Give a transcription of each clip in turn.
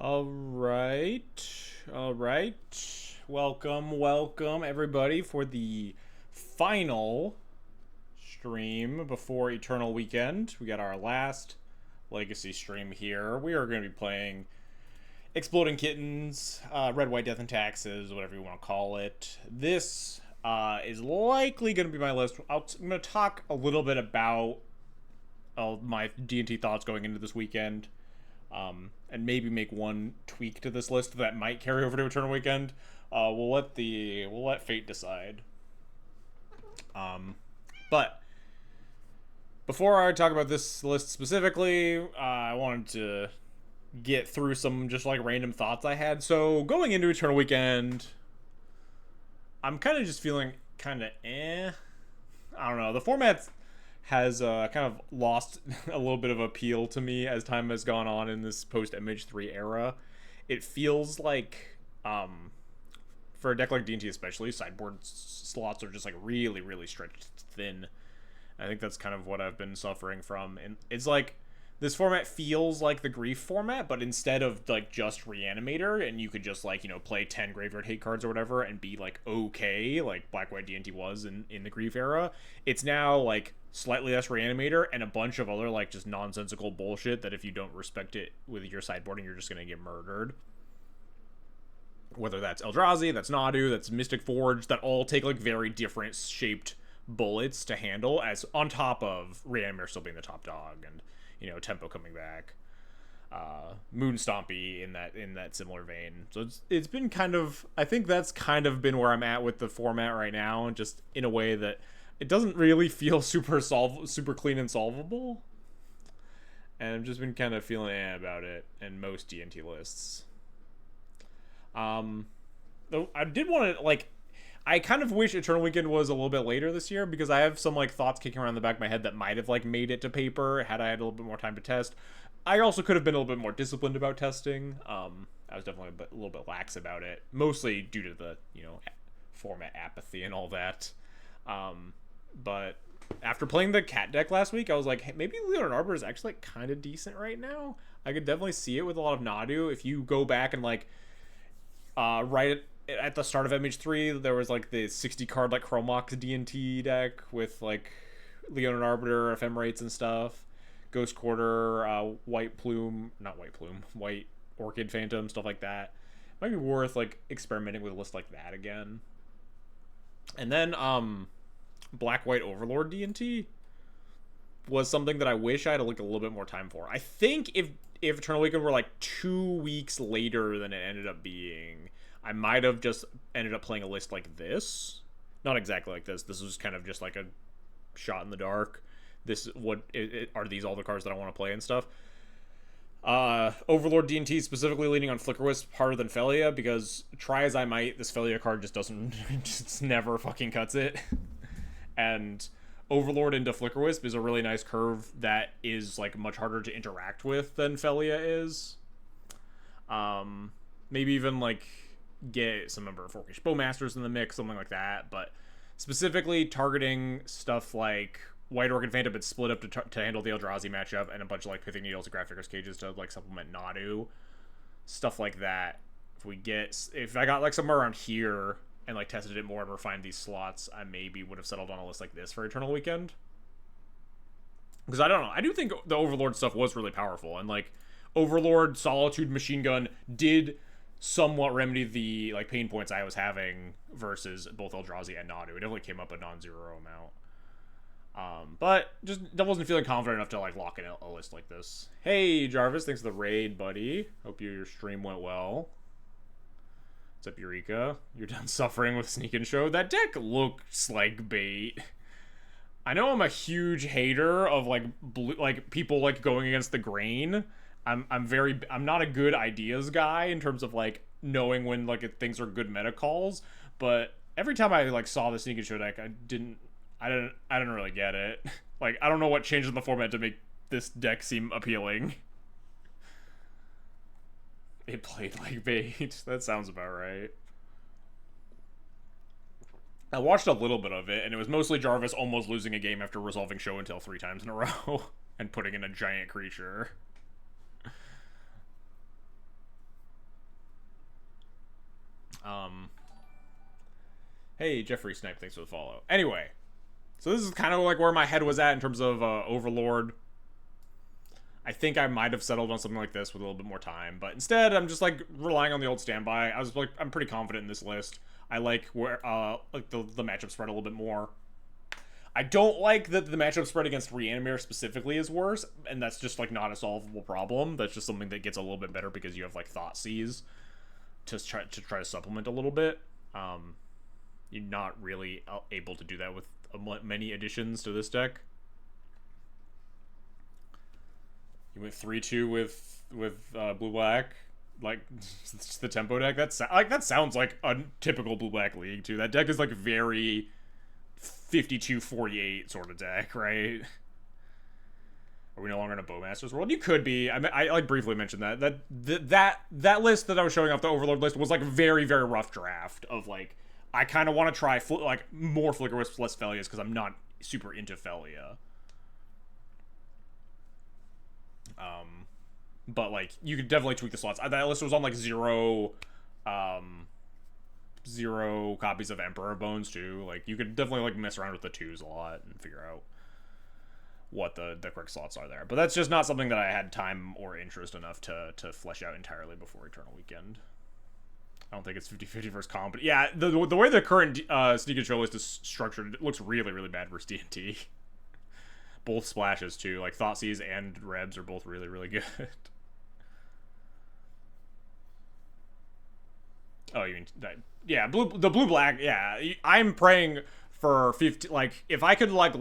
All right. All right. Welcome everybody for the final stream before Eternal Weekend. We got our last Legacy stream here. We are going to be playing Exploding Kittens, Red, White, Death, and Taxes, whatever you want to call it. This is likely going to be my list. I'm going to talk a little bit about my D&T thoughts going into this weekend. And maybe make one tweak to this list that might carry over to Eternal Weekend. We'll let fate decide. But before I talk about this list specifically, I wanted to get through some just like random thoughts I had. So going into Eternal Weekend, I'm kind of just feeling kind of I don't know. The format has kind of lost a little bit of appeal to me as time has gone on in this post MH3 era. It feels like, for a deck like D&T especially, sideboard slots are just like really, really stretched thin. I think that's kind of what I've been suffering from. And it's like, this format feels like the Grief format, but instead of like just Reanimator, and you could just like, play 10 Graveyard Hate cards or whatever and be like okay, like Black White D&T was in the Grief era, it's now like slightly less Reanimator and a bunch of other like just nonsensical bullshit that if you don't respect it with your sideboarding, you're just gonna get murdered. Whether that's Eldrazi, that's Nadu, that's Mystic Forge, that all take like very different shaped bullets to handle, as on top of Reanimator still being the top dog and Tempo coming back, Moon Stompy in that similar vein. So it's been kind of, I think that's kind of been where I'm at with the format right now, just in a way that it doesn't really feel super clean and solvable. And I've just been kind of feeling about it in most D&T lists. Though I did want to like, I kind of wish Eternal Weekend was a little bit later this year, because I have some like thoughts kicking around the back of my head that might have like made it to paper had I had a little bit more time to test. I also could have been a little bit more disciplined about testing. I was definitely a little bit lax about it, mostly due to the format apathy and all that. But after playing the cat deck last week, I was like, hey, maybe Leonard Arbor is actually like kind of decent right now. I could definitely see it with a lot of Nadu. If you go back and like right at the start of MH3, there was like the 60 card like Chromox D&T deck with like Leonard Arbiter, Ephemerates and stuff, Ghost Quarter, White Orchid Phantom, stuff like that. Might be worth like experimenting with a list like that again. And then Black White Overlord D&T was something that I wish I had like a little bit more time for. I think if Eternal Weekend were like 2 weeks later than it ended up being, I might have just ended up playing a list like this. Not exactly like this. This was kind of just like a shot in the dark. Are these all the cards that I want to play and stuff? Overlord D&T specifically leaning on Flickerwisp harder than Felia, because try as I might, this Felia card just doesn't, just never fucking cuts it. And Overlord into Flickerwisp is a really nice curve that is like much harder to interact with than Felia is. Maybe even like get some number of Orcish Bowmasters in the mix, something like that. But specifically targeting stuff like White Orchid Phantom but split up to handle the Eldrazi matchup, and a bunch of like Pithing Needles and Graphic Cages to like supplement Nadu, stuff like that. If I got like somewhere around here and like tested it more and refined these slots, I maybe would have settled on a list like this for Eternal Weekend. Because I don't know, I do think the Overlord stuff was really powerful, and like Overlord Solitude Machine Gun did somewhat remedy the like pain points I was having versus both Eldrazi and Nadu. It definitely came up a non-zero amount. But just wasn't feeling confident enough to like lock in a list like this. Hey Jarvis, thanks for the raid, buddy. Hope your stream went well. What's up, Eureka? You're done suffering with Sneak and Show? That deck looks like bait. I know I'm a huge hater of like people like going against the grain. I'm not a good ideas guy in terms of like knowing when like things are good meta calls, but every time I like saw the Sneak and Show deck, I didn't really get it. Like, I don't know what changed in the format to make this deck seem appealing. It played like bait. That sounds about right. I watched a little bit of it, and it was mostly Jarvis almost losing a game after resolving Show and Tell 3 times in a row and putting in a giant creature. Hey, Jeffrey Snipe, thanks for the follow. Anyway, so this is kind of like where my head was at in terms of Overlord. I think I might have settled on something like this with a little bit more time, but instead I'm just like relying on the old standby. I'm pretty confident in this list. I like where like the matchup spread a little bit more. I don't like that the matchup spread against Reanimator specifically is worse, and that's just like not a solvable problem. That's just something that gets a little bit better because you have like Thoughtseize to try to supplement a little bit. You're not really able to do that with many additions to this deck. You went 3-2 with blue black, like the tempo deck. That sounds like a typical blue black league too. That deck is like very 52-48 sort of deck, right? Are we no longer in a Bowmasters world? You could be. I like briefly mentioned that list that I was showing off, the Overlord list, was like a very, very rough draft of like, I kind of want to try like more Flicker Wisps, less Felias, because I'm not super into Felia. But like you could definitely tweak the slots. That list was on like zero copies of Emperor Bones too. Like you could definitely like mess around with the twos a lot and figure out what the correct slots are there. But that's just not something that I had time or interest enough to flesh out entirely before Eternal Weekend. I don't think it's 50-50 versus comp, but yeah, the way the current Sneak Control list is structured, it looks really, really bad versus D&T. Both splashes too, like Thoughtseize and Rebs are both really, really good. Oh, you mean yeah, the blue black? Yeah, I'm praying for 50. Like, if I could lock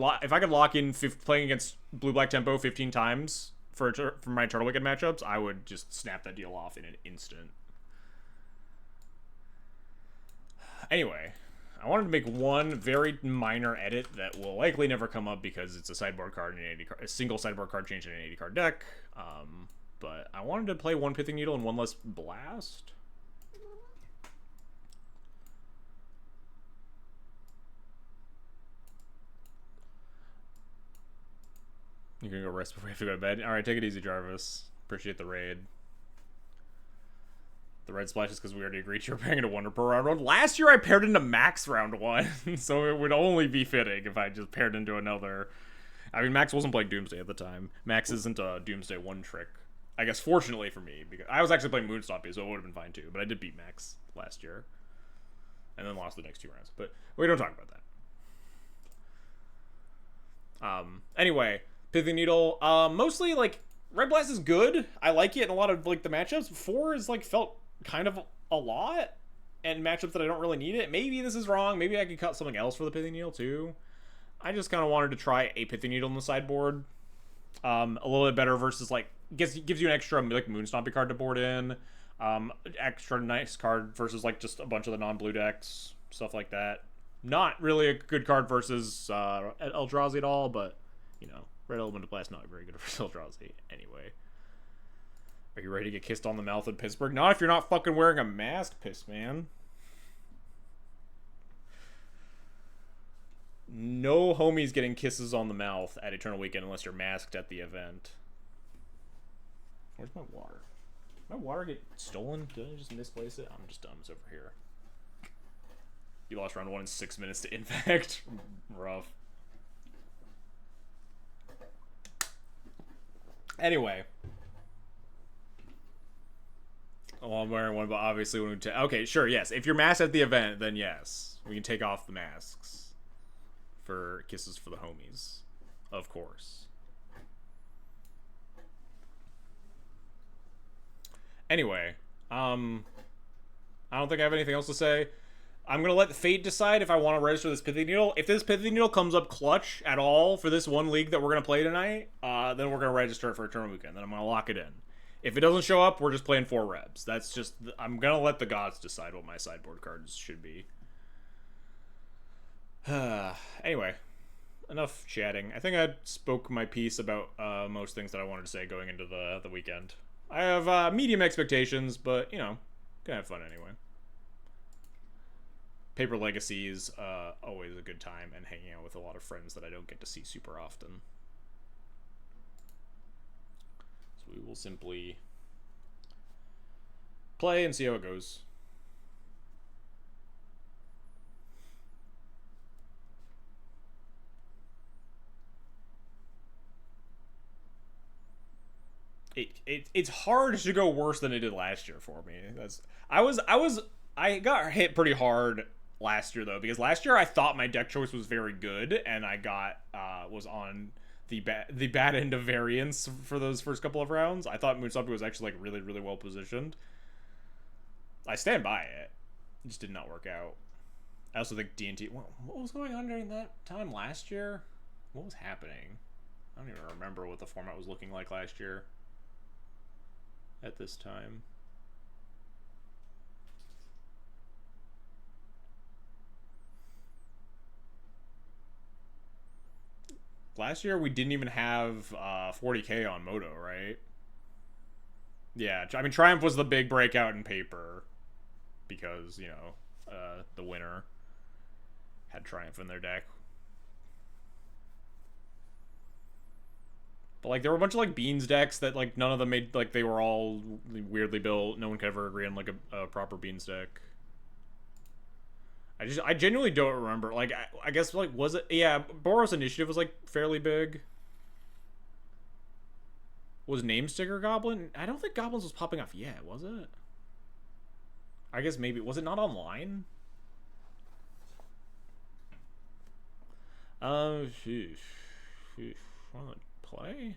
in playing against blue black tempo 15 times for my Eternal Weekend matchups, I would just snap that deal off in an instant. Anyway, I wanted to make one very minor edit that will likely never come up because it's a sideboard card and an 80 card, a single sideboard card change in an 80 card deck. But I wanted to play one Pithing Needle and one less Blast. You can go rest before you have to go to bed. All right, take it easy, Jarvis. Appreciate the raid. The red splash is because we already agreed you were pairing into Wonder Pearl round one. Last year I paired into Max round one, so it would only be fitting if I just paired into another. I mean, Max wasn't playing Doomsday at the time. Max isn't a Doomsday one trick. I guess fortunately for me, because I was actually playing Moonstompy, so it would have been fine too. But I did beat Max last year, and then lost the next 2 rounds. But we don't talk about that. Anyway, Pithing Needle. Mostly like Red Blast is good. I like it in a lot of like the matchups. 4 is like felt kind of a lot, and matchups that I don't really need it. Maybe this is wrong. Maybe I could cut something else for the Pithing Needle too. I just kind of wanted to try a Pithing Needle on the sideboard. A little bit better versus like gives you an extra like Moonstompy card to board in. Extra nice card versus like just a bunch of the non-blue decks, stuff like that. Not really a good card versus Eldrazi at all, but you know, Red Elemental Blast not very good versus Eldrazi anyway. Are you ready to get kissed on the mouth in Pittsburgh? Not if you're not fucking wearing a mask, piss man. No homies getting kisses on the mouth at Eternal Weekend unless you're masked at the event. Where's my water? Did my water get stolen? Did I just misplace it? I'm just dumb. It's over here. You lost round 1 in 6 minutes to Infect. Rough. Anyway. Oh, I'm wearing one, but obviously when we okay, sure, yes. If you're masked at the event, then yes. We can take off the masks. For kisses for the homies. Of course. Anyway. I don't think I have anything else to say. I'm going to let Fate decide if I want to register this Pithing Needle. If this Pithing Needle comes up clutch at all for this one league that we're going to play tonight, then we're going to register it for Eternal Weekend. Then I'm going to lock it in. If it doesn't show up, we're just playing 4 Rebs. That's just... I'm going to let the gods decide what my sideboard cards should be. Anyway. Enough chatting. I think I spoke my piece about most things that I wanted to say going into the weekend. I have medium expectations, but, you know, gonna have fun anyway. Paper Legacy is always a good time, and hanging out with a lot of friends that I don't get to see super often. So we will simply play and see how it goes. it's hard to go worse than it did last year for me. I got hit pretty hard last year though, because last year I thought my deck choice was very good, and I got was on the bad end of variance for those first couple of rounds. I thought Moonstomp was actually like really really well positioned. I stand by it. It just did not work out. I also think D&T. What was going on during that time last year? What was happening? I don't even remember what the format was looking like last year at this time. Last year we didn't even have 40k on Moto, right? Yeah, I mean Triumph was the big breakout in paper because, you know, the winner had Triumph in their deck. But like there were a bunch of like Beans decks that like none of them made, like they were all weirdly built. No one could ever agree on like a proper Beans deck. I genuinely don't remember. Like I guess like was it, yeah, Boros Initiative was like fairly big. Was Namesticker Goblin? I don't think Goblins was popping off yet, was it? I guess maybe, was it not online? Sheesh. Wanna play?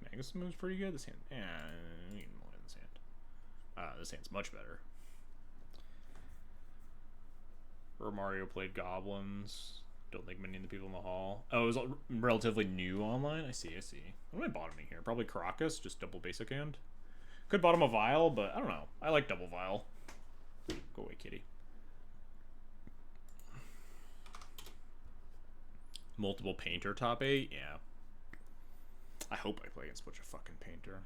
Magus moves pretty good. This hand, yeah, we need more in this hand. This hand's much better. Romario played Goblins. Don't think many of the people in the hall. Oh, it was relatively new online. I see. What am I bottoming here? Probably Caracas, just double basic hand. Could bottom a Vial, but I don't know. I like double Vial. Go away, kitty. Multiple Painter top 8? Yeah. I hope I play against a bunch of fucking Painter.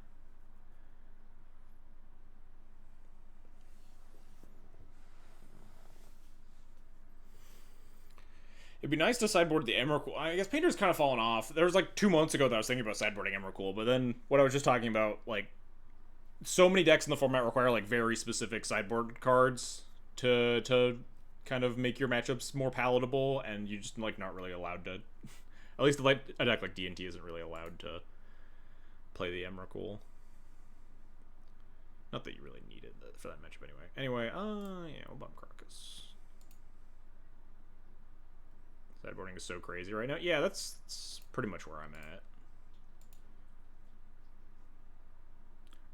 It'd be nice to sideboard the Emrakul. I guess Painter's kind of fallen off. There was like 2 months ago that I was thinking about sideboarding Emrakul, but then what I was just talking about, like, so many decks in the format require like very specific sideboard cards to kind of make your matchups more palatable, and you just like not really allowed to. At least a deck like D&T isn't really allowed to play the Emrakul. Not that you really need it for that matchup anyway. Yeah, we'll bump Carcass. Sideboarding is so crazy right now. Yeah, that's pretty much where I'm at.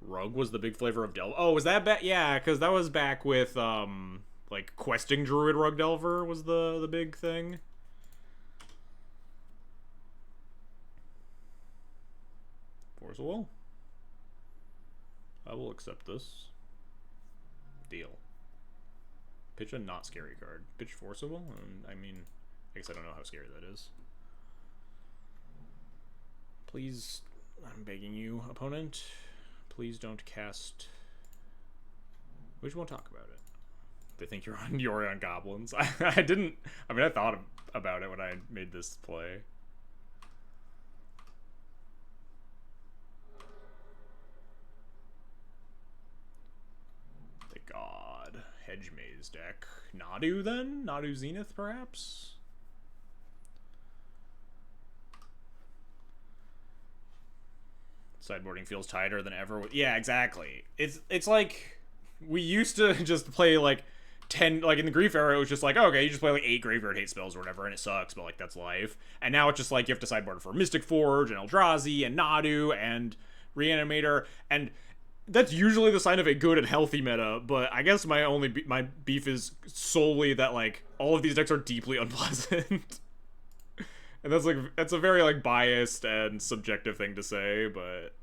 Rug was the big flavor of Delver. Oh, was that back? Yeah, because that was back with like questing Druid Rug Delver was the big thing. Force Will. I will accept this. Deal. Pitch a not scary card. Pitch Forcible? I mean, I guess I don't know how scary that is. Please, I'm begging you, opponent. Please don't cast. We just won't talk about it. They think you're on Yorion Goblins. I didn't. I mean, I thought about it when I made this play. Thank God. Hedge Maze deck. Nadu then? Nadu Zenith, perhaps? Sideboarding feels tighter than ever. Yeah, exactly. It's like we used to just play like 10, like in the Grief era, it was just like, oh, okay, you just play like 8 Graveyard Hate spells or whatever, and it sucks, but like that's life. And now it's just like you have to sideboard for Mystic Forge and Eldrazi and Nadu and Reanimator, and that's usually the sign of a good and healthy meta. But I guess my beef is solely that like all of these decks are deeply unpleasant. And that's a very like biased and subjective thing to say, but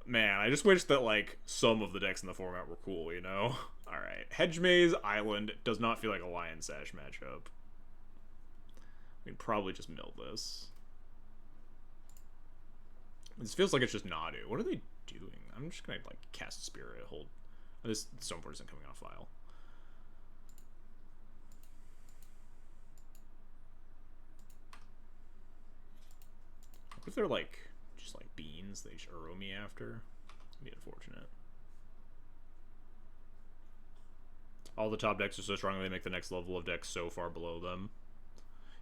man, I just wish that like some of the decks in the format were cool, you know? Alright. Hedge Maze Island does not feel like a Lion Sash matchup. We can probably just mill this. This feels like it's just Nadu. What are they doing? I'm just gonna like cast Spirit, hold. This Stoneboard isn't coming off file. What if they're like just like beans they just Uro me after? That'd be unfortunate. All the top decks are so strong they make the next level of decks so far below them.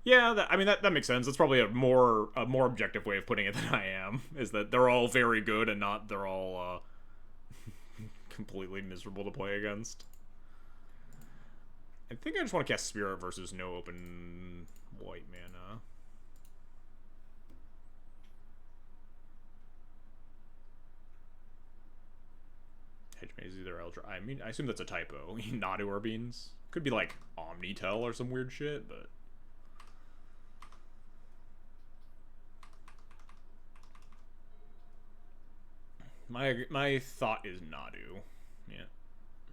Yeah, I mean that makes sense. It's probably a more objective way of putting it than I am. Is that they're all very good and not they're all completely miserable to play against. I think I just want to cast Spirit versus no open white mana. Hedgemaze either Eldra. I mean, I assume that's a typo. Nadu Urbines. Could be like Omnitel or some weird shit, but. My thought is Nadu. Yeah.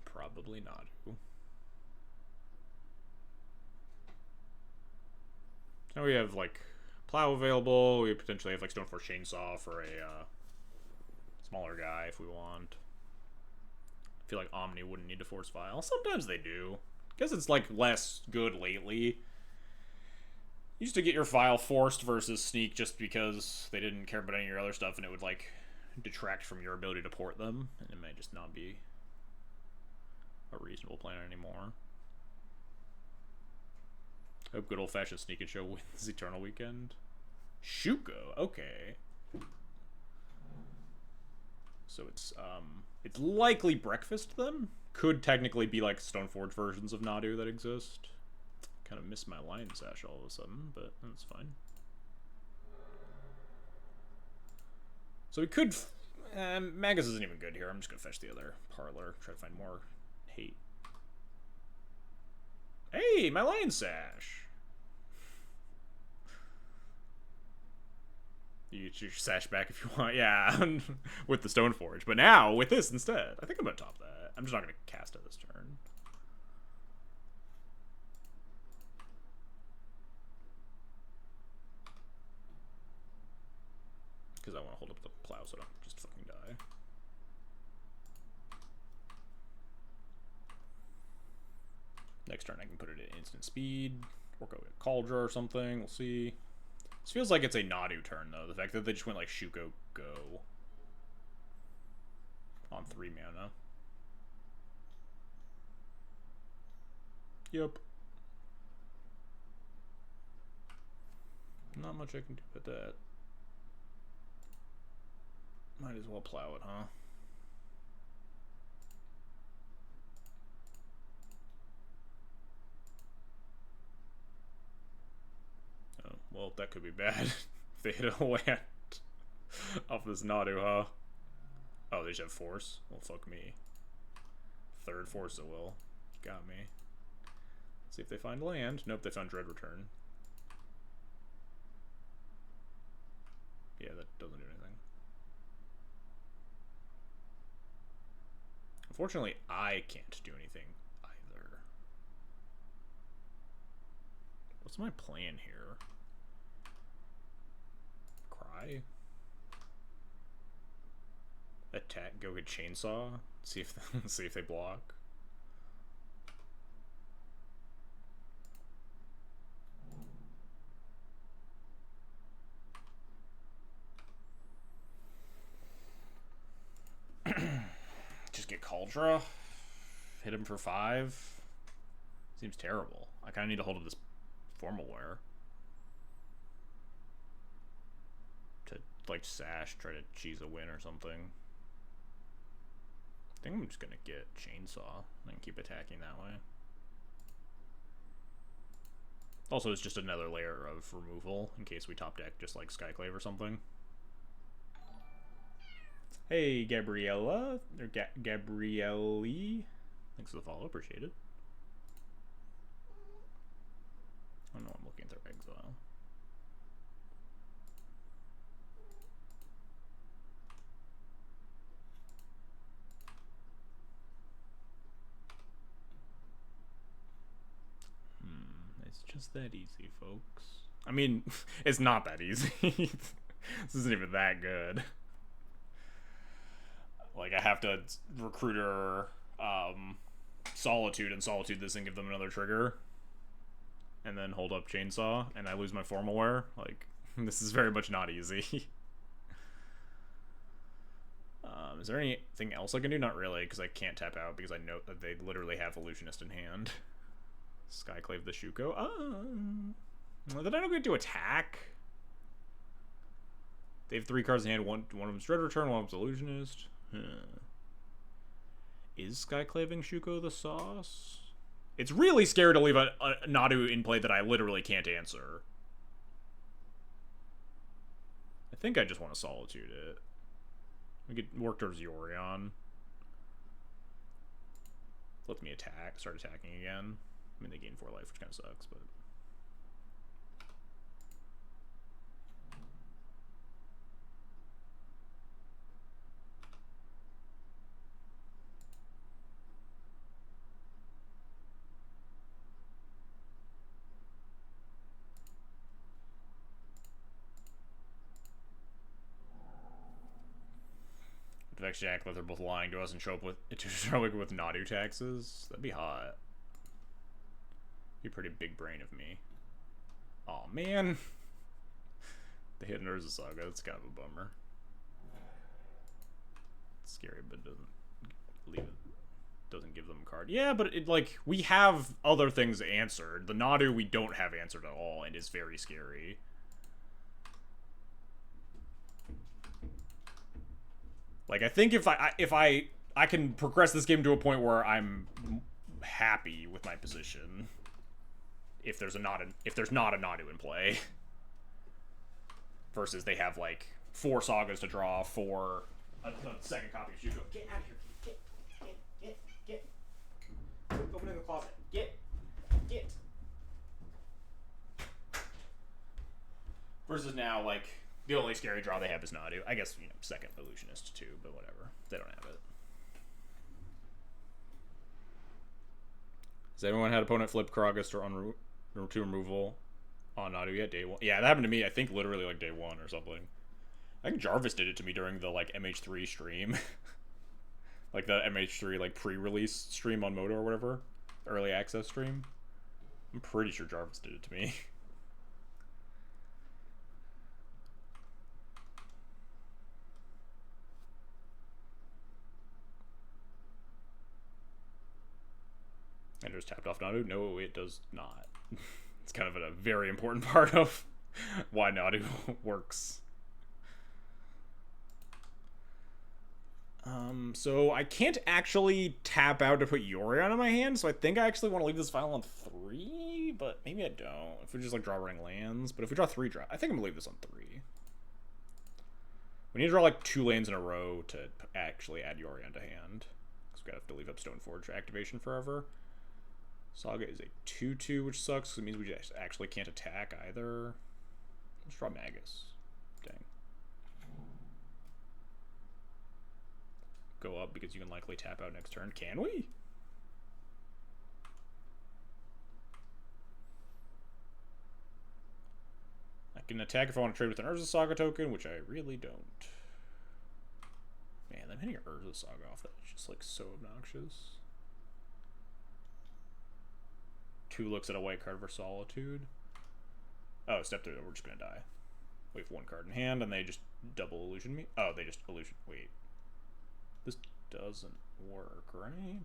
Probably Nadu. Now we have like Plow available. We potentially have like Stoneforge Chainsaw for a smaller guy if we want. I feel like Omni wouldn't need to force file. Sometimes they do. I guess it's like less good lately. You used to get your file forced versus sneak just because they didn't care about any of your other stuff and it would like detract from your ability to port them, and it might just not be a reasonable plan anymore. I hope good old-fashioned Sneak and Show wins Eternal Weekend. Shuko, okay. So it's likely Breakfast then? Could technically be like Stoneforge versions of Nadu that exist. Kind of missed my Lion Sash all of a sudden, but that's fine. So we could... Magus isn't even good here. I'm just going to fetch the other Parlor. Try to find more hate. Hey, my Lion Sash! You get your Sash back if you want. Yeah, with the Stoneforge. But now, with this instead. I think I'm going to top that. I'm just not going to cast it this turn. Because I want to hold up the Plow so I don't just fucking die. Next turn I can put it at instant speed. Or go with Cauldron or something. We'll see. This feels like it's a Nadu turn, though. The fact that they just went like Shuko Go. On 3 mana. Yep. Not much I can do with that. Might as well plow it, huh? Oh, well, that could be bad. If they hit a land off this Nadu, huh? Oh, they just have Force? Well, fuck me. Third Force it will. Got me. Let's see if they find land. Nope, they found Dread Return. Yeah, that doesn't do anything. Unfortunately, I can't do anything either. What's my plan here? Cry? Attack, go get Chainsaw? See if they block. Just get Cauldron, hit him for 5. Seems terrible. I kind of need to hold up this Formal Wear to like Sash, try to cheese a win or something. I think I'm just gonna get Chainsaw and keep attacking that way. Also, it's just another layer of removal in case we top deck just like Skyclave or something. Hey, Gabriella, or Gabrielle. Thanks for the follow, appreciate it. Oh no, I'm looking at their exile. It's just that easy, folks. I mean, it's not that easy. This isn't even that good. Like, I have to Recruiter Solitude and Solitude this and give them another trigger. And then hold up Chainsaw, and I lose my Formal Wear. Like, this is very much not easy. Is there anything else I can do? Not really, because I can't tap out, because I know that they literally have Illusionist in hand. Skyclave the Shuko. Well, then I don't get to attack. They have 3 cards in hand. One of them's Dread Return, one of them's Illusionist. Is Skyclaving Shuko the sauce? It's really scary to leave a Nadu in play that I literally can't answer. I think I just want to Solitude it. We could work towards Yorion. Let me start attacking again. I mean, they gain 4 life, which kind of sucks, but... Vex Jack, they're both lying to us and show up with Nadu taxes. That'd be hot. Be a pretty big brain of me. Aw, man. The hit Urza Saga, that's kind of a bummer. It's scary, but doesn't give them a card. Yeah, but it, like, we have other things answered. The Nadu we don't have answered at all, and is very scary. Like, I think if I can progress this game to a point where I'm happy with my position, if there's not a Nadu in play, versus they have like 4 sagas to draw for a second copy of Shuko. Get out of here! Get! Open in the closet. Get. Versus now, like, the only scary draw they have is Nadu. I guess, second Illusionist too, but whatever. They don't have it. Has anyone had opponent flip Karagast or to removal on Nadu yet? Day 1? Yeah, that happened to me, I think, literally, like, day 1 or something. I think Jarvis did it to me during the, like, MH3 stream. Like, the MH3, like, pre-release stream on Moto or whatever. Early access stream. I'm pretty sure Jarvis did it to me. And just tapped off Nadu? No, it does not. It's kind of a very important part of why Nadu works. So I can't actually tap out to put Yorion in my hand, so I think I actually want to leave this final on 3, but maybe I don't. If we just, like, draw running lands. But if we draw 3 I think I'm going to leave this on 3. We need to draw, like, 2 lands in a row to actually add Yorion to hand. Because we have to leave up Stoneforge for activation forever. Saga is a 2/2, which sucks. It means we just actually can't attack either. Let's draw Magus. Dang. Go up because you can likely tap out next turn. Can we? I can attack if I want to trade with an Urza Saga token, which I really don't. Man, I'm hitting an Urza Saga off. That's just, like, so obnoxious. 2 looks at a white card for Solitude. Oh, step 3, we're just gonna die. We have 1 card in hand, and they just double illusion me. Oh, they just illusion. Wait. This doesn't work, right?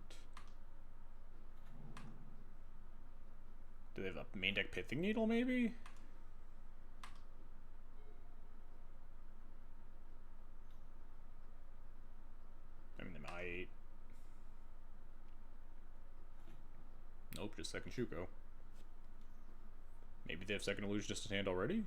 Do they have a main deck Pithing Needle, maybe? I mean, they might. Nope, just second Shuko. Maybe they have second Illusionist in hand already?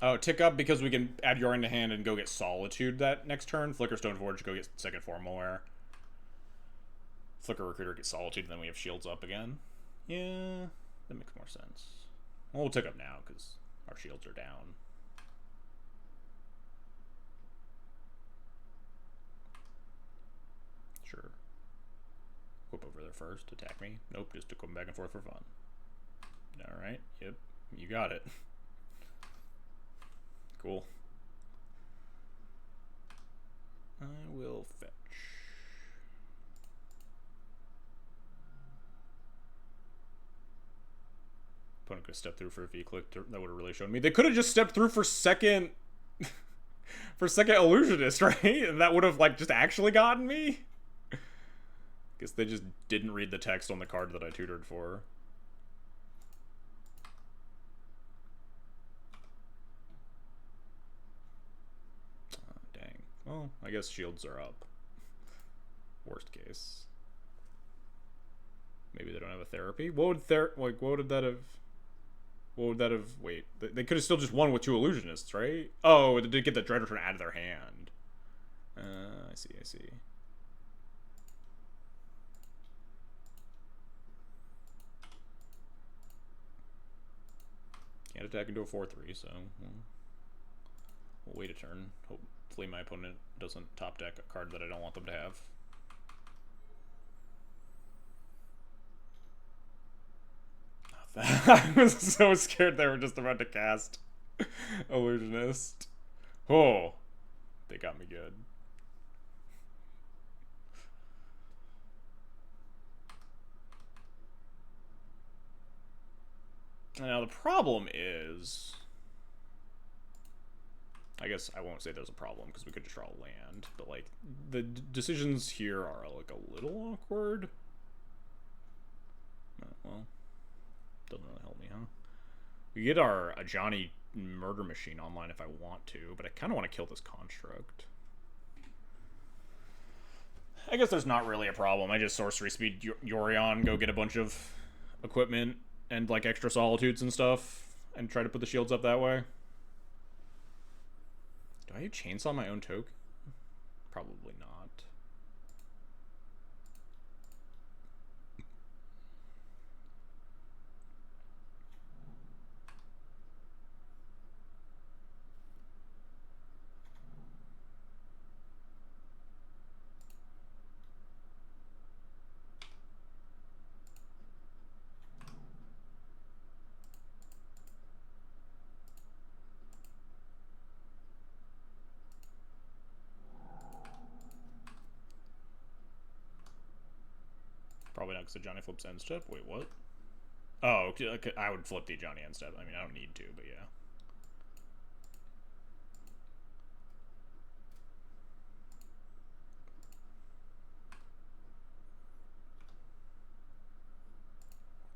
Oh, tick up because we can add Yorion to hand and go get Solitude that next turn. Flicker Stoneforge, go get second Formalware. Flicker Recruiter, get Solitude, and then we have shields up again. Yeah, that makes more sense. Well, we'll tick up now because our shields are down. Sure. Whip over there first. Attack me. Nope, just to come back and forth for fun. Alright, yep. You got it. Cool. I will fetch. Opponent could have stepped through for a V-click. That would have really shown me. They could have just stepped through for second... for second Illusionist, right? And that would have, like, just actually gotten me? Guess they just didn't read the text on the card that I tutored for. Oh, dang. Well, I guess shields are up. Worst case. Maybe they don't have a therapy? What would that have... What would that have... Wait. They could have still just won with 2 Illusionists, right? Oh, they did get the Dread Return out of their hand. I see, I see. Can't attack into a 4-3, so... We'll wait a turn. Hopefully my opponent doesn't top deck a card that I don't want them to have. I was so scared they were just about to cast Illusionist. Oh, they got me good. Now the problem is, I guess I won't say there's a problem because we could just draw a land, but like the decisions here are like a little awkward. Well, doesn't really help me, huh? We get our Ajani Murder Machine online if I want to, but I kind of want to kill this construct. I guess there's not really a problem. I just sorcery speed Yorion, go get a bunch of equipment and like extra solitudes and stuff, and try to put the shields up that way. Do I chainsaw my own token? Probably not. Probably not because Ajani flips end step. Wait, what? Oh, okay, I would flip the Ajani end step. I mean, I don't need to, but yeah.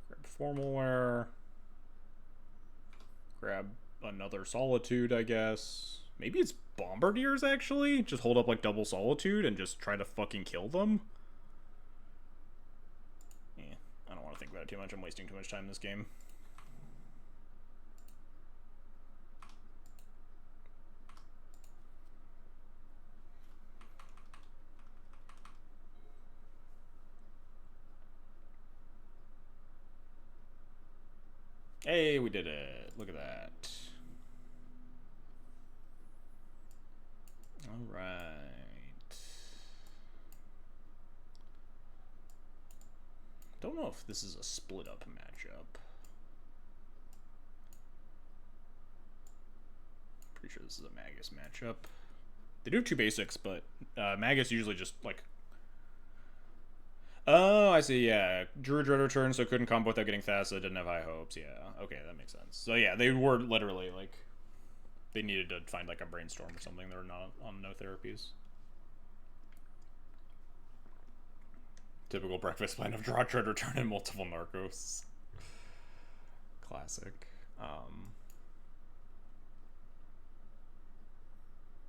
Grab Formal Wear. Grab another Solitude, I guess. Maybe it's Bombardiers, actually? Just hold up, like, double Solitude and just try to fucking kill them? I don't want to think about it too much. I'm wasting too much time in this game. Hey, we did it. Look at that. All right. Don't know if this is a split up matchup. Pretty sure this is a Magus matchup. They do have 2 basics, but Magus usually just like... Oh, I see, yeah. Drew Dread Return, so couldn't combo without getting Thassa, didn't have high hopes, yeah. Okay, that makes sense. So yeah, they were literally like... They needed to find like a brainstorm or something. They were not on no therapies. Typical breakfast plan of draw, Dread Return, and multiple Narcos. Classic.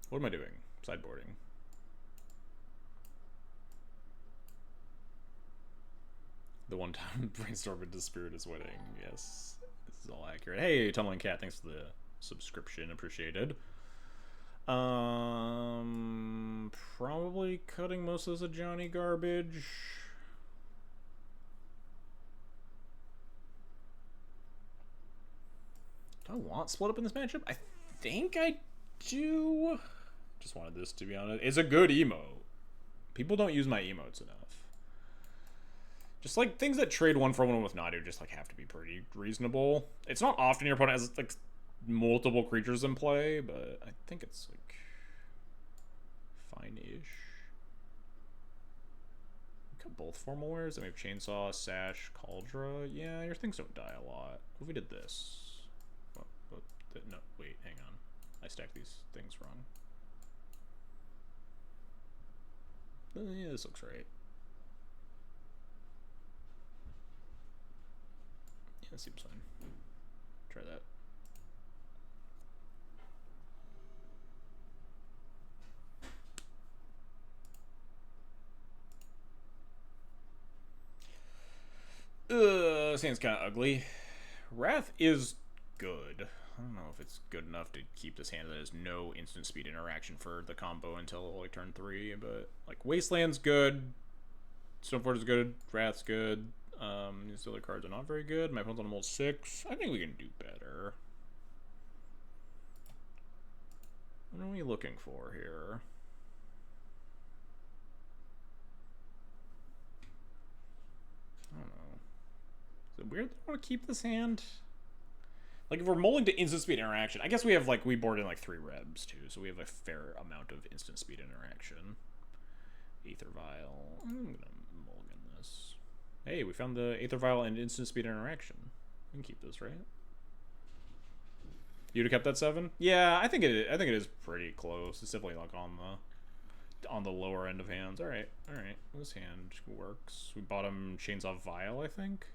What am I doing? Sideboarding. The one time brainstorm into Spirit is winning. Yes, this is all accurate. Hey, Tumbling Cat, thanks for the subscription. Appreciated. Probably cutting most of this Ajani garbage. Do I want split up in this matchup? I think I do. Just wanted this, to be honest. It's a good emote. People don't use my emotes enough. Just like things that trade 1 for 1 with Nadu just like have to be pretty reasonable. It's not often your opponent has like multiple creatures in play, but I think it's like fine-ish. Got both formal wares. I mean, Chainsaw, Sash, Cauldra. Yeah, your things don't die a lot. What if we did this? No, wait, hang on. I stacked these things wrong. Yeah, this looks right. Yeah, that seems fine. Try that. This hand's kind of ugly. Wrath is good. I don't know if it's good enough to keep this hand that has no instant speed interaction for the combo until like turn 3, but like Wasteland's good, Stoneforge is good, Wrath's good. These other cards are not very good. My opponent's on almost 6. I think we can do better. What are we looking for here? I don't know. Is it weird that I want to keep this hand? Like, if we're mulling to instant speed interaction, I guess we have, like, we board in, like, 3 Rebs, too, so we have a fair amount of instant speed interaction. Aether Vial. I'm gonna mulligan this. Hey, we found the Aether Vial and instant speed interaction. We can keep this, right? You'd have kept that 7? Yeah, I think it is pretty close. It's definitely, like, on the lower end of hands. Alright, alright. This hand works. We bought him Chainsaw Vial, I think.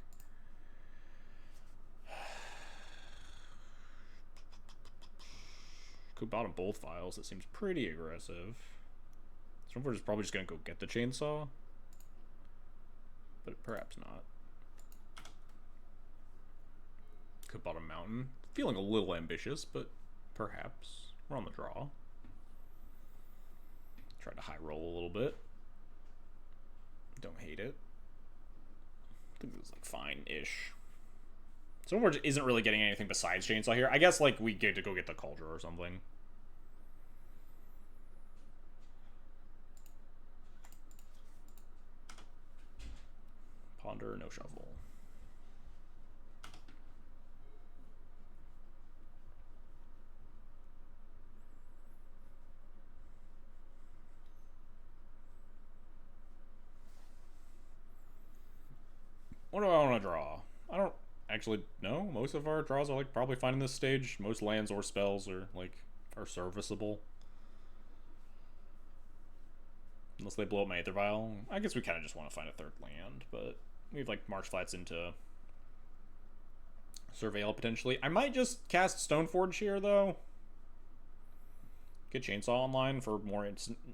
Could bought him both files. It seems pretty aggressive. Stormforge is probably just gonna go get the chainsaw, but perhaps not. Could bought a mountain. Feeling a little ambitious, but perhaps. We're on the draw. Try to high roll a little bit. Don't hate it. I think it was like fine-ish. Stormforge isn't really getting anything besides chainsaw here. I guess like we get to go get the Cauldron or something. Ponder, no shuffle. What do I want to draw? I don't actually know. Most of our draws are like probably fine in this stage. Most lands or spells are serviceable. Unless they blow up my Aether Vial. I guess we kind of just want to find a 3rd land, but we have like March Flats into Surveil potentially. I might just cast Stoneforge here though. Get Chainsaw online for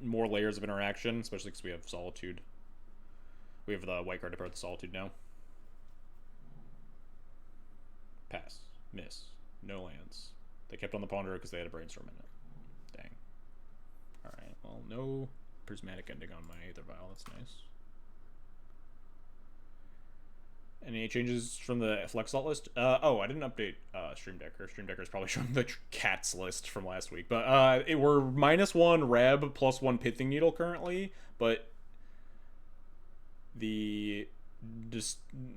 more layers of interaction, especially because we have Solitude. We have the white card to pair with the Solitude now. Pass. Miss. No lands. They kept on the Ponder because they had a Brainstorm in it. Dang. Alright, well, no Prismatic Ending on my Aether Vial. That's nice. Any changes from the Flex Slot list? Oh, I didn't update Stream Decker. Stream Decker is probably showing the cats list from last week. But we're -1 Reb, +1 Pithing Needle currently. But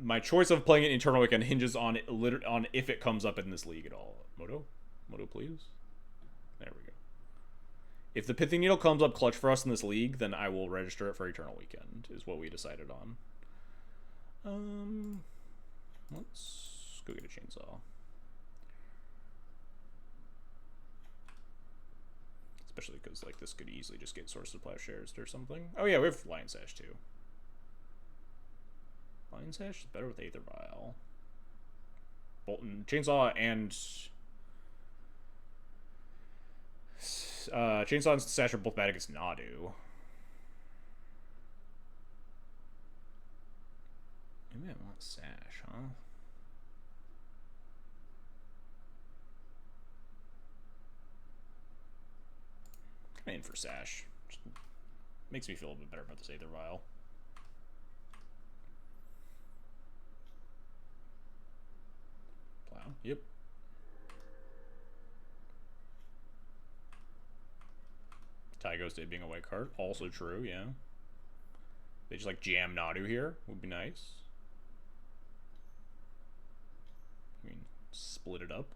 my choice of playing it Eternal Weekend hinges on on if it comes up in this league at all. Moto, please. There we go. If the Pithing Needle comes up clutch for us in this league, then I will register it for Eternal Weekend. Is what we decided on. Let's go get a chainsaw. Especially because like this could easily just get Source of Plowshares or something. Oh yeah, we have Lion Sash too. Lion Sash is better with Aether Vial. Bolton, Chainsaw and Chainsaw and Sash are both bad against Nadu. Maybe I want Sash, huh? I'm in for Sash. Just makes me feel a bit better about this Aether Vial. Plow. Yep. Tygo's Day being a white card. Also true, yeah. They just like jam Nadu here. Would be nice. Split it up.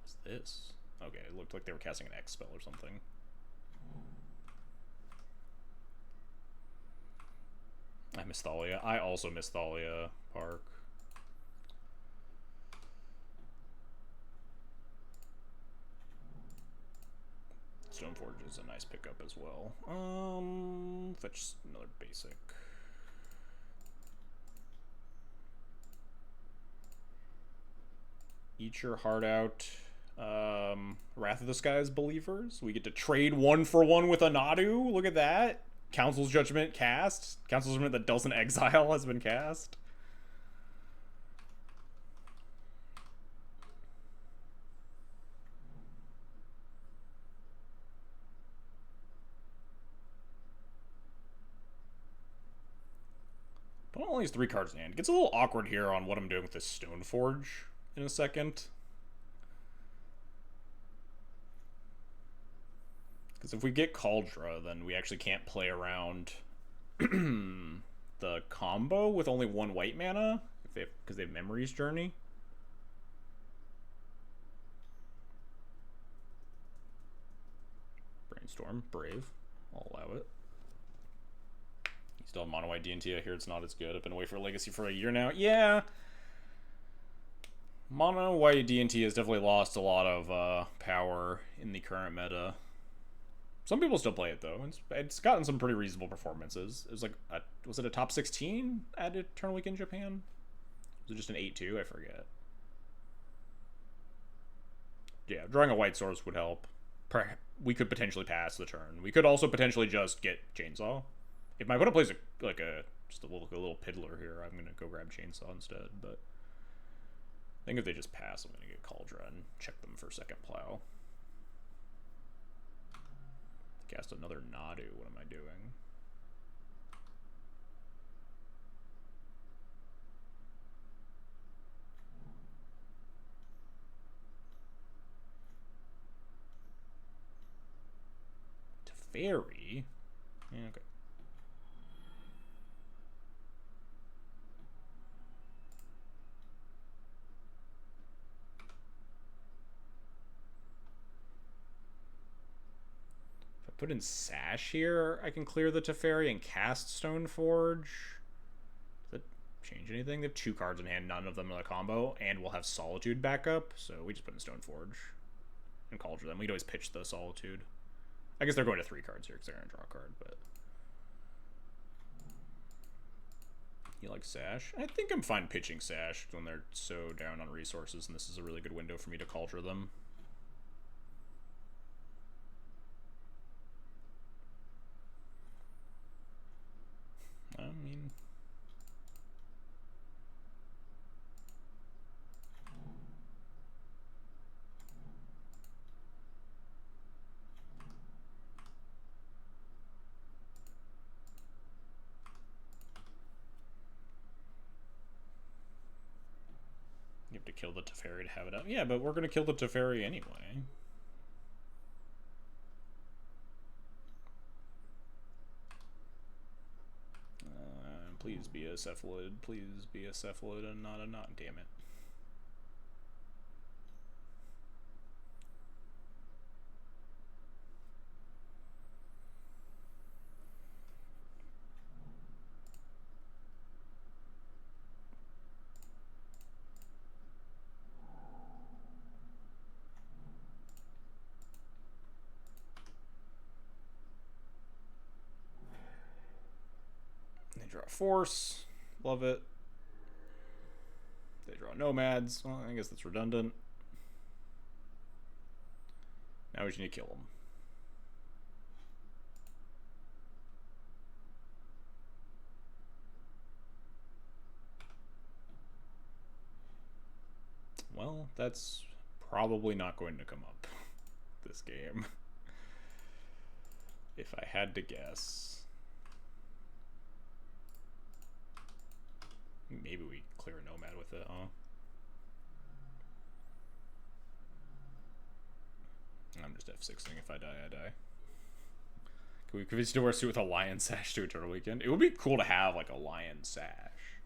What's this? Okay, it looked like they were casting an X spell or something. I miss Thalia. I also miss Thalia Park. Stoneforge is a nice pickup as well. Fetch another basic. Eat your heart out. Wrath of the Skies Believers. We get to trade 1-for-1 with Anadu. Look at that. Council's Judgment cast. Council's Judgment that doesn't exile has been cast. But only has 3 cards in hand. It gets a little awkward here on what I'm doing with this Stoneforge in a second. Because if we get Kaldra, then we actually can't play around the combo with only 1 white mana, because they have Memory's Journey. Brainstorm, Brave. I'll allow it. You still have Mono White DNT. I hear it's not as good. I've been away for Legacy for a year now. Yeah. Mono White DNT has definitely lost a lot of power in the current meta. Some people still play it though. It's gotten some pretty reasonable performances. It was like, was it a top 16 at Eternal Week in Japan? Was it just an 8-2? I forget. Yeah, drawing a white source would help. We could potentially pass the turn. We could also potentially just get Chainsaw. If my opponent plays just a little piddler here, I'm gonna go grab Chainsaw instead. But I think if they just pass, I'm gonna get Kaldra and check them for second plow. Cast another Nadu. What am I doing? Teferi? Yeah, okay. Put in Sash here, I can clear the Teferi and cast Stoneforge. Does that change anything? They have 2 cards in hand, none of them are the combo, and we'll have Solitude backup, so we just put in Stoneforge and Kaldra them. We'd always pitch the Solitude. I guess they're going to 3 cards here because they're going to draw a card, but... You like Sash? I think I'm fine pitching Sash when they're so down on resources, and this is a really good window for me to Kaldra them. I mean... You have to kill the Teferi to have it out. Yeah, but we're going to kill the Teferi anyway. Please be a Cephalid. Please be a Cephalid and not a knot. Damn it. They draw Force. Love it. They draw Nomads. Well, I guess that's redundant. Now we just need to kill them. Well, that's probably not going to come up this game. If I had to guess. Maybe we clear a Nomad with it, huh? I'm just F6ing. If I die, I die. Could we still wear a suit with a Lion Sash to Eternal Weekend? It would be cool to have, like, a Lion Sash.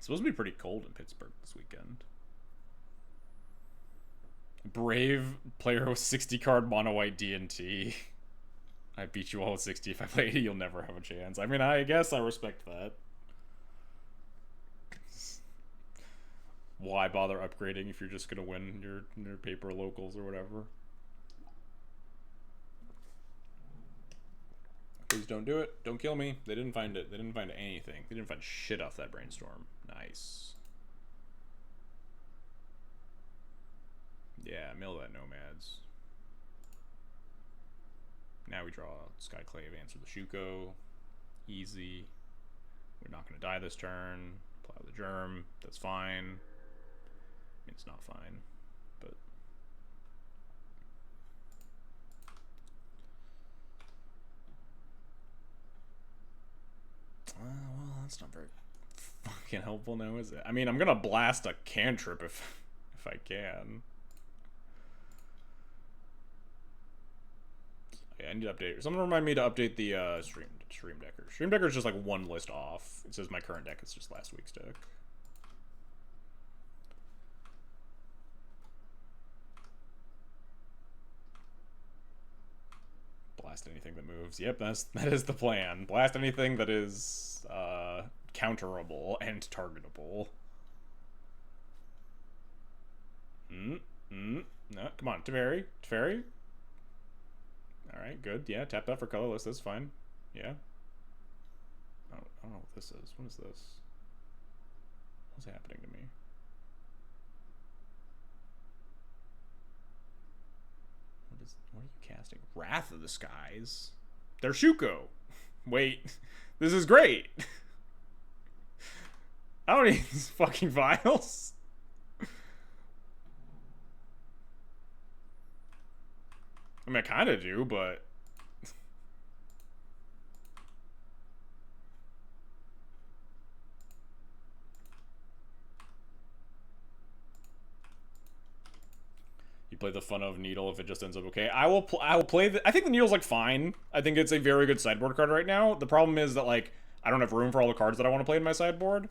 It's supposed to be pretty cold in Pittsburgh this weekend. Brave player with 60 card mono white DNT. I beat you all with 60. If I play 80, you'll never have a chance. I mean, I guess I respect that. Why bother upgrading if you're just gonna win your paper locals or whatever? Please don't do it. Don't kill me. They didn't find it. They didn't find anything. They didn't find shit off that brainstorm. Nice. Yeah, mill that Nomads. Now we draw Skyclave, answer the Shuko. Easy. We're not going to die this turn. Plow the Germ. That's fine. I mean, it's not fine, but... well, that's not very fucking helpful now, is it? I mean, I'm going to blast a cantrip if I can. Yeah, I need to update. Someone remind me to update the Stream Decker. Stream Decker is just like one list off. It says my current deck is just last week's deck. Blast anything that moves. Yep, that is the plan. Blast anything that is counterable and targetable. No, come on, Teferi. Teferi. Alright, good. Yeah, tap that for colorless. That's fine. Yeah. I don't know what this is. What is this? What's happening to me? What are you casting? Wrath of the Skies? They're Shuko. Wait. This is great. I don't need these fucking vials. I mean, I kind of do, but... You play the fun of Needle if it just ends up okay. I will play the... I think the Needle's, like, fine. I think it's a very good sideboard card right now. The problem is that, like, I don't have room for all the cards that I want to play in my sideboard.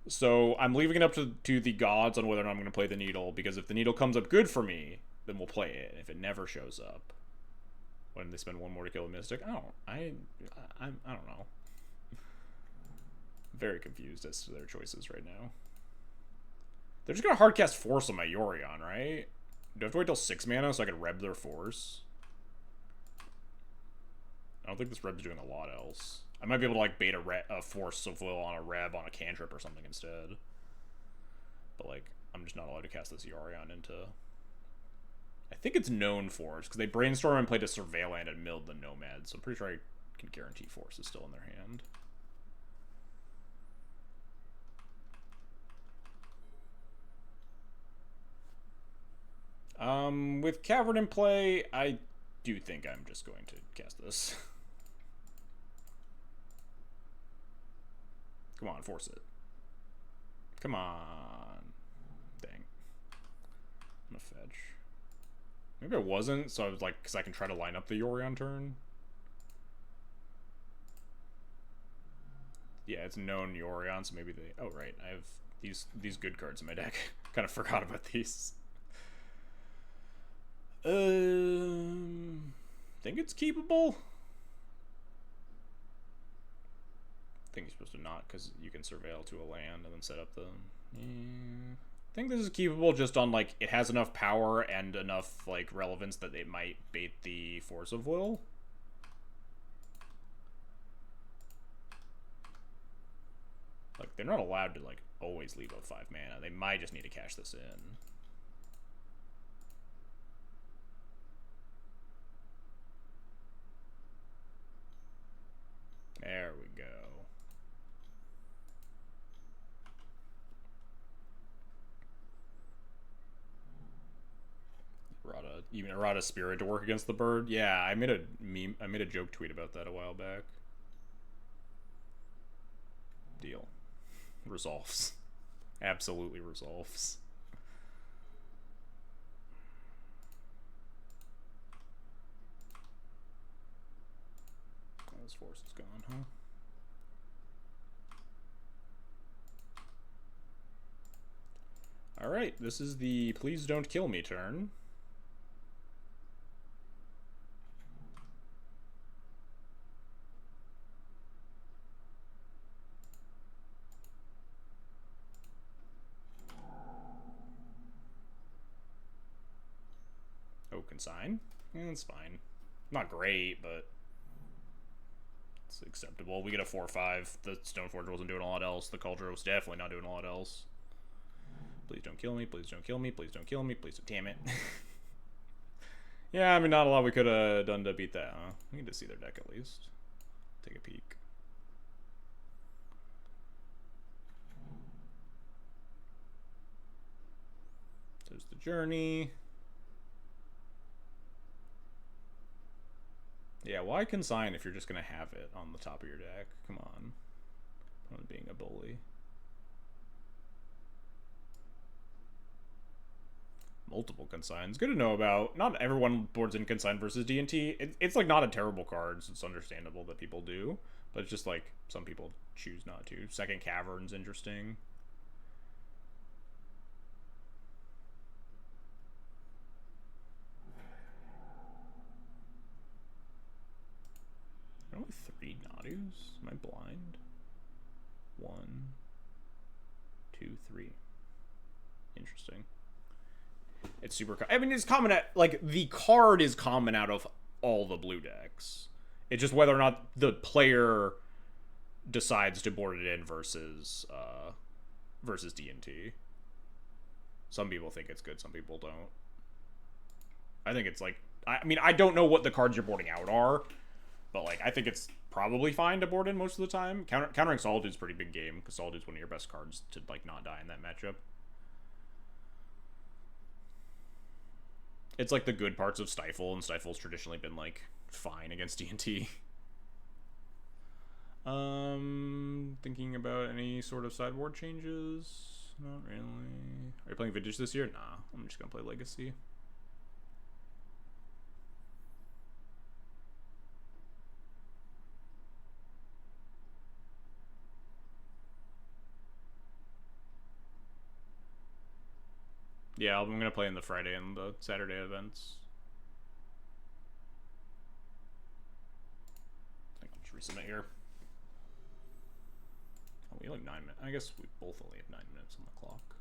So I'm leaving it up to the gods on whether or not I'm going to play the Needle, because if the Needle comes up good for me, then we'll play it. If it never shows up, when they spend one more to kill a Mystic, I don't know. Very confused as to their choices right now. They're just gonna hardcast Force on my Yorion, right? Do I have to wait till 6 mana so I can Reb their Force? I don't think this Reb's doing a lot else. I might be able to like bait a Force of Will on a Reb on a cantrip or something instead. But like, I'm just not allowed to cast this Yorion into... I think it's known Force, because they brainstorm and played a Surveillant and milled the Nomad, so I'm pretty sure I can guarantee Force is still in their hand. With Cavern in play, I do think I'm just going to cast this. Come on, force it. Come on. Dang. I'm gonna fetch. Maybe I wasn't, so I was like, because I can try to line up the Yorion turn. Yeah, it's known Yorion, so maybe they... Oh, right, I have these good cards in my deck. Kind of forgot about these. Think it's keepable? I think you're supposed to not, because you can surveil to a land and then set up the... Yeah. I think this is keepable just on, like, it has enough power and enough, like, relevance that it might bait the Force of Will. Like, they're not allowed to, like, always leave out 5 mana. They might just need to cash this in. There we go. Even Errata Spirit to work against the bird. Yeah, I made a joke tweet about that a while back. Deal. Resolves. Absolutely resolves. Oh, this force is gone, huh? Alright, this is the please don't kill me turn. Oh, consign? It's fine. Not great, but it's acceptable. We get a 4-5. The Stoneforge wasn't doing a lot else. The Cauldron was definitely not doing a lot else. Please don't kill me. Please don't kill me. Please don't kill me. Please don't. Damn it. Yeah, I mean, not a lot we could have done to beat that, huh? We need to see their deck at least. Take a peek. There's the Journey. Yeah, why consign if you're just going to have it on the top of your deck? Come on. I'm being a bully. Multiple consigns. Good to know about. Not everyone boards in consign versus D&T. It's like not a terrible card, so it's understandable that people do. But it's just like some people choose not to. Second Cavern's interesting. Only 3 Nadus? Am I blind? 1, 2, 3. Interesting. It's super. I mean, it's common at like the card is common out of all the blue decks. It's just whether or not the player decides to board it in versus D&T. Some people think it's good. Some people don't. I think it's like. I mean, I don't know what the cards you're boarding out are. But, like, I think it's probably fine to board in most of the time. Countering Solitude's a pretty big game, because Solitude's one of your best cards to, like, not die in that matchup. It's, like, the good parts of Stifle, and Stifle's traditionally been, like, fine against D&T. Thinking about any sort of sideboard changes? Not really. Are you playing Vintage this year? Nah, I'm just gonna play Legacy. Yeah, I'm gonna play in the Friday and the Saturday events. I think I'll just resubmit here. Oh, we have like 9 minutes. I guess we both only have 9 minutes on the clock.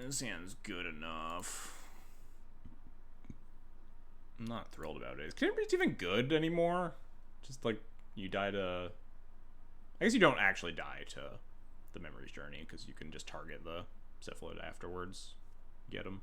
This hand's good enough. I'm not thrilled about it. Is Canterbury's even good anymore? Just like you die to. I guess you don't actually die to the Memory's Journey because you can just target the Cephalid afterwards. Get him.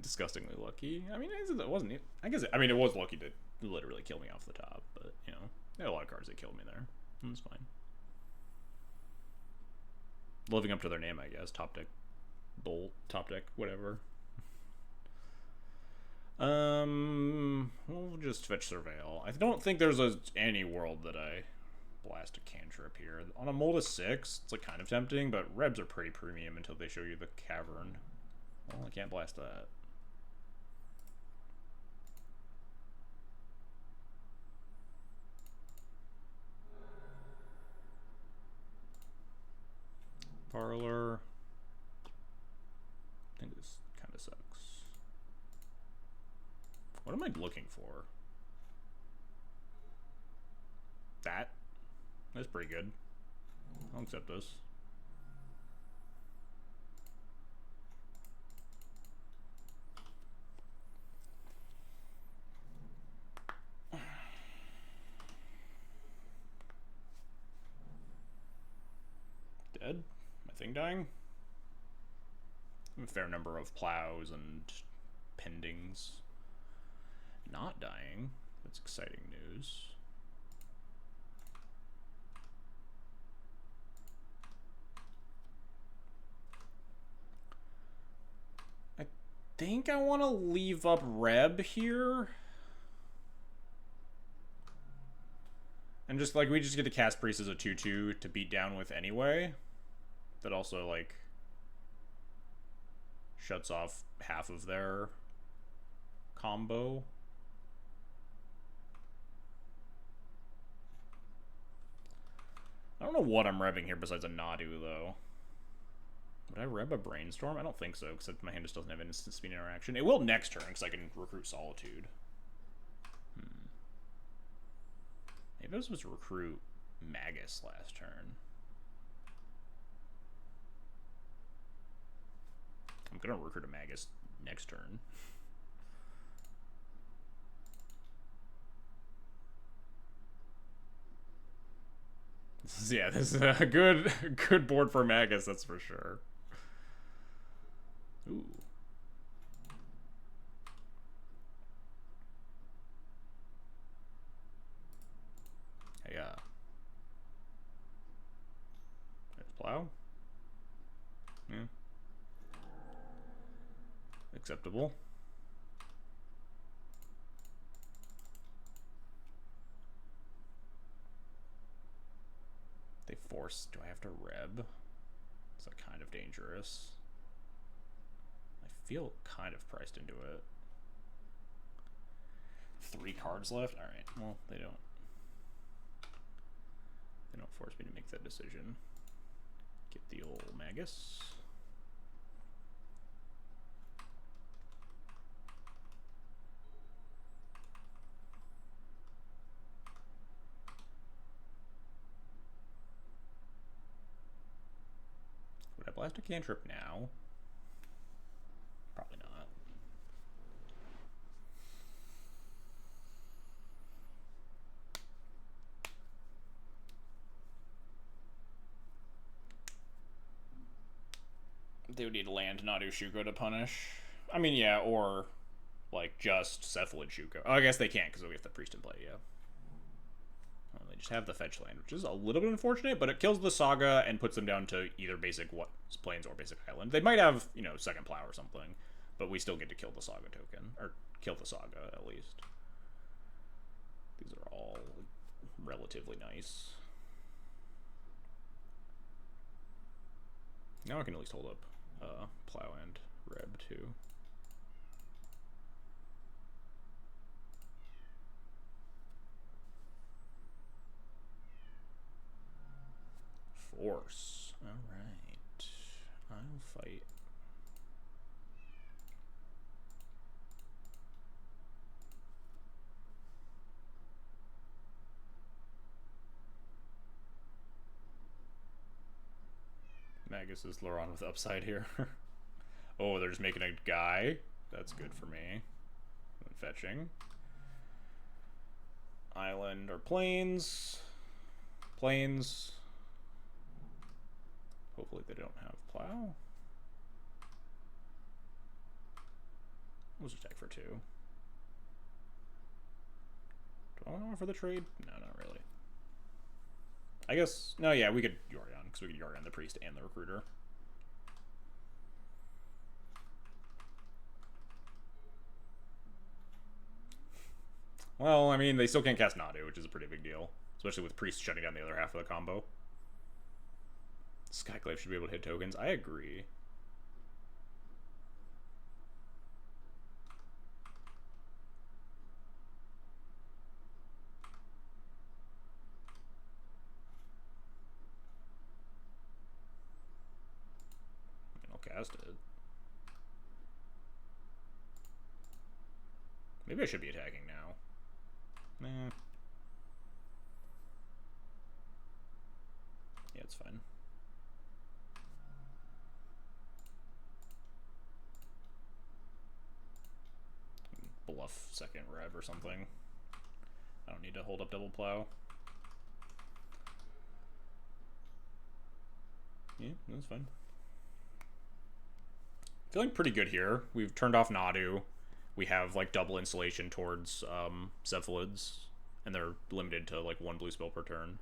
Disgustingly lucky. I mean, it wasn't. I guess. I mean, it was lucky to literally kill me off the top, but you know, there are a lot of cards that killed me there. It's fine. Living up to their name, I guess. Top deck, Bolt, top deck, whatever. We'll just fetch Surveil. I don't think there's any world that I blast a cantrip here. On a Moldus 6, it's like kind of tempting, but Rebs are pretty premium until they show you the Cavern. Well, I can't blast that. Parlor. I think this kind of sucks. What am I looking for? That? That's pretty good. I'll accept this. Dead? My thing dying? I have a fair number of plows and pendings. Not dying. That's exciting news. I think I want to leave up Reb here. And just, like, we just get to cast Priest as a 2/2 to beat down with anyway. That also, like, shuts off half of their combo. I don't know what I'm revving here besides a Nadu, though. Would I rev a Brainstorm? I don't think so, because my hand just doesn't have instant speed interaction. It will next turn, because I can recruit Solitude. Maybe I was supposed to recruit Magus last turn. I'm going to recruit a Magus next turn. This is a good board for Magus, that's for sure. Ooh. Yeah. There's Plow. Yeah. Acceptable. They force. Do I have to reb? It's like kind of dangerous. I feel kind of priced into it. 3 cards left? Alright, well, they don't force me to make that decision. Get the old Magus. Would I blast a cantrip now? Probably not. They would need land Nadu Shuko to punish. I mean, yeah, or like just Cephalid Shuko. Oh, I guess they can't because we have the Priest in play, yeah. Well, they just have the fetch land, which is a little bit unfortunate, but it kills the Saga and puts them down to either basic Plains or basic Island. They might have, you know, second Plow or something, but we still get to kill the Saga token, or kill the Saga at least. These are all relatively nice. Now I can at least hold up Plow and Reb too. Force. Alright. I'll fight. Magus is Laron with upside here. Oh, they're just making a guy. That's good for me. And fetching. Island or Plains. Plains. Hopefully they don't have Plow. We'll just attack for 2. Do I want to offer the trade? No, not really. I guess, no, yeah, we could Yorion, because we could Yorion the Priest and the Recruiter. Well, I mean, they still can't cast Nadu, which is a pretty big deal. Especially with Priest shutting down the other half of the combo. Skyclave should be able to hit tokens. I agree. I'll cast it. Maybe I should be attacking now. Nah. Yeah, it's fine. Bluff second rev or something. I don't need to hold up double Plow. Yeah, that's fine. Feeling pretty good here. We've turned off Nadu. We have like double insulation towards Cephalids, and they're limited to like 1 blue spell per turn,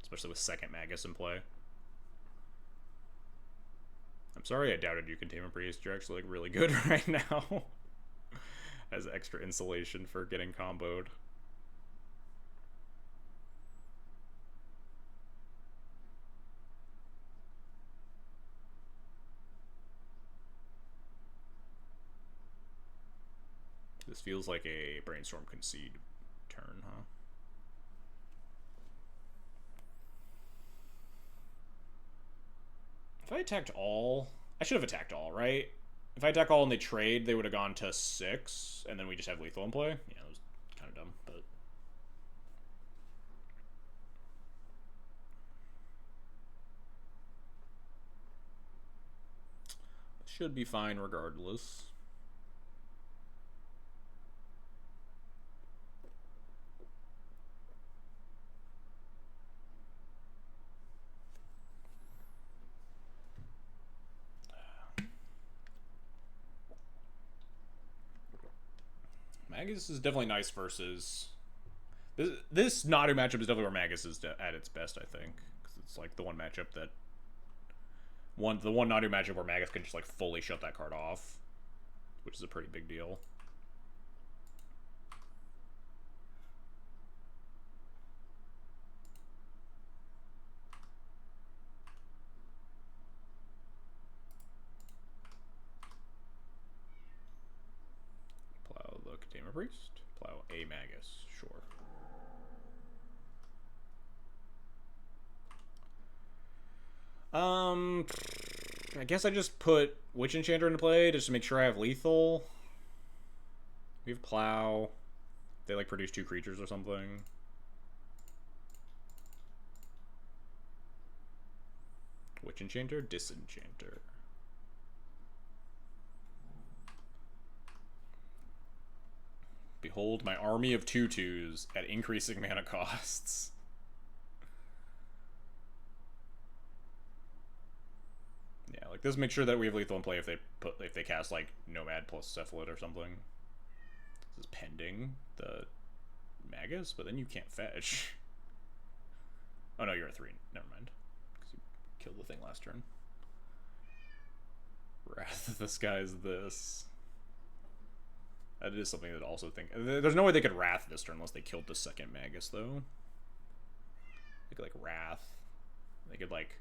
especially with second Magus in play. I'm sorry I doubted you, Containment Priest. You're actually like really good right now. As extra insulation for getting comboed. This feels like a Brainstorm concede turn, huh? If I attacked all... I should have attacked all, right? If I attack all and they trade, they would have gone to 6, and then we just have lethal in play. Yeah, that was kind of dumb, but... should be fine regardless. Magus is definitely nice versus... This Nadu matchup is definitely where Magus is at its best, I think. Because it's like the one matchup that... The one Nadu matchup where Magus can just like fully shut that card off. Which is a pretty big deal. Plow the Kadema Priest. Plow a Magus, sure. I guess I just put Witch Enchanter into play just to make sure I have lethal. We have Plow. They like produce 2 creatures or something. Witch Enchanter, Disenchanter. Behold my army of 2/2s at increasing mana costs. Yeah, like this makes sure that we have lethal in play if they cast like Nomad plus Cephalid or something. This is pending the Magus, but then you can't fetch. Oh no, you're at 3. Never mind. Because you killed the thing last turn. Wrath of the Skies this. That is something that also think... There's no way they could Wrath this turn unless they killed the second Magus, though. They could, like, Wrath. They could, like,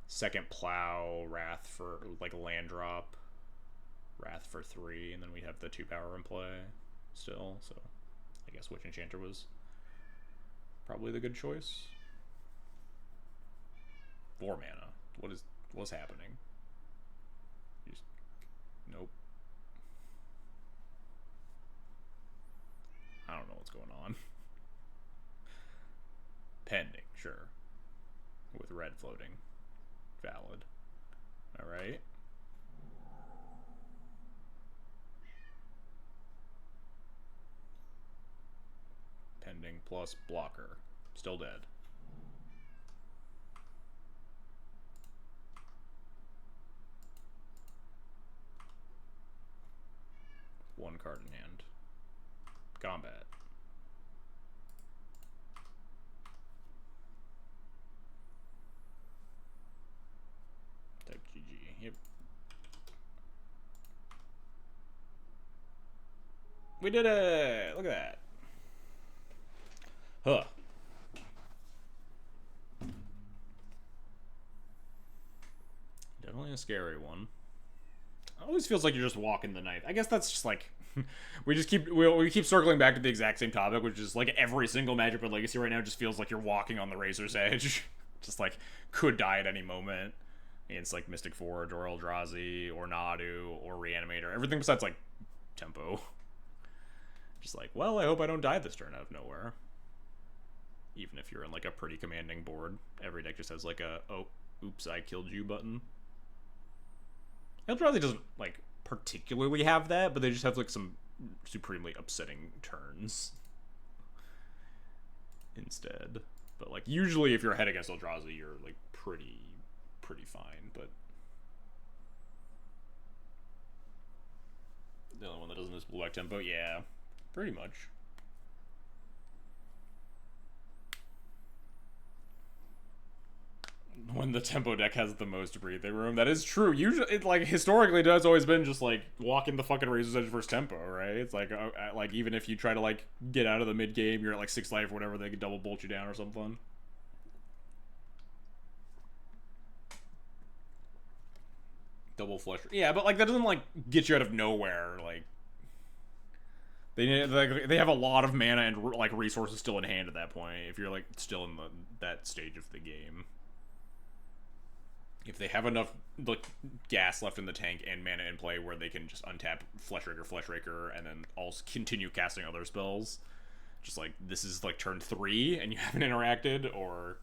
second Plow, Wrath for, like, land drop. Wrath for 3, and then we have the 2 power in play still, so... I guess Witch Enchanter was probably the good choice. 4 mana. What's happening? Just... Nope. I don't know what's going on. Pending, sure. With red floating. Valid. Alright. Pending plus blocker. Still dead. One card in hand. Combat. Type GG. Yep. We did it! Look at that. Huh. Definitely a scary one. It always feels like you're just walking the knife. I guess that's just like... we keep circling back to the exact same topic, which is like every single matchup in Legacy right now just feels like you're walking on the razor's edge. Just like could die at any moment. It's like Mystic Forge or Eldrazi or Nadu or Reanimator. Everything besides like tempo. Just like, well, I hope I don't die this turn out of nowhere. Even if you're in like a pretty commanding board, every deck just has like a oh, oops, I killed you button. Eldrazi doesn't like particularly have that, but they just have like some supremely upsetting turns instead. But like usually if you're ahead against Eldrazi, you're like pretty fine, but the only one that doesn't is Blue Black Tempo, yeah, pretty much. When the tempo deck has the most breathing room. That is true. Usually, it like historically it has always been just like walking the fucking razor's edge versus tempo, right? It's like even if you try to like get out of the mid game, you're at like 6 life or whatever, they can double bolt you down or something. Double flush. Yeah, but like that doesn't like get you out of nowhere. Like They have a lot of mana and like resources still in hand at that point. If you're like still in that stage of the game, if they have enough like gas left in the tank and mana in play where they can just untap Flesh Raker, and then also continue casting other spells, just like this is like turn 3 and you haven't interacted, or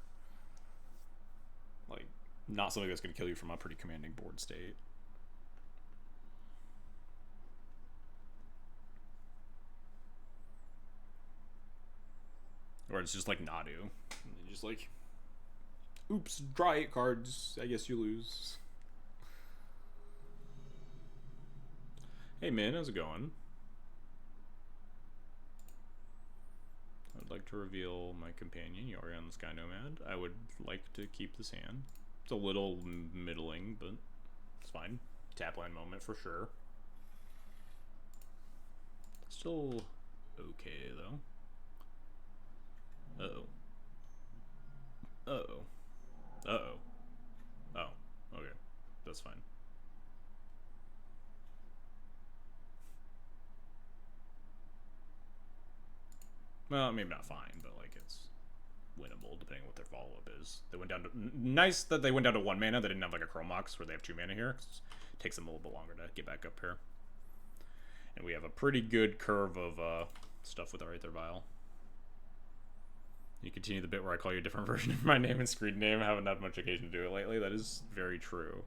like not something that's gonna kill you from a pretty commanding board state. Or it's just like Nadu. Just like, oops, draw 8 cards. I guess you lose. Hey, Min, how's it going? I would like to reveal my companion, Yorion the Sky Nomad. I would like to keep this hand. It's a little middling, but it's fine. Tapland moment for sure. Still okay, though. Uh-oh. Uh-oh. Uh-oh. Oh, okay. That's fine. Well, maybe not fine, but like it's winnable depending on what their follow-up is. They went down to... Nice that they went down to 1 mana. They didn't have like a Chromox where they have 2 mana here. It takes them a little bit longer to get back up here. And we have a pretty good curve of stuff with our Aether Vial. You continue the bit where I call you a different version of my name and screen name. I haven't had much occasion to do it lately. That is very true.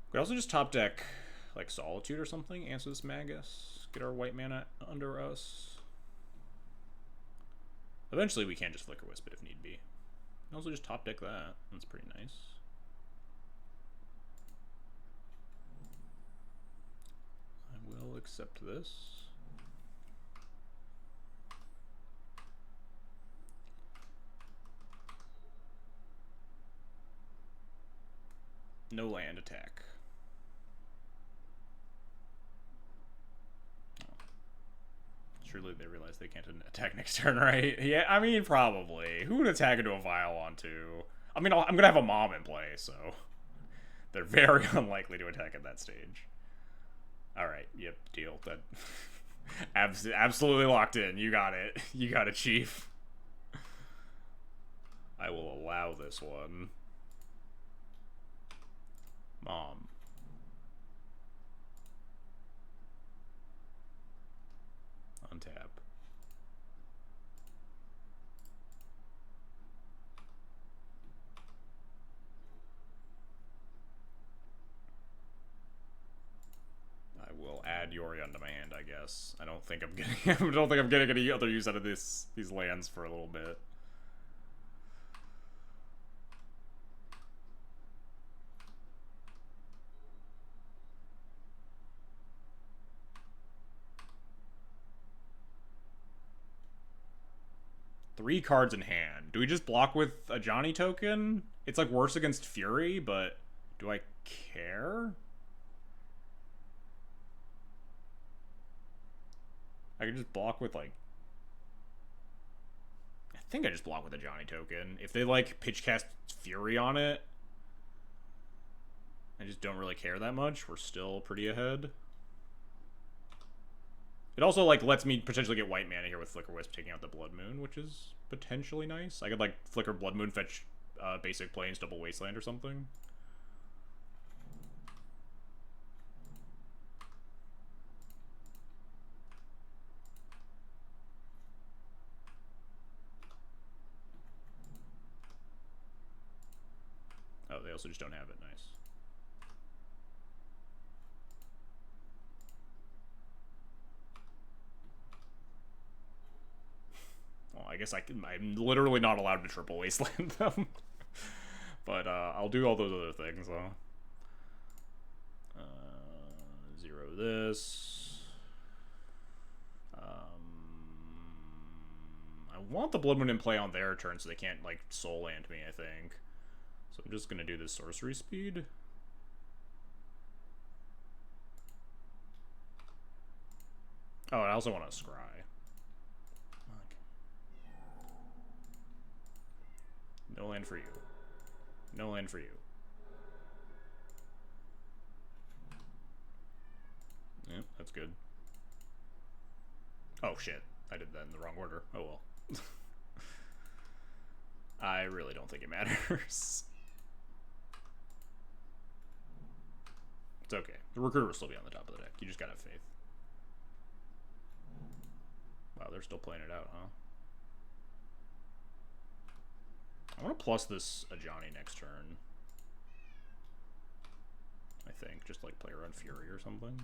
We could also just top deck like Solitude or something. Answer this Magus. Get our white mana under us. Eventually we can just Flicker Wisp it if need be. Also just top deck that. That's pretty nice. I will accept this. No land attack. Oh. Surely they realize they can't attack next turn, right? Yeah, I mean, probably. Who would attack into a Vial onto? I mean, I'm gonna have a Mom in play, so they're very unlikely to attack at that stage. All right, yep, deal. That absolutely locked in. You got it. You got it, Chief. I will allow this one. Mom. Untap. I will add Yorion to my hand, I guess. I don't think I'm getting I don't think I'm getting any other use out of these lands for a little bit. Three cards in hand. Do we just block with a Johnny token? It's like worse against Fury, but do I care? I can just block with like... I think I just block with a Johnny token. If they like pitch cast Fury on it, I just don't really care that much. We're still pretty ahead. It also like lets me potentially get white mana here with Flicker Wisp taking out the Blood Moon, which is potentially nice. I could like Flicker Blood Moon, fetch basic Plains, double Wasteland or something. Oh, they also just don't have it. Nice. Well, I guess I'm literally not allowed to triple Wasteland them. But I'll do all those other things, though. Zero this. I want the Blood Moon in play on their turn so they can't, like, Soul Land me, I think. So I'm just going to do this Sorcery Speed. Oh, I also want to Scry. No land for you. No land for you. Yep, that's good. Oh, shit. I did that in the wrong order. Oh, well. I really don't think it matters. It's okay. The Recruiter will still be on the top of the deck. You just gotta have faith. Wow, they're still playing it out, huh? I want to plus this Ajani next turn. I think. Just like play around Fury or something.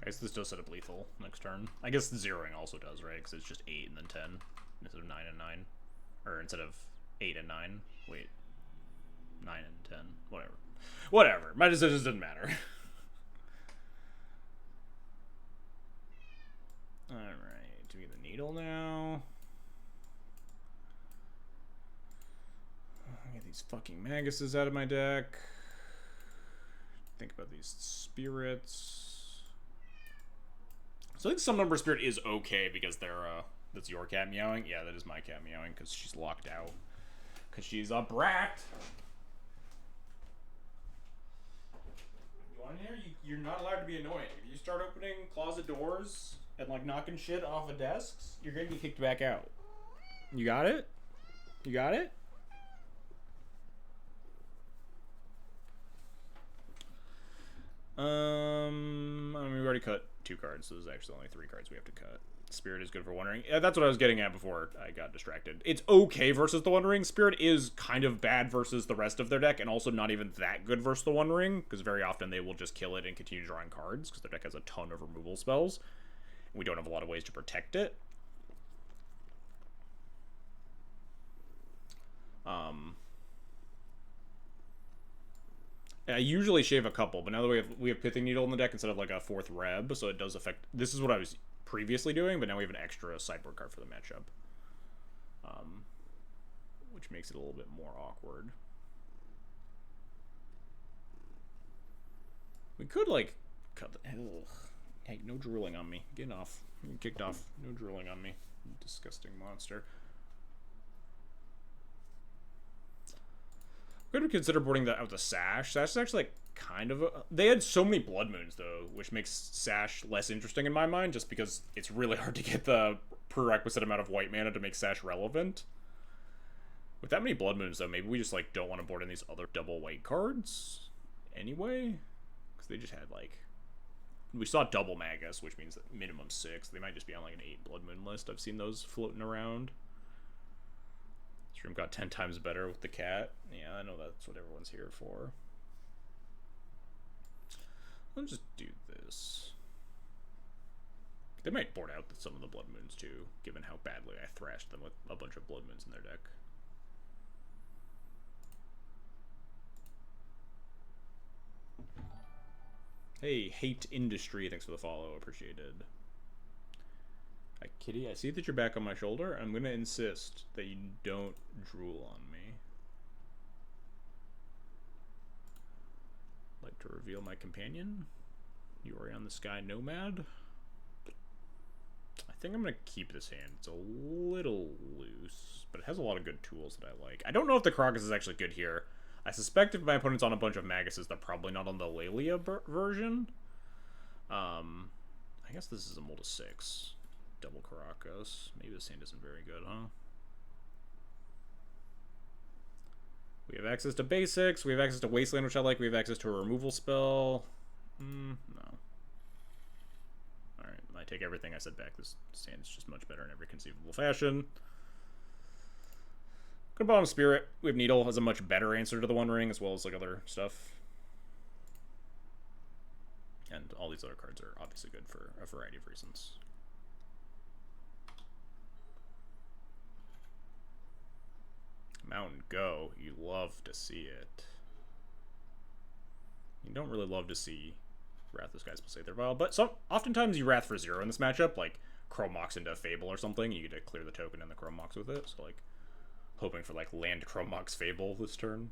I guess this does set up lethal next turn. I guess zeroing also does, right? Because it's just 8 and then 10 instead of 9 and 9. Or instead of 8 and 9. Wait. 9 and 10. Whatever. Whatever. My decisions didn't matter. Alright. Do we get the needle now? Get these fucking Maguses out of my deck. Think about these spirits. So I think some number spirit is okay because they're, that's your cat meowing. Yeah, that is my cat meowing because she's locked out. Because she's a brat. You want in here? You're not allowed to be annoying. If you start opening closet doors and, like, knocking shit off of desks, you're going to be kicked back out. You got it? You got it? I mean, we already cut 2 cards, so there's actually only 3 cards we have to cut. Spirit is good for One Ring. Yeah, that's what I was getting at before I got distracted. It's okay versus the One Ring. Spirit is kind of bad versus the rest of their deck, and also not even that good versus the One Ring, because very often they will just kill it and continue drawing cards, because their deck has a ton of removal spells. We don't have a lot of ways to protect it. I usually shave a couple, but now that we have Pithing Needle in the deck instead of like a 4th Reb, so it does affect... This is what I was previously doing, but now we have an extra sideboard card for the matchup. Which makes it a little bit more awkward. We could, like, cut the... Ugh. Hey, no drooling on me. Get off. You're kicked off. No drooling on me. You disgusting monster. Could have considered boarding that out the Sash. Sash is actually like kind of a... They had so many Blood Moons though, which makes Sash less interesting in my mind, just because it's really hard to get the prerequisite amount of white mana to make Sash relevant. With that many Blood Moons though, maybe we just like don't want to board in these other double white cards anyway, because they just had like... We saw double Magus, which means that minimum 6. They might just be on like an 8 Blood Moon list. I've seen those floating around. Stream got 10 times better with the cat. Yeah, I know that's what everyone's here for. Let's just do this. They might board out some of the Blood Moons too, given how badly I thrashed them with a bunch of Blood Moons in their deck. Hey, Hate Industry, thanks for the follow, appreciated. Hi, Kitty, I see that you're back on my shoulder. I'm going to insist that you don't drool on me. Like to reveal my companion? Yori on the Sky Nomad? I think I'm going to keep this hand. It's a little loose, but it has a lot of good tools that I like. I don't know if the Karakas is actually good here. I suspect if my opponent's on a bunch of Maguses, they're probably not on the Lelia version. I guess this is a Molda 6. Double Karakas. Maybe this hand isn't very good, huh? We have access to basics. We have access to Wasteland, which I like. We have access to a removal spell. No. Alright, I take everything I said back. This hand is just much better in every conceivable fashion. Good bottom Spirit. We have Needle as a much better answer to the One Ring, as well as like other stuff. And all these other cards are obviously good for a variety of reasons. Mountain Go. You love to see it. You don't really love to see Wrath Disguised Pulsather Vial, but oftentimes you Wrath for 0 in this matchup. Like, Chrome Mox into a Fable or something, you get to clear the token and the Chrome Mox with it. So like hoping for like land Chrome Mox Fable this turn.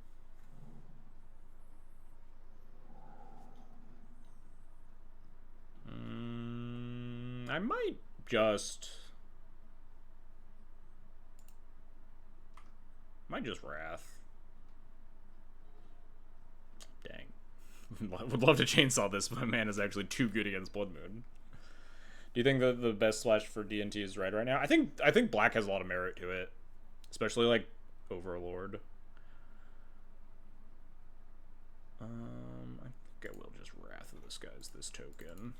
I might just Wrath. Dang. Would love to chainsaw this, but my man is actually too good against Blood Moon. Do you think the best splash for DNT is red right now? I think black has a lot of merit to it, especially like Overlord. I think I will just Wrath of this guy's this token.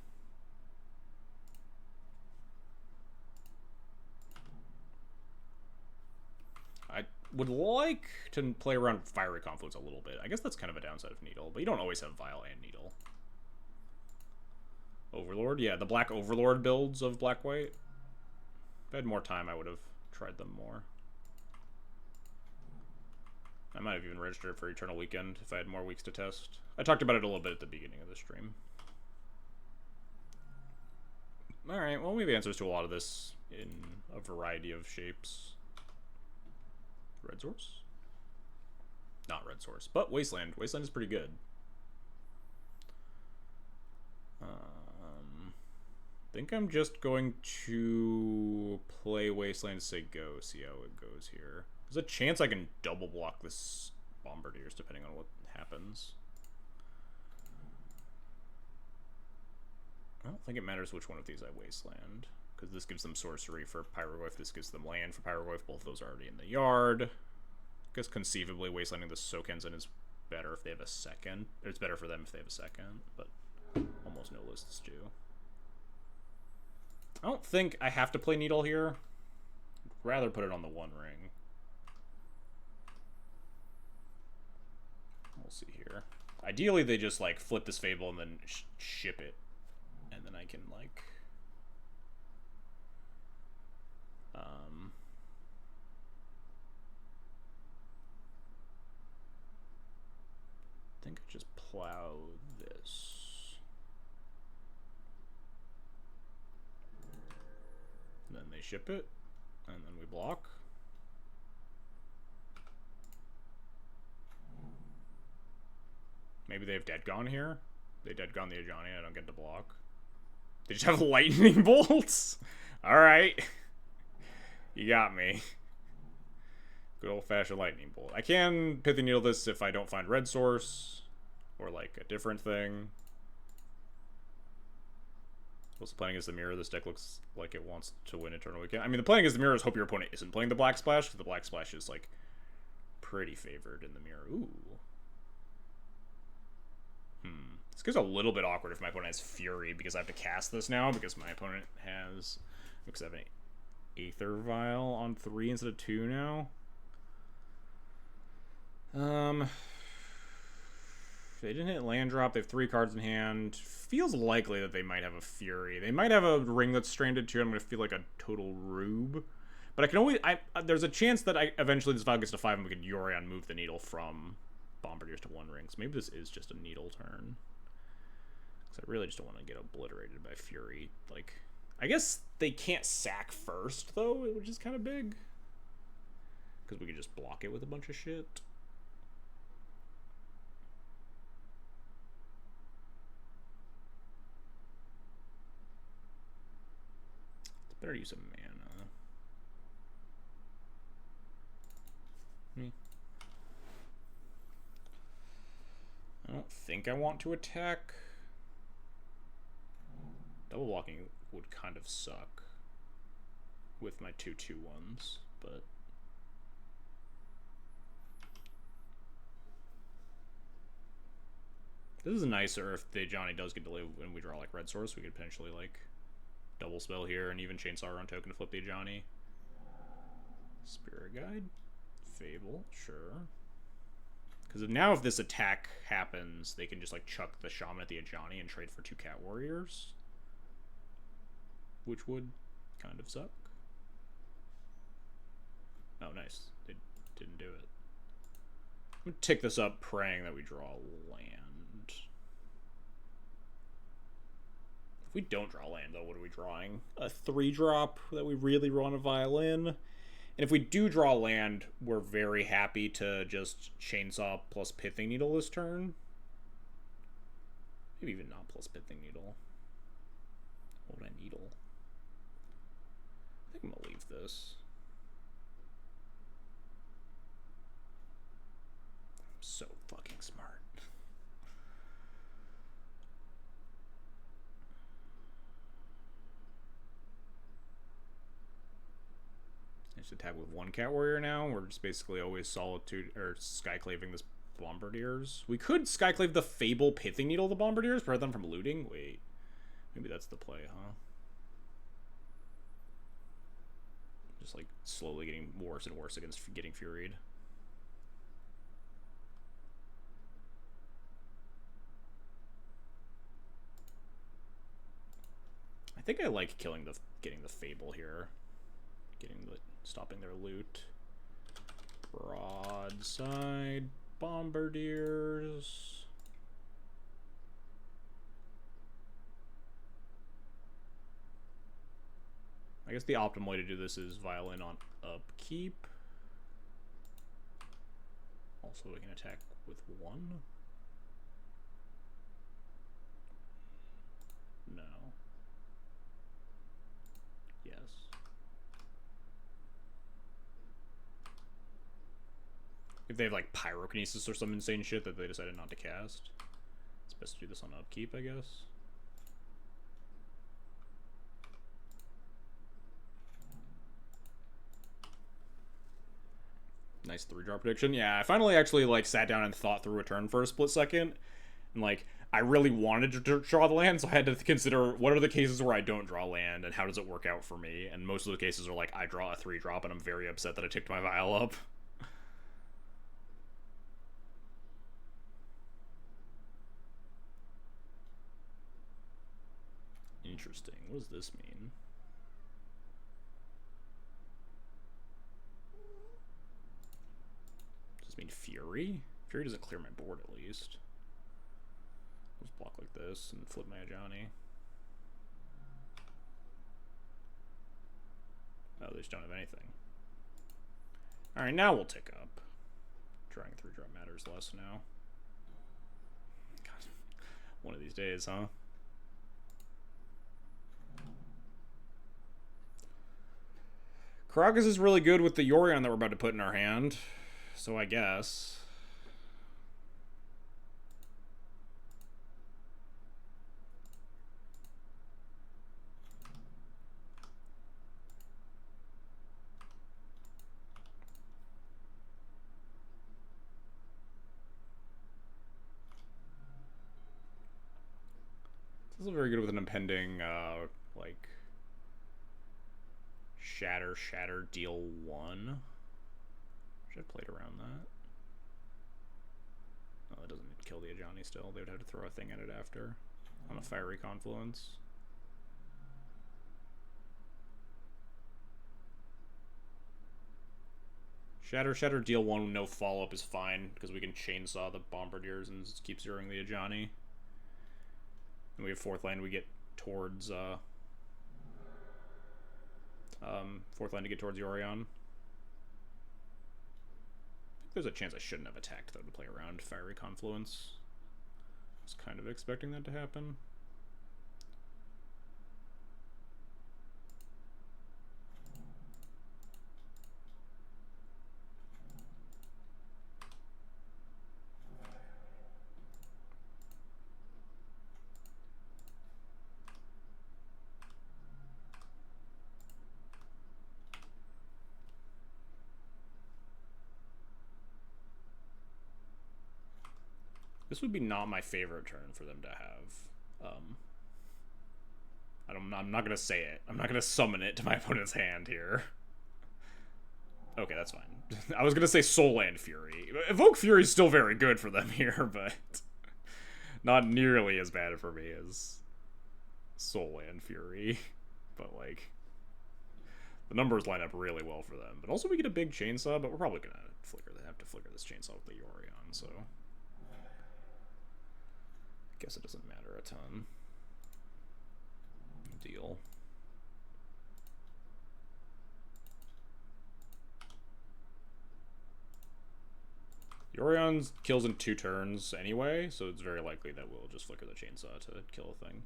I would like to play around Fiery Confluence a little bit. I guess that's kind of a downside of Needle, but you don't always have Vial and Needle. Overlord? Yeah, the black Overlord builds of black-white. If I had more time, I would have tried them more. I might have even registered for Eternal Weekend if I had more weeks to test. I talked about it a little bit at the beginning of the stream. Alright, well, we have answers to a lot of this in a variety of shapes. Red Source? Not Red Source, but Wasteland. Wasteland is pretty good. I think I'm just going to play Wasteland, say go, see how it goes here. There's a chance I can double block this Bombardiers depending on what happens. I don't think it matters which one of these I Wasteland, because this gives them sorcery for Pyroglyph, this gives them land for Pyroglyph, both of those are already in the yard. I guess conceivably Wastelanding the Sokensen is better if they have a second. It's better for them if they have a second, but almost no lists do. I don't think I have to play Needle here. I'd rather put it on the One Ring. We'll see here. Ideally, they just like flip this Fable and then ship it, and then I can like I think I just plow this. And then they ship it, and then we block. Maybe they have Dead Gone here. They Dead Gone the Ajani, I don't get to block. They just have lightning bolts? Alright. You got me. Good old-fashioned lightning bolt. I can Pithy Needle this if I don't find red source, or like a different thing. What's the plan against the mirror? This deck looks like it wants to win Eternal Weekend. I mean, the plan against the mirror is hope your opponent isn't playing the Black Splash, because the Black Splash is like pretty favored in the mirror. Ooh. This gets a little bit awkward if my opponent has Fury, because I have to cast this now, because my opponent has... Because I have an Aether Vial on 3 instead of 2 now. They didn't hit land drop. They have 3 cards in hand. Feels likely that they might have a Fury. They might have a Ring that's stranded too. I'm going to feel like a total rube. But I can always... there's a chance that eventually this Vial gets to 5 and we can Yorion move the Needle from Bombardiers to One Ring. So maybe this is just a Needle turn. Because I really just don't want to get obliterated by Fury. Like, I guess they can't sack first, though, which is kind of big. Because we could just block it with a bunch of shit. It's better use of mana. I don't think I want to attack. Double blocking would kind of suck with my 2/2/1s, but this is nicer if the Ajani does get delayed when we draw like red source. We could potentially like double spell here and even chainsaw on token to flip the Ajani. Spirit Guide, Fable, sure. Because now if this attack happens, they can just like chuck the Shaman at the Ajani and trade for 2 Cat Warriors. Which would kind of suck. Oh, nice. They didn't do it. I'm going to tick this up, praying that we draw land. If we don't draw land, though, what are we drawing? A 3-drop that we really run a Violin. And if we do draw land, we're very happy to just Chainsaw plus Pithing Needle this turn. Maybe even not plus Pithing Needle. What would I needle? I think I'm gonna leave this. I'm so fucking smart. I just attack with 1 Cat Warrior now. We're just basically always Solitude or Skyclaving this Bombardiers. We could Skyclave the Fable Pithing Needle the Bombardiers, prevent them from looting. Wait, maybe that's the play, huh? Just like slowly getting worse and worse against getting Furied. I think I like getting the Fable here, stopping their loot. Broadside Bombardiers. I guess the optimal way to do this is Violin on upkeep. Also, we can attack with 1. No. Yes. If they have like Pyrokinesis or some insane shit that they decided not to cast, it's best to do this on upkeep, I guess. Nice 3-drop prediction. Yeah, I finally actually like sat down and thought through a turn for a split second, and like I really wanted to draw the land, so I had to consider what are the cases where I don't draw land and how does it work out for me. And most of the cases are like I draw a 3-drop and I'm very upset that I ticked my vial up. Interesting. What does this mean? Does this mean Fury? Fury doesn't clear my board, at least. I'll just block like this and flip my Ajani. Oh, they just don't have anything. Alright, now we'll tick up. Drawing 3-drop matters less now. God. One of these days, huh? Karakas is really good with the Yorion that we're about to put in our hand, so I guess. This is very good with an impending, like... Shatter, deal 1. Should have played around that. Oh, that doesn't kill the Ajani still. They would have to throw a thing at it after. On a Fiery Confluence. Shatter, deal 1, no follow-up is fine, because we can chainsaw the Bombardiers and keep zeroing the Ajani. And we have 4th land, we get towards, 4th land to get towards Yorion. I think there's a chance I shouldn't have attacked, though, to play around Fiery Confluence. I was kind of expecting that to happen. This would be not my favorite turn for them to have. I'm not gonna say it. I'm not gonna summon it to my opponent's hand here. Okay, that's fine. I was gonna say Soul Land Fury. Evoke Fury is still very good for them here, but not nearly as bad for me as Soul Land Fury. But like, the numbers line up really well for them. But also we get a big chainsaw, but we're probably gonna have to flicker this chainsaw with the Yorion, so guess it doesn't matter a ton. Deal. Yorion kills in 2 turns anyway, so it's very likely that we'll just flicker the chainsaw to kill a thing.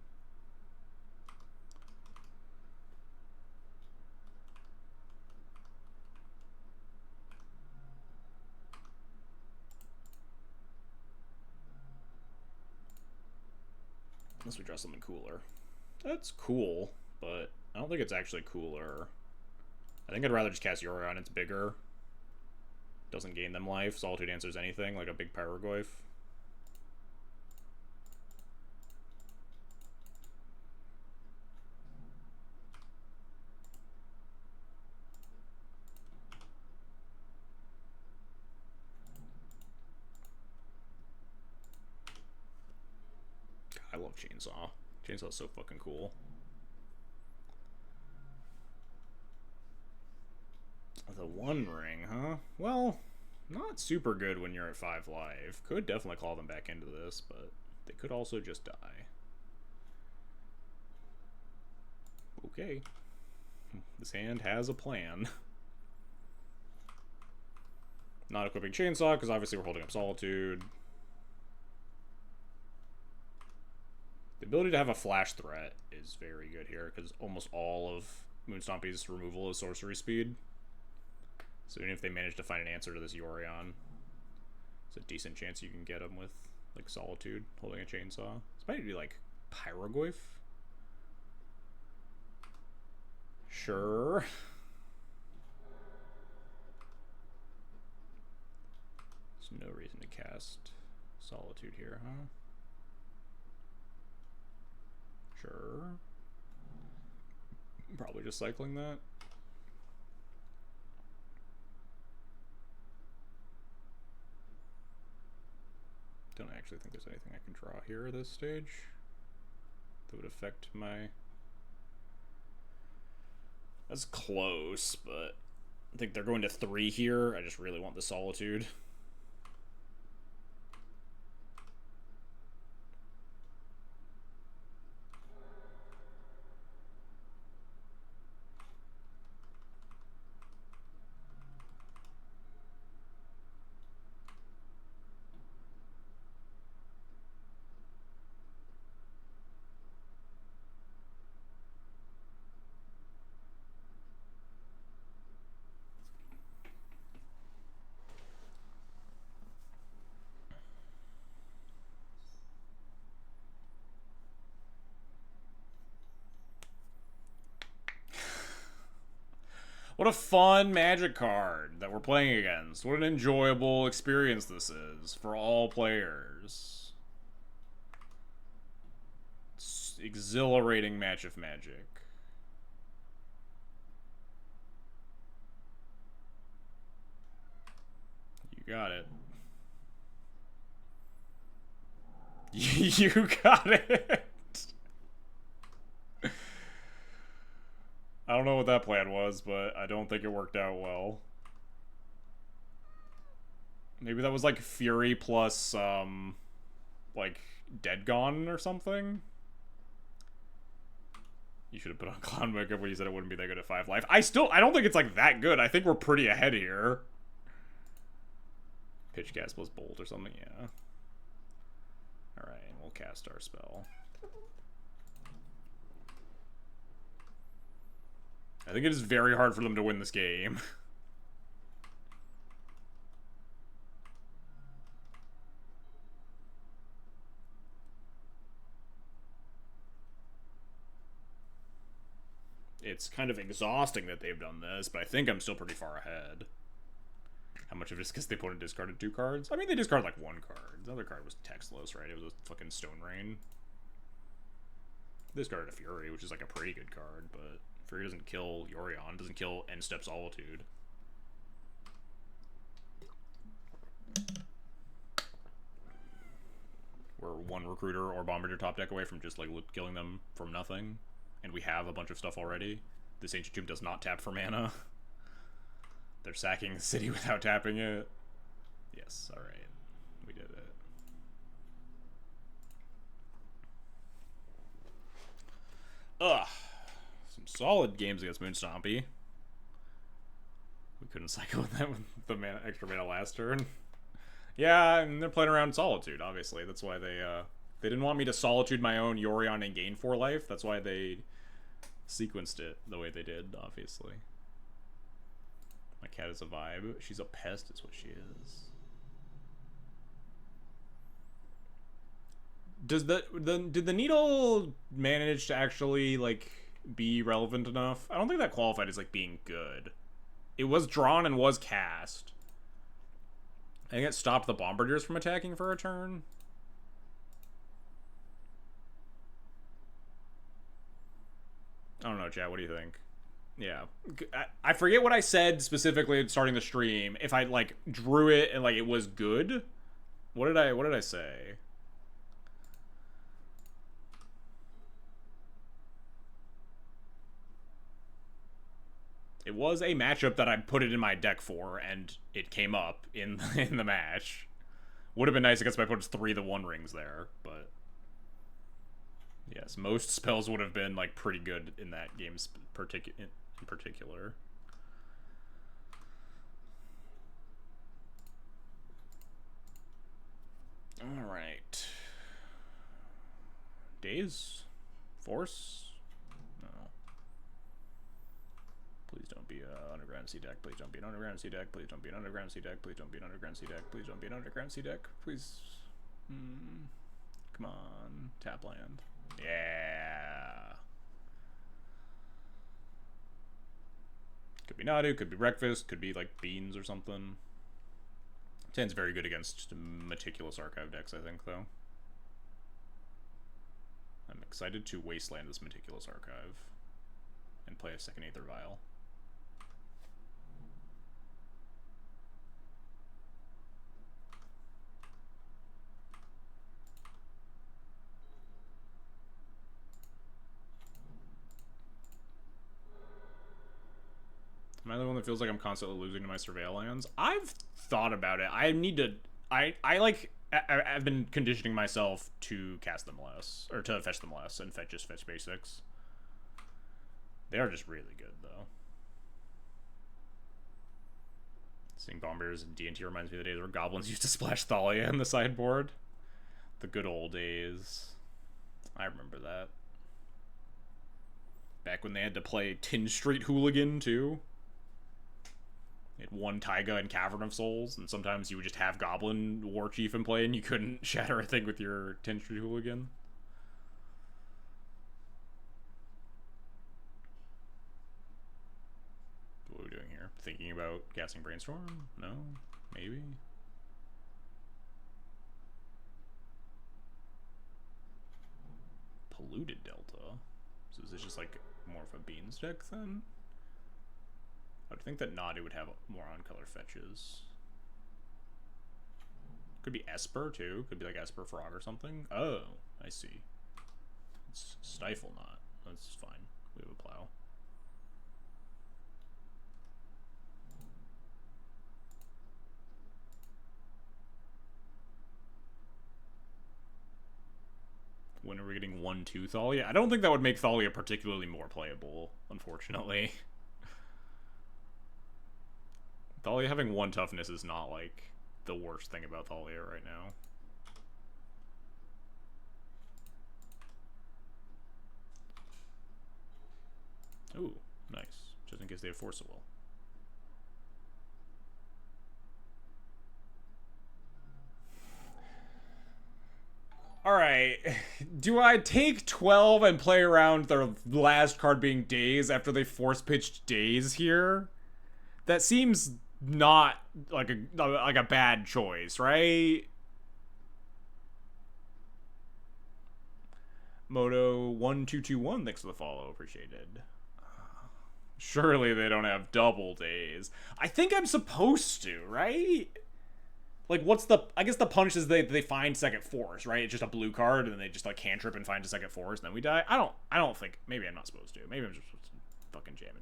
Unless we draw something cooler. That's cool, but I don't think it's actually cooler. I think I'd rather just cast Yorion. It's bigger. Doesn't gain them life. Solitude answers anything, like a big Pyroglyph. I love Chainsaw. Chainsaw's so fucking cool. The One Ring, huh? Well, not super good when you're at 5 life. Could definitely call them back into this, but they could also just die. Okay. This hand has a plan. Not equipping Chainsaw, because obviously we're holding up Solitude. The ability to have a flash threat is very good here, because almost all of Moonstompy's removal is sorcery speed. So even if they manage to find an answer to this Yorion, it's a decent chance you can get them with, like, Solitude, holding a Chainsaw. This might be, like, Pyroglyph? Sure. There's no reason to cast Solitude here, huh? Sure. Probably just cycling that. Don't actually think there's anything I can draw here at this stage that would affect my... That's close, but I think they're going to 3 here. I just really want the Solitude. What a fun Magic card that we're playing against. What an enjoyable experience this is for all players. It's exhilarating match of Magic. You got it. You got it. I don't know what that plan was, but I don't think it worked out well. Maybe that was like Fury plus, like, Dead Gone or something? You should have put on Clown Makeup when you said it wouldn't be that good at 5 life. I don't think it's, like, that good. I think we're pretty ahead here. Pitch Cast plus Bolt or something, yeah. Alright, we'll cast our spell. I think it is very hard for them to win this game. It's kind of exhausting that they've done this, but I think I'm still pretty far ahead. How much of it is because they put in discarded 2 cards? I mean, they discarded like 1 card. The other card was textless, right? It was a fucking Stone Rain. They discarded a Fury, which is like a pretty good card, but Fury doesn't kill Yorion, doesn't kill End Step Solitude. We're 1 Recruiter or Bombardier top deck away from just like killing them from nothing, and we have a bunch of stuff already. This Ancient Tomb does not tap for mana. They're sacking the city without tapping it. Yes, alright. We did it. Ugh. Some solid games against Moon Stompy. We couldn't cycle with that with the extra mana last turn. Yeah, and they're playing around Solitude, obviously. That's why they didn't want me to Solitude my own Yorion and gain 4 life. That's why they sequenced it the way they did, obviously. My cat is a vibe. She's a pest is what she is. Did the needle manage to actually, like, be relevant enough? I don't think that qualified as, like, being good. It was drawn and was cast. I think it stopped the Bombardiers from attacking for a turn. I don't know, chat. What do you think? Yeah. I forget what I said specifically starting the stream. If I, like, drew it and, like, it was good. What did I say? It was a matchup that I put it in my deck for, and it came up in the match. Would have been nice against my opponent's 3 the One Rings there, but yes, most spells would have been like pretty good in that game in particular. All right, Days, Force. Please don't be an Underground Sea deck. Please don't be an Underground Sea deck. Please don't be an Underground Sea deck. Please don't be an Underground Sea deck. Please don't be an Underground Sea deck. Please. Come on. Tap land. Yeah. Could be Nadu, could be Breakfast, could be like Beans or something. Tand's very good against Meticulous Archive decks, I think, though. I'm excited to wasteland this Meticulous Archive and play a second Aether Vial. Am I the one that feels like I'm constantly losing to my Surveil lands? I've thought about it. I need to... I've been conditioning myself to cast them less, or to fetch them less, and just fetch basics. They are just really good, though. Seeing Bombers and D&T reminds me of the days where Goblins used to splash Thalia in the sideboard. The good old days. I remember that. Back when they had to play Tin Street Hooligan, too. It won Taiga and Cavern of Souls, and sometimes you would just have Goblin War Chief in play and you couldn't shatter a thing with your Tin Street Hooligan. What are we doing here? Thinking about casting Brainstorm? No? Maybe? Polluted Delta? So is this just like more of a Beans deck then? I would think that Nadu would have more on-color fetches. Could be Esper, too. Could be like Esper Frog or something. Oh, I see. It's Stifle Knot. That's fine. We have a plow. When are we getting 1-2 Thalia? I don't think that would make Thalia particularly more playable, unfortunately. Thalia having 1 toughness is not, like, the worst thing about Thalia right now. Ooh, nice. Just in case they have Force of Will. Alright, do I take 12 and play around their last card being Days after they force-pitched Days here? That seems not like a bad choice, right? Moto1221, thanks for the follow, appreciated. Surely they don't have double Days. I think I'm supposed to, right? Like, what's the... I guess the punch is they find second force, right? It's just a blue card, and then they just, like, cantrip and find a second force, and then we die. I don't think... Maybe I'm not supposed to. Maybe I'm just supposed to fucking jamming.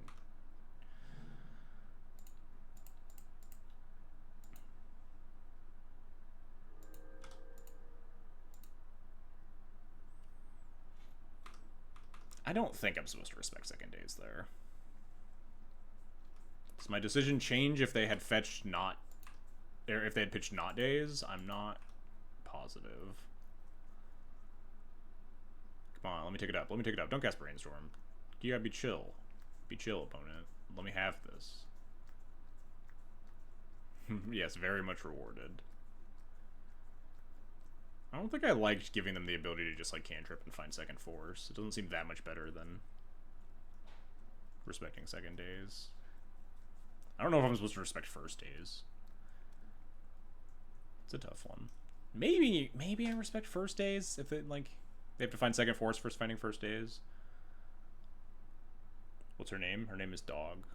I don't think I'm supposed to respect second days there. Does my decision change if they had fetched not... or if they had pitched not days? I'm not positive. Come on, let me take it up. Let me take it up. Don't cast Brainstorm. You gotta be chill. Be chill, opponent. Let me have this. Yes, very much rewarded. I don't think I liked giving them the ability to just, like, cantrip and find second force. It doesn't seem that much better than respecting second days. I don't know if I'm supposed to respect first days. It's a tough one. Maybe I respect first days if it, like, they have to find second force first finding first days. What's her name? Her name is Dog.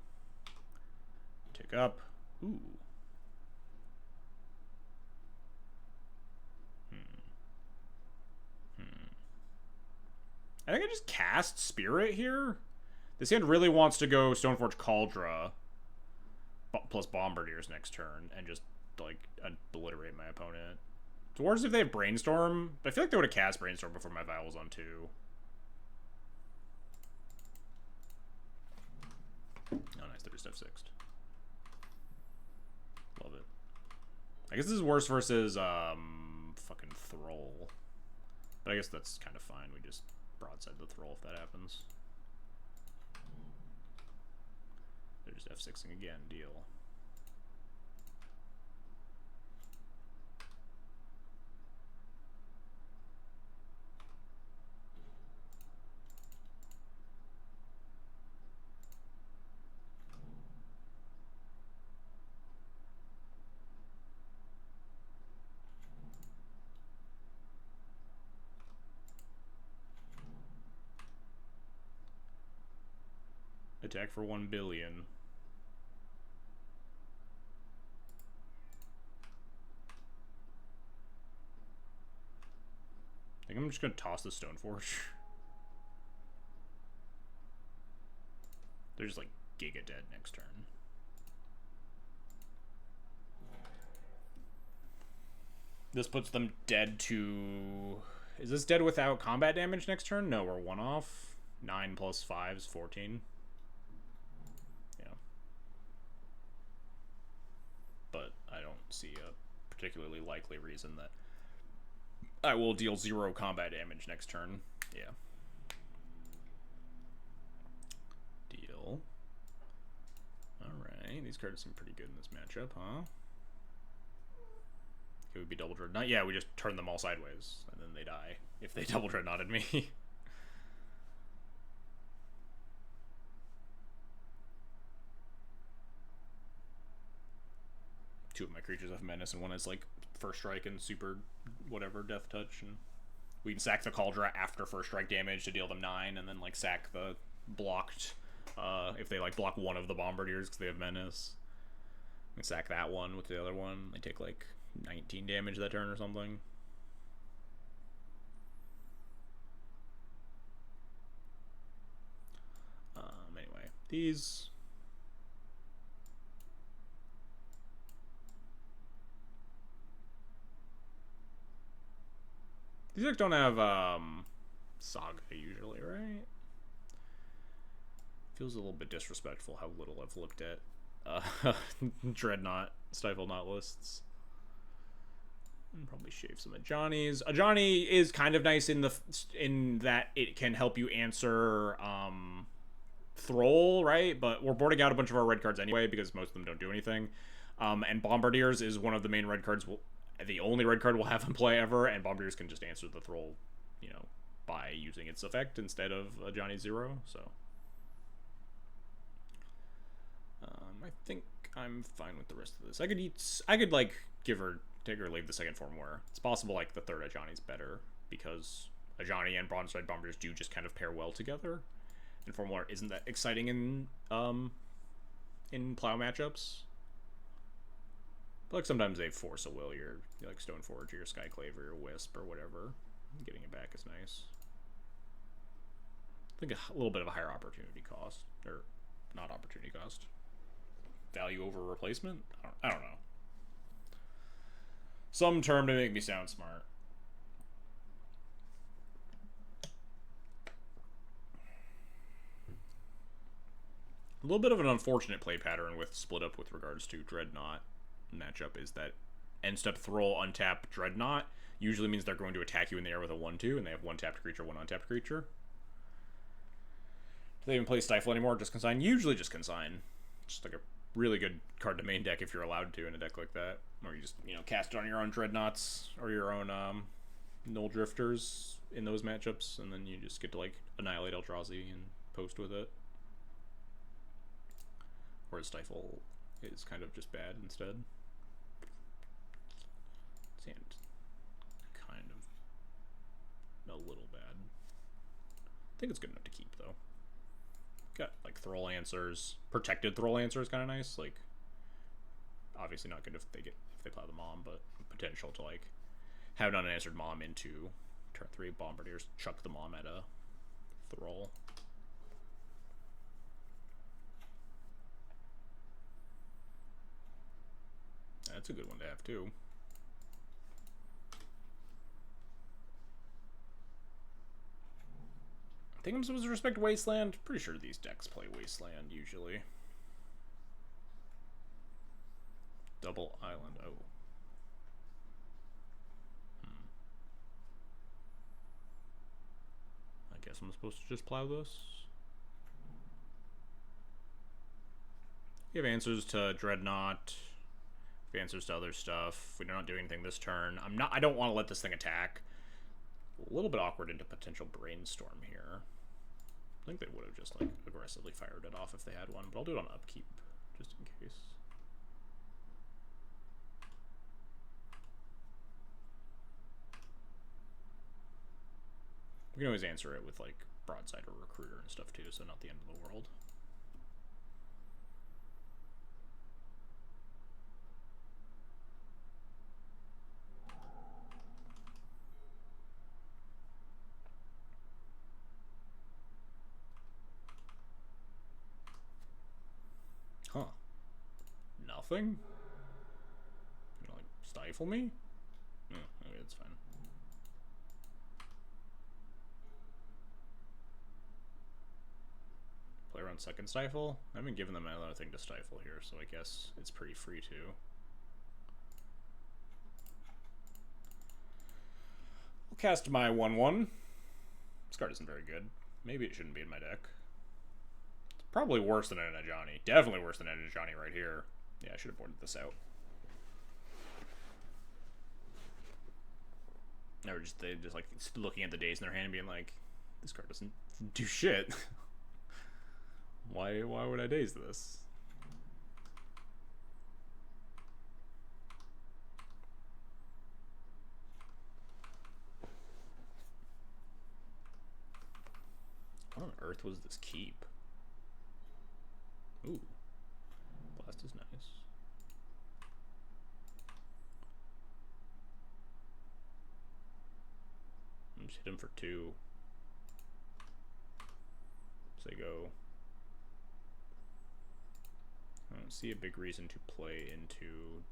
Take up. Ooh. I think I just cast Spirit here. This hand really wants to go Stoneforge Kaldra plus Bombardiers next turn and just, like, obliterate my opponent. It's worse if they have Brainstorm, but I feel like they would have cast Brainstorm before my Vial was on 2. Oh, nice. They're just F6'd. Love it. I guess this is worse versus, fucking Thrall. But I guess that's kind of fine. We just broadside the Thrall if that happens. They're just F6ing again. Deal. Attack for 1 billion. I think I'm just gonna toss the Stoneforge. They're just like giga dead next turn. This puts them dead to... Is this dead without combat damage next turn? No, we're 1 off. 9 plus 5 is 14. But I don't see a particularly likely reason that I will deal 0 combat damage next turn. Yeah. Deal. Alright, these cards seem pretty good in this matchup, huh? It would be Double Dreadnought. Yeah, we just turn them all sideways, and then they die if they Double Dreadnoughted me. Two of my creatures have menace, and one is like first strike and super whatever death touch, and we can sack the Kaldra after first strike damage to deal them 9, and then like sack the blocked if they like block one of the Bombardiers because they have menace. We can sack that one with the other one. They take like 19 damage that turn or something. Anyway, these. These decks don't have Saga usually, right? Feels a little bit disrespectful how little I've looked at Dreadnought, Stifle Knot lists. And probably shave some Ajani's. Ajani is kind of nice in that it can help you answer Thrall, right? But we're boarding out a bunch of our red cards anyway because most of them don't do anything. And Bombardiers is one of the main red cards. The only red card we'll have in play ever, and Bombardiers can just answer the Thrall, you know, by using its effect instead of Ajani 0. So I think I'm fine with the rest of this. I could like take or leave the second form where it's possible like the third Ajani's better because Ajani and Broadside Bombardiers do just kind of pair well together, and Form War isn't that exciting in plow matchups. But like sometimes they force a will your like Stoneforge or your Skyclave or your Wisp or whatever. Getting it back is nice. I think a little bit of a higher opportunity cost, or not opportunity cost. Value over replacement? I don't know. Some term to make me sound smart. little bit of an unfortunate play pattern with Split Up with regards to Dreadnought matchup is that end step Thrall, untap Dreadnought usually means they're going to attack you in the air with a 1-2, and they have one tapped creature, one untapped creature. Do they even play Stifle anymore? Just Consign? Usually just Consign. Just like a really good card to main deck if you're allowed to in a deck like that. Or you just, cast it on your own Dreadnoughts or your own Null Drifters in those matchups, and then you just get to, like, annihilate Eldrazi and post with it. Whereas Stifle is kind of just bad instead. Sand. Kind of a little bad. I think it's good enough to keep, though. Got, like, Thrall Answers. Protected Thrall Answer is kind of nice. Like, obviously not good if they plow the Mom, but potential to, like, have an unanswered Mom into turn 3 Bombardiers, chuck the Mom at a Thrall. That's a good one to have, too. I think I'm supposed to respect Wasteland. Pretty sure these decks play Wasteland, usually. Double Island. Oh. I guess I'm supposed to just plow this. We have answers to Dreadnought. We have answers to other stuff. We're not doing anything this turn. I don't want to let this thing attack. A little bit awkward into potential Brainstorm here. I think they would have just, like, aggressively fired it off if they had one, but I'll do it on upkeep, just in case. We can always answer it with, like, Broadside or Recruiter and stuff, too, so not the end of the world. Huh. Nothing? You gonna, like, stifle me? Oh, okay, that's fine. Play around second Stifle? I haven't given them another thing to stifle here, so I guess it's pretty free too. I'll cast my 1/1. This card isn't very good. Maybe it shouldn't be in my deck. It's probably worse than Enajani. Definitely worse than Enajani right here. Yeah, I should have boarded this out. They just like looking at the days in their hand and being like, this card doesn't do shit. Why would I daze this? What on earth was this keep? Ooh. Blast is nice. I'm just hit him for 2. So they go. I don't see a big reason to play into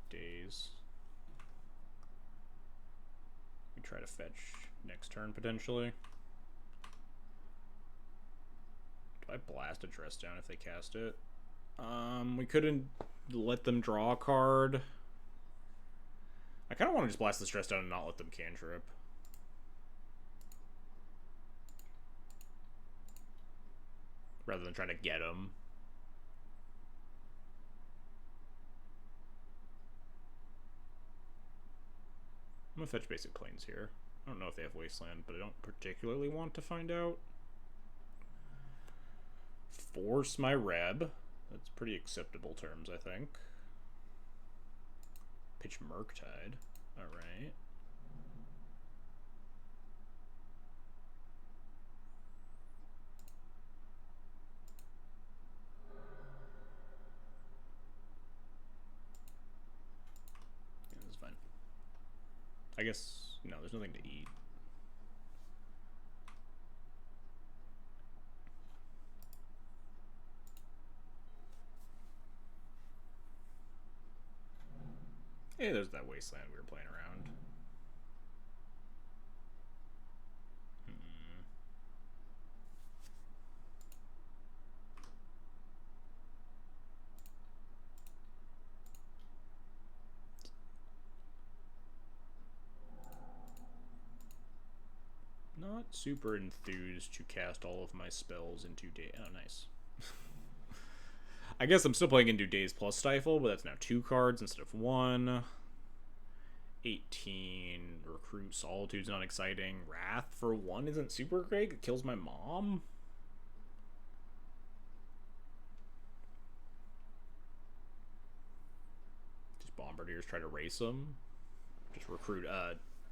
days. We try to fetch next turn potentially. Do I blast a Dress Down if they cast it? We couldn't let them draw a card. I kind of want to just blast this Dress Down and not let them cantrip. Rather than trying to get them. I'm gonna fetch basic planes here. I don't know if they have Wasteland, but I don't particularly want to find out. Force my Reb. That's pretty acceptable terms, I think. Pitch Murktide. Alright. Yeah, this is fine. I guess, no, there's nothing to eat. Hey, there's that Wasteland we were playing around. super enthused to cast all of my spells into Daze. Oh, nice. I guess I'm still playing into Daze plus Stifle, but that's now 2 cards instead of 1. 18. Recruit Solitude's not exciting. Wrath for 1 isn't super great. It kills my mom. Just Bombardiers try to race them. Just recruit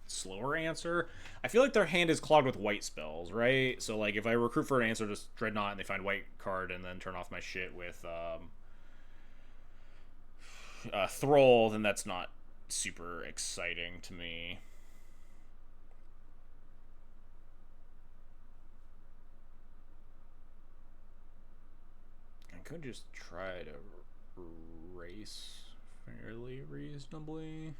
slower answer. I feel like their hand is clogged with white spells, right? So like if I recruit for an answer to Dreadnought and they find white card and then turn off my shit with Thrall, then that's not super exciting to me. I could just try to race fairly reasonably.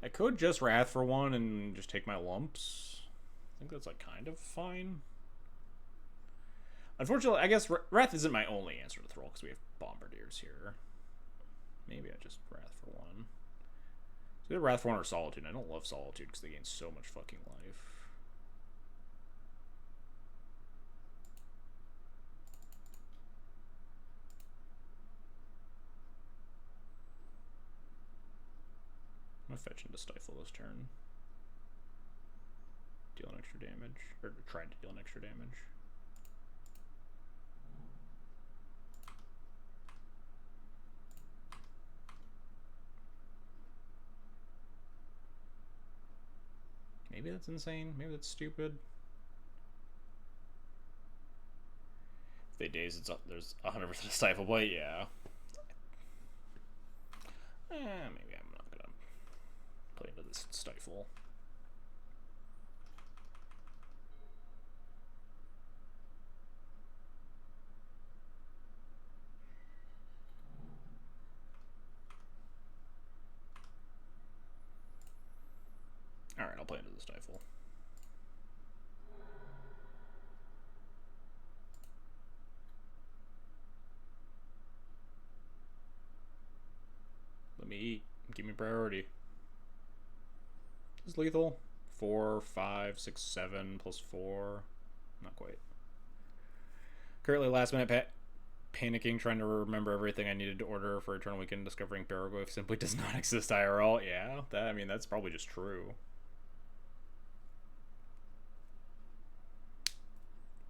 I could just Wrath for 1 and just take my lumps. I think that's like kind of fine. Unfortunately, I guess Wrath isn't my only answer to Thrall because we have Bombardiers here. Maybe I just Wrath for 1. It's either Wrath for 1 or Solitude. I don't love Solitude because they gain so much fucking life. I'm gonna fetch into Stifle this turn. Deal an extra damage. Or try to deal an extra damage. Maybe that's insane. Maybe that's stupid. If they Daze, there's 100% Stifle Blade. Yeah. Maybe I'm not gonna play into this Stifle. Alright, I'll play into the Stifle. Let me eat. Give me priority. This is lethal. 4, 5, 6, 7 plus 4. Not quite. Currently last minute panicking, trying to remember everything I needed to order for Eternal Weekend, discovering Barrowglyph simply does not exist IRL. Yeah, I mean, that's probably just true.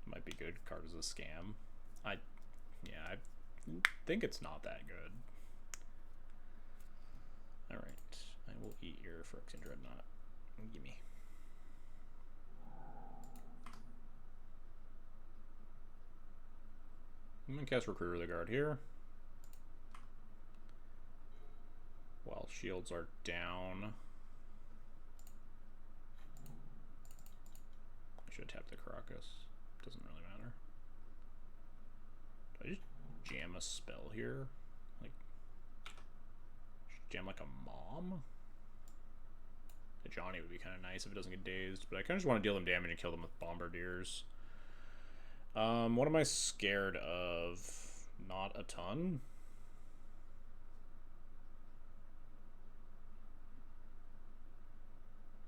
Might be good. Card is a scam. I think it's not that good. Alright. I will eat your Phyrexian Dreadnought. Gimme. I'm gonna cast Recruiter of the Guard here. While shields are down. I should have tapped the Caracas. Doesn't really matter. Do I just jam a spell here? Like, jam like a mom? A Johnny would be kind of nice if it doesn't get dazed, but I kind of just want to deal them damage and kill them with Bombardiers. What am I scared of? Not a ton.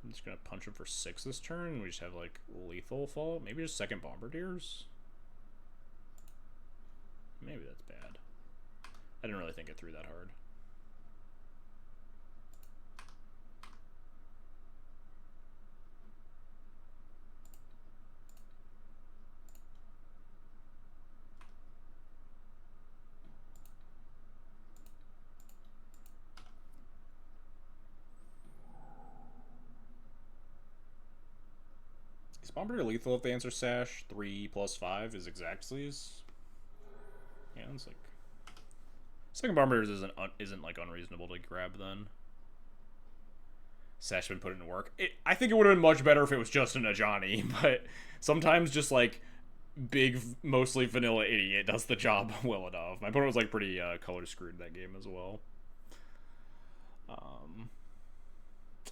I'm just gonna punch him for 6 this turn, and we just have like lethal fall. Maybe just second Bombardiers. Maybe that's bad. I didn't really think it through that hard. Is Bombardier lethal if they answer Sash? 3 plus 5 is Exactleys. Yeah, it's like second Bombardiers isn't like unreasonable to grab then. Sash been put into work. I think it would have been much better if it was just an Ajani, but sometimes just like big, mostly vanilla idiot does the job well enough. My opponent was like pretty color screwed that game as well.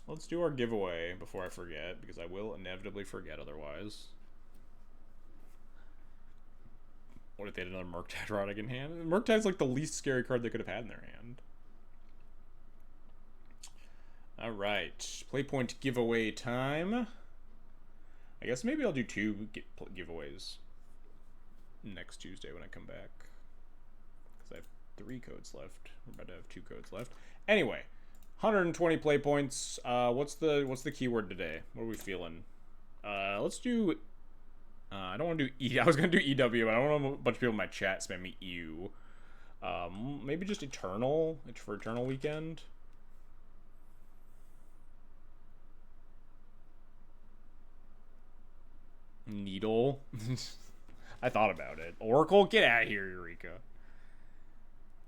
Let's do our giveaway before I forget, because I will inevitably forget otherwise. What if they had another Murktide Rodic in hand? Murktide's like the least scary card they could have had in their hand. Alright, Playpoint giveaway time. I guess maybe I'll do two giveaways next Tuesday when I come back. Because I have 3 codes left. We're about to have 2 codes left. Anyway, 120 play points. What's the keyword today? What are we feeling? Let's do... I don't want to do E. I was going to do EW, but I don't want a bunch of people in my chat spam me EU. Maybe just Eternal for Eternal Weekend. Needle. I thought about it. Oracle, get out of here, Eureka.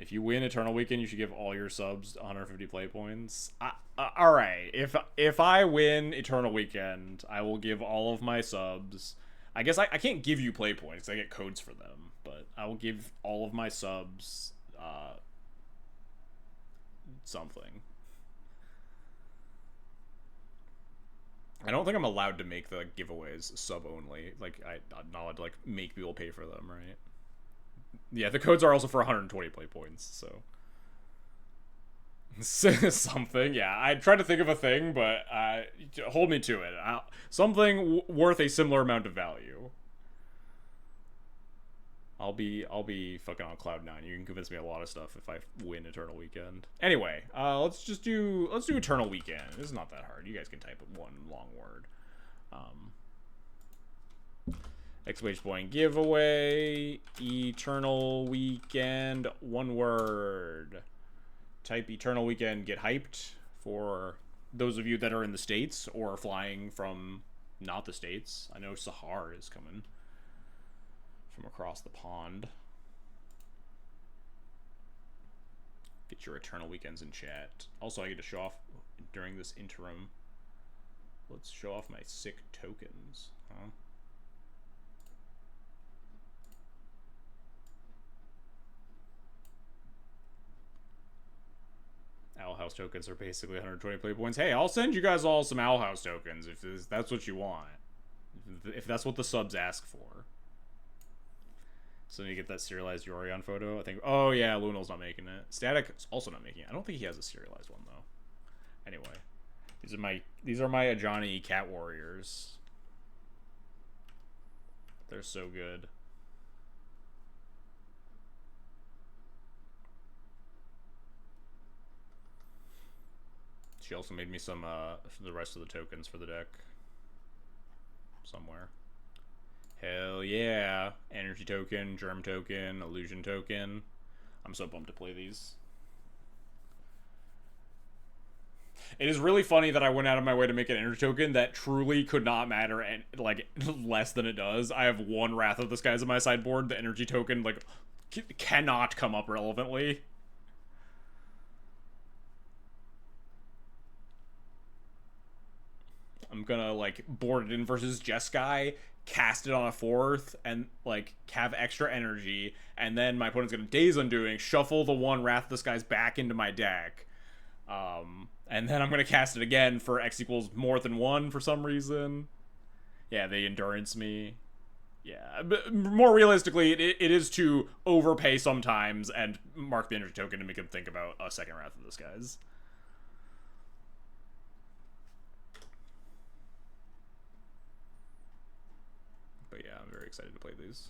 If you win Eternal Weekend, you should give all your subs 150 play points. All right. If I win Eternal Weekend, I will give all of my subs. I guess I can't give you play points. I get codes for them, but I will give all of my subs something. I don't think I'm allowed to make the giveaways sub only. Like I'm not allowed to like make people pay for them, right? Yeah, the codes are also for 120 play points, so something. Yeah, I tried to think of a thing, but hold me to it. Something worth a similar amount of value. I'll be fucking on cloud 9. You can convince me a lot of stuff if I win Eternal Weekend. Anyway, let's do Eternal Weekend. This is not that hard. You guys can type one long word. Exclamation point giveaway Eternal Weekend, one word. Type Eternal Weekend, get hyped for those of you that are in the States or flying from not the States. I know Sahar is coming from across the pond. Get your Eternal Weekends in chat. Also, I get to show off during this interim. Let's show off my sick tokens, huh? Owl House tokens are basically 120 play points. Hey, I'll send you guys all some Owl House tokens if that's what you want. If that's what the subs ask for. So you get that serialized Yorion photo. I think. Oh yeah, Lunal's not making it. Static is also not making it. I don't think he has a serialized one though. Anyway, these are my Ajani Cat Warriors. They're so good. She also made me some the rest of the tokens for the deck. Somewhere. Hell yeah. Energy token, germ token, illusion token. I'm so pumped to play these. It is really funny that I went out of my way to make an energy token that truly could not matter and like less than it does. I have 1 Wrath of the Skies on my sideboard. The energy token like cannot come up relevantly. I'm gonna like board it in versus Jeskai, cast it on a 4th, and like have extra energy, and then my opponent's gonna Daze Undoing, shuffle the 1 Wrath of the Skies back into my deck. And then I'm gonna cast it again for X equals more than 1 for some reason. Yeah, they endurance me. Yeah, but more realistically, it is to overpay sometimes and mark the energy token to make them think about a 2nd Wrath of the Skies. But yeah, I'm very excited to play these.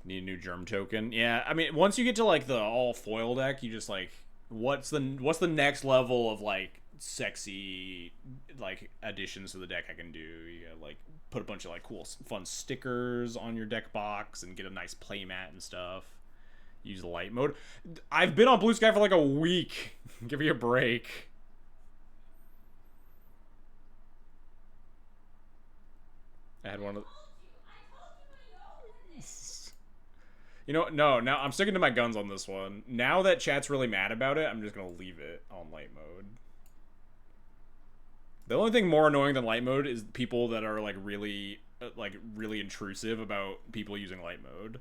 Need a new germ token. Yeah, I mean, once you get to like the all foil deck, you just like, what's the next level of like sexy like additions to the deck I can do? You gotta like put a bunch of like cool fun stickers on your deck box and get a nice playmat and stuff. Use light mode. I've been on Blue Sky for like a week. Give me a break. I had one of... You know, no, now I'm sticking to my guns on this one. Now that chat's really mad about it, I'm just going to leave it on light mode. The only thing more annoying than light mode is people that are like really intrusive about people using light mode.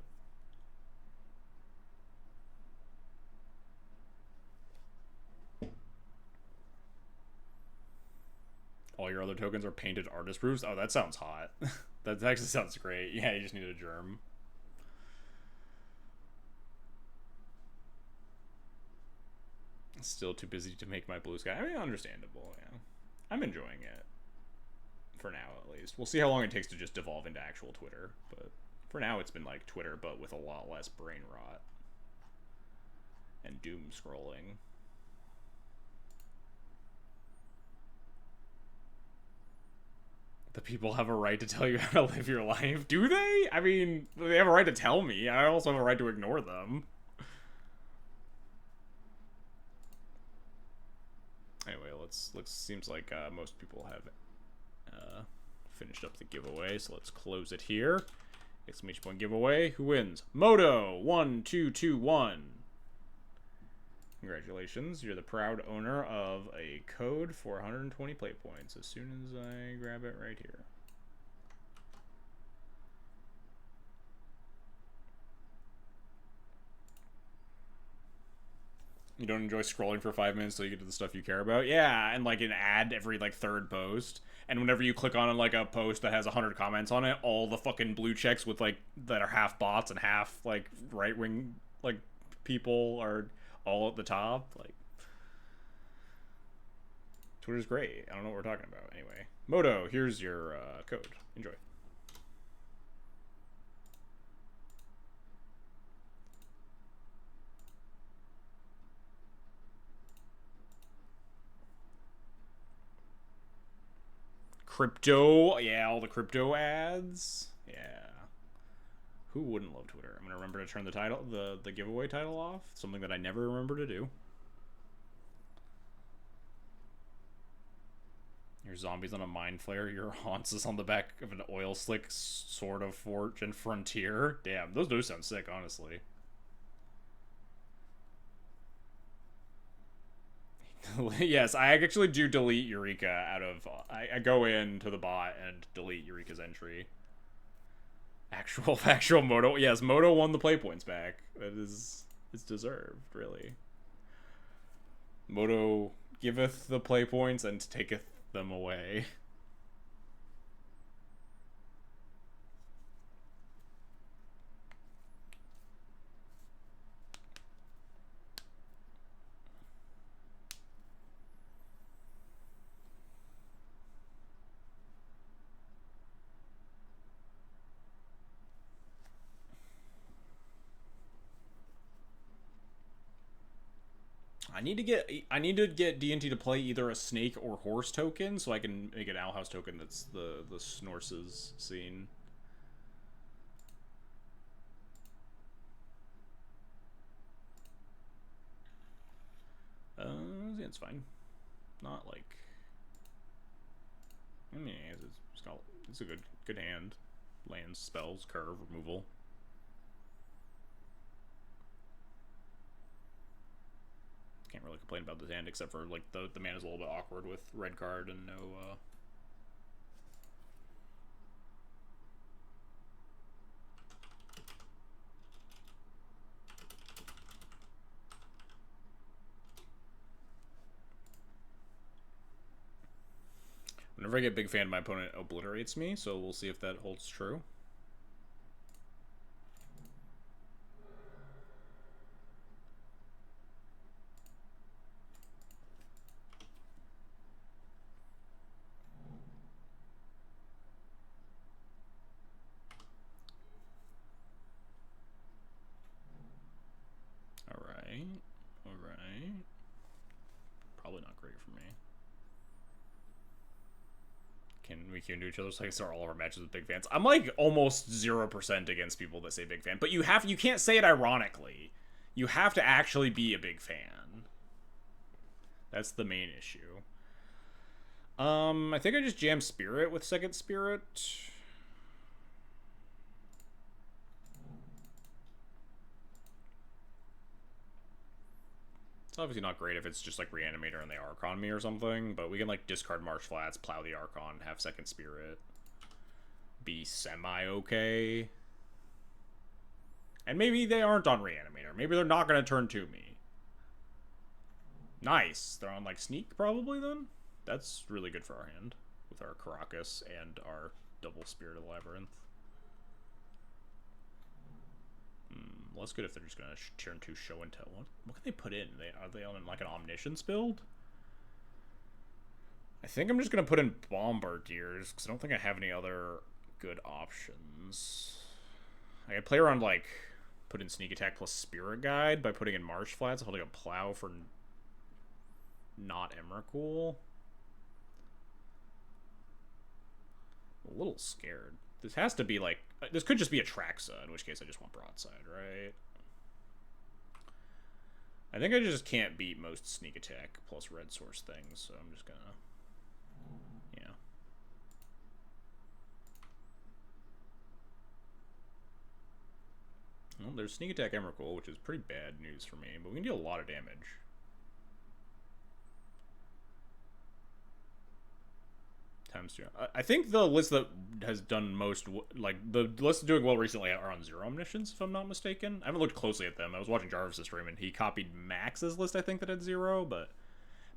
All your other tokens are painted artist proofs. Oh, that sounds hot. That actually sounds great. Yeah, you just need a germ. Still too busy to make my blue sky. I mean, understandable, yeah. I'm enjoying it. For now, at least. We'll see how long it takes to just devolve into actual Twitter. But for now, it's been like Twitter, but with a lot less brain rot. And doom scrolling. The people have a right to tell you how to live your life. Do they? I mean, they have a right to tell me. I also have a right to ignore them. Anyway, let's seems like most people have finished up the giveaway, so let's close it here. Exclamation point giveaway. Who wins? Moto1221. Congratulations, you're the proud owner of a code for 120 play points as soon as I grab it right here. You don't enjoy scrolling for 5 minutes till you get to the stuff you care about? Yeah, and like an ad every like third post. And whenever you click on like a post that has 100 comments on it, all the fucking blue checks with like that are half bots and half like right wing like people are all at the top. Like Twitter's great. I don't know what we're talking about. Anyway, Moto, here's your code. Enjoy. Crypto, yeah, all the crypto ads. Yeah. Who wouldn't love Twitter? I'm gonna remember to turn the title, the giveaway title off. Something that I never remember to do. Your zombies on a mind flare. Your haunts is on the back of an oil slick Sword of Fortune Frontier. Damn, those do sound sick, honestly. Yes, I actually do delete Eureka out of... I go into the bot and delete Eureka's entry. Actual Moto... Yes, Moto won the play points back. That is... It's deserved, really. Moto giveth the play points and taketh them away. I need to get D&T to play either a snake or horse token so I can make an owl house token that's the Snorses scene. Yeah, it's fine. Not like, I mean, it's a good hand. Lands, spells, curve, removal. Can't really complain about this hand except for like the man is a little bit awkward with red card and no Whenever I get big fan, my opponent obliterates me, so we'll see if that holds true. Alright. Probably not great for me. We can do each other so I can start all of our matches with big fans. I'm like almost 0% against people that say big fan, but you can't say it ironically. You have to actually be a big fan. That's the main issue. I think I just jammed Spirit with second Spirit. It's obviously not great if it's just like Reanimator and they Archon me or something, but we can like discard Marsh Flats, plow the Archon, have second Spirit, be semi-okay. And maybe they aren't on Reanimator. Maybe they're not going to turn to me. Nice. They're on like Sneak probably then? That's really good for our hand with our Karakas and our double Spirit of the Labyrinth. less good if they're just gonna turn to show and tell. What can they put in? Are they on like an omniscience build? I think I'm just gonna put in bombardiers because I don't think I have any other good options. I could play around like put in sneak attack plus spirit guide by putting in marsh flats, holding a plow for not Emrakul. I'm a little scared. This has to be like this could just be Atraxa, in which case I just want broadside, right? I think I just can't beat most sneak attack plus red source things, so I'm just gonna, yeah. Well, there's sneak attack Emrakul, which is pretty bad news for me, but we can deal a lot of damage. Times 2. I think the list that has done most, like, the lists doing well recently are on Zero Omniscience, if I'm not mistaken. I haven't looked closely at them. I was watching Jarvis' stream, and he copied Max's list, I think, that had 0, but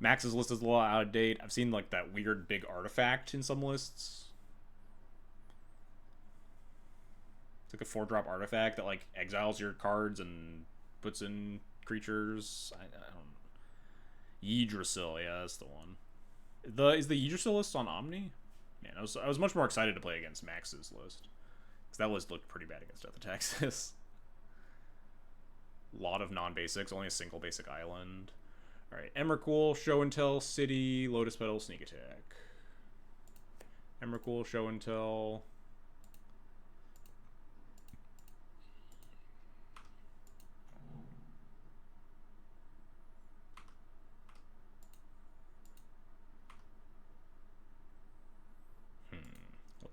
Max's list is a little out of date. I've seen, like, that weird big artifact in some lists. It's like a 4-drop artifact that, like, exiles your cards and puts in creatures. I don't... Yggdrasil, yeah, that's the one. Is the Yggdrasil list on Omni? Man, I was much more excited to play against Max's list. Because that list looked pretty bad against Death of Taxes. Lot of non-basics, only a single basic island. Alright, Emrakul, Show and Tell, City, Lotus Petal, Sneak Attack. Emrakul, Show and Tell.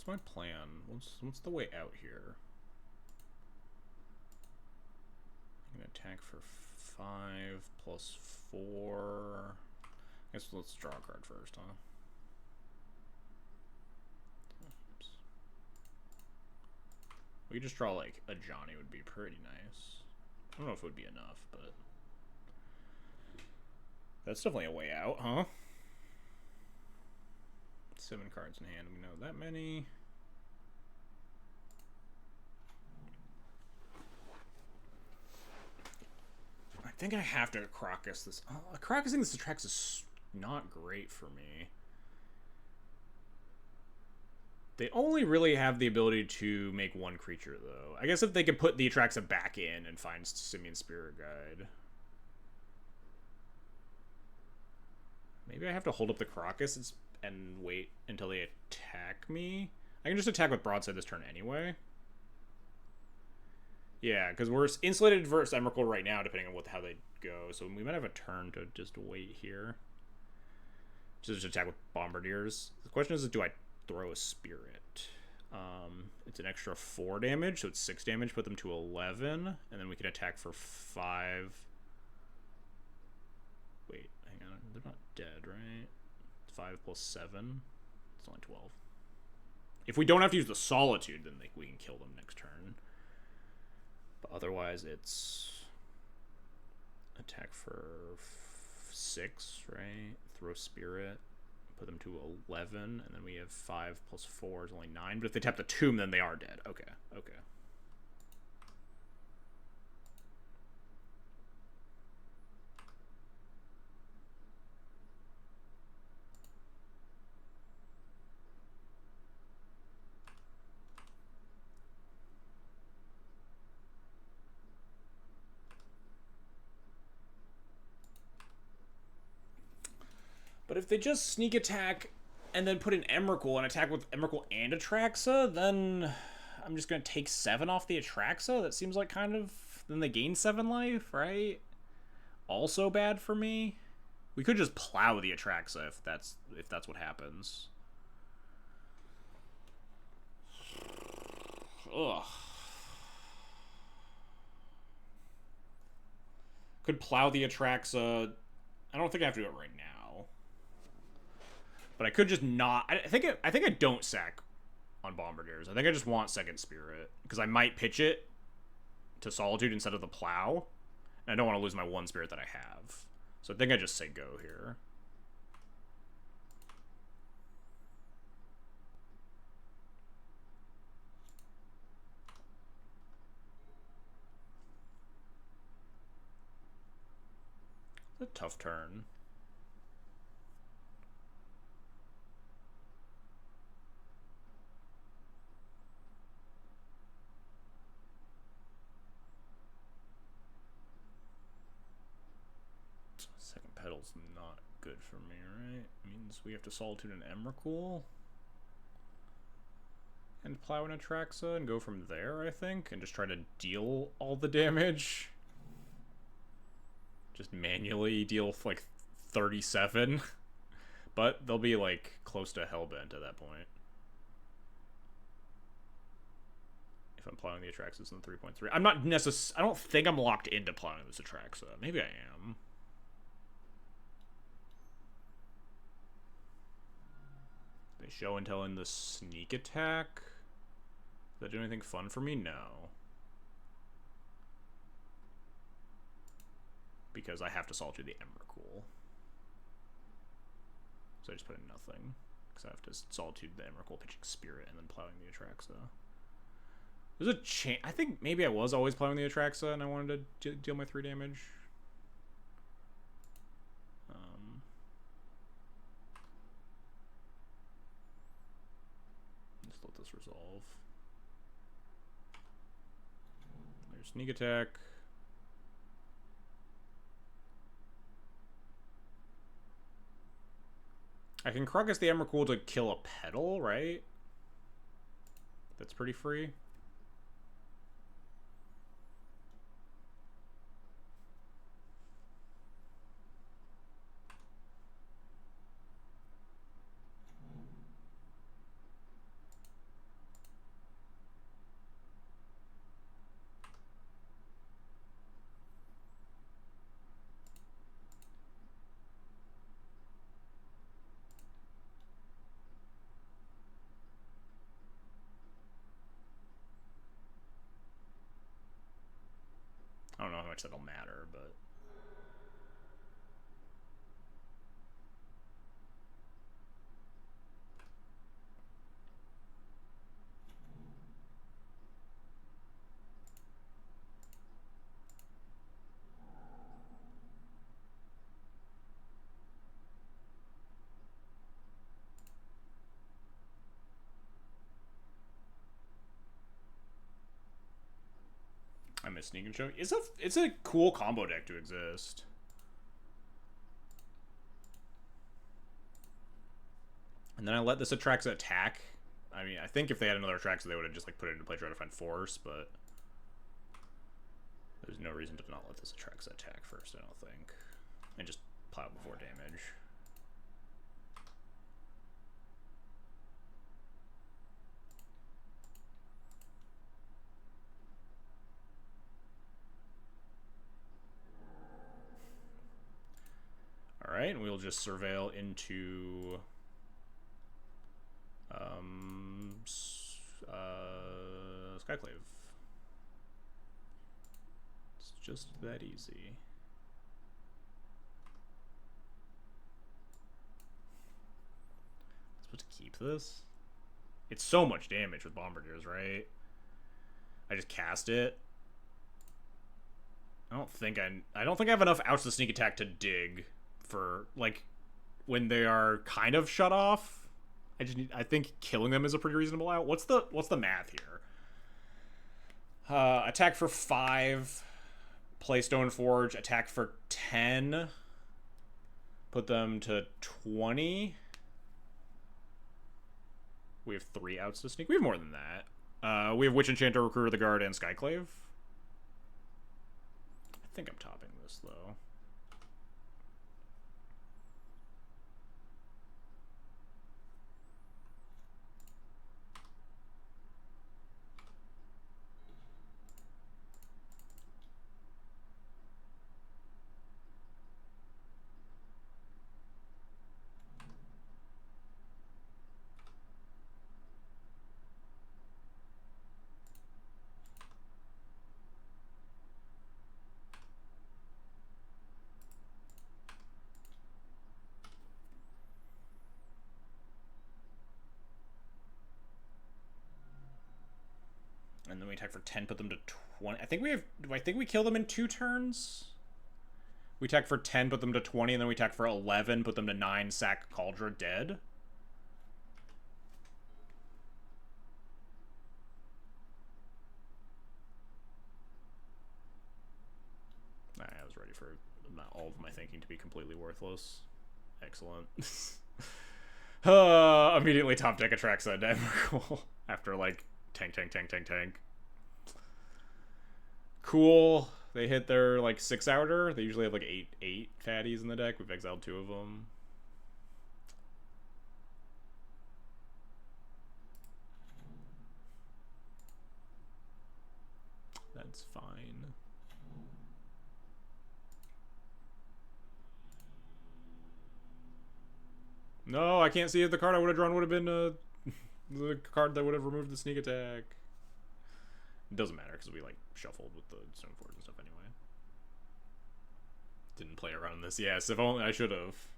What's my plan? What's the way out here? I'm gonna attack for 5 plus 4. I guess let's draw a card first, huh? Oops. We could just draw like a Johnny would be pretty nice. I don't know if it would be enough, but that's definitely a way out, huh? 7 cards in hand. We know that many. I think I have to Crocus this. Crocusing this Atraxa is not great for me. They only really have the ability to make 1 creature, though. I guess if they could put the Atraxa back in and find Simian Spirit Guide. Maybe I have to hold up the Crocus and wait until they attack me. I can just attack with broadside this turn anyway. Yeah, because we're insulated versus Emrakul right now, depending on how they go. So we might have a turn to just wait here. Just attack with Bombardiers. The question is, do I throw a Spirit? It's an extra 4 damage, so it's 6 damage. Put them to 11, and then we can attack for 5. Wait, hang on. They're not dead, right? 5 plus 7. It's only 12. If we don't have to use the Solitude, then we can kill them next turn. But otherwise, it's attack for 6, right? Throw Spirit. Put them to 11. And then we have 5 plus 4 is only 9. But if they tap the Tomb, then they are dead. Okay, okay. But if they just sneak attack and then put in Emrakul and attack with Emrakul and Atraxa, then I'm just going to take 7 off the Atraxa. That seems like kind of... Then they gain 7 life, right? Also bad for me. We could just plow the Atraxa if that's what happens. Ugh. Could plow the Atraxa. I don't think I have to do it right now. But I could just not. I think I don't sack on Bombardiers. I think I just want Second Spirit because I might pitch it to Solitude instead of the Plow, and I don't want to lose my 1 Spirit that I have. So I think I just say go here. tough turn. Second pedal's not good for me, right? Means we have to Solitude an Emrakul and plow an Atraxa and go from there, I think, and just try to deal all the damage. Just manually deal like 37. But they'll be like close to Hellbent at that point. If I'm plowing the Atraxas in the 3.3. I'm not I don't think I'm locked into plowing this Atraxa. Maybe I am. They show and tell in the sneak attack. Does that do anything fun for me? No. Because I have to Solitude the Emrakul. So I just put in nothing. Because I have to Solitude the Emrakul, pitching Spirit, and then plowing the Atraxa. There's a chance. I think maybe I was always plowing the Atraxa and I wanted to deal my 3 damage. Just let this resolve. There's sneak attack. I can Crocus the Emrakul to kill a Petal, right? That's pretty free. I don't know how much that'll matter, but... I miss Sneak and Show. It's a cool combo deck to exist. And then I let this Atraxa attack. I mean, I think if they had another Atraxa, they would have just like put it into play, try to find Force, but there's no reason to not let this Atraxa attack first, I don't think. And just plow before damage. Alright, and we'll just Surveil into Skyclave. It's just that easy. I'm supposed to keep this? It's so much damage with Bombardiers, right? I just cast it. I don't think I have enough outs to sneak attack to dig for like when they are kind of shut off. I think killing them is a pretty reasonable out. What's the math here? Attack for 5, play Stoneforge, attack for 10, put them to 20. We have 3 outs to sneak. We have more than that. We have Witch Enchanter, Recruiter of the Guard, and Skyclave. I think I'm topping this though. And then we attack for 10, put them to 20. I think we kill them in 2 turns? We attack for 10, put them to 20, and then we attack for 11, put them to 9, sack Kaldra, dead. I was ready for all of my thinking to be completely worthless. Excellent. Immediately top deck Atraxa, never cool. After like tank. Cool. They hit their like 6-outer. They usually have like eight fatties in the deck. We've exiled 2 of them. That's fine. No, I can't see if the card I would have drawn would have been the card that would have removed the sneak attack. It doesn't matter because we like shuffled with the Stoneforge and stuff anyway. Didn't play around this. Yes, if only I should have.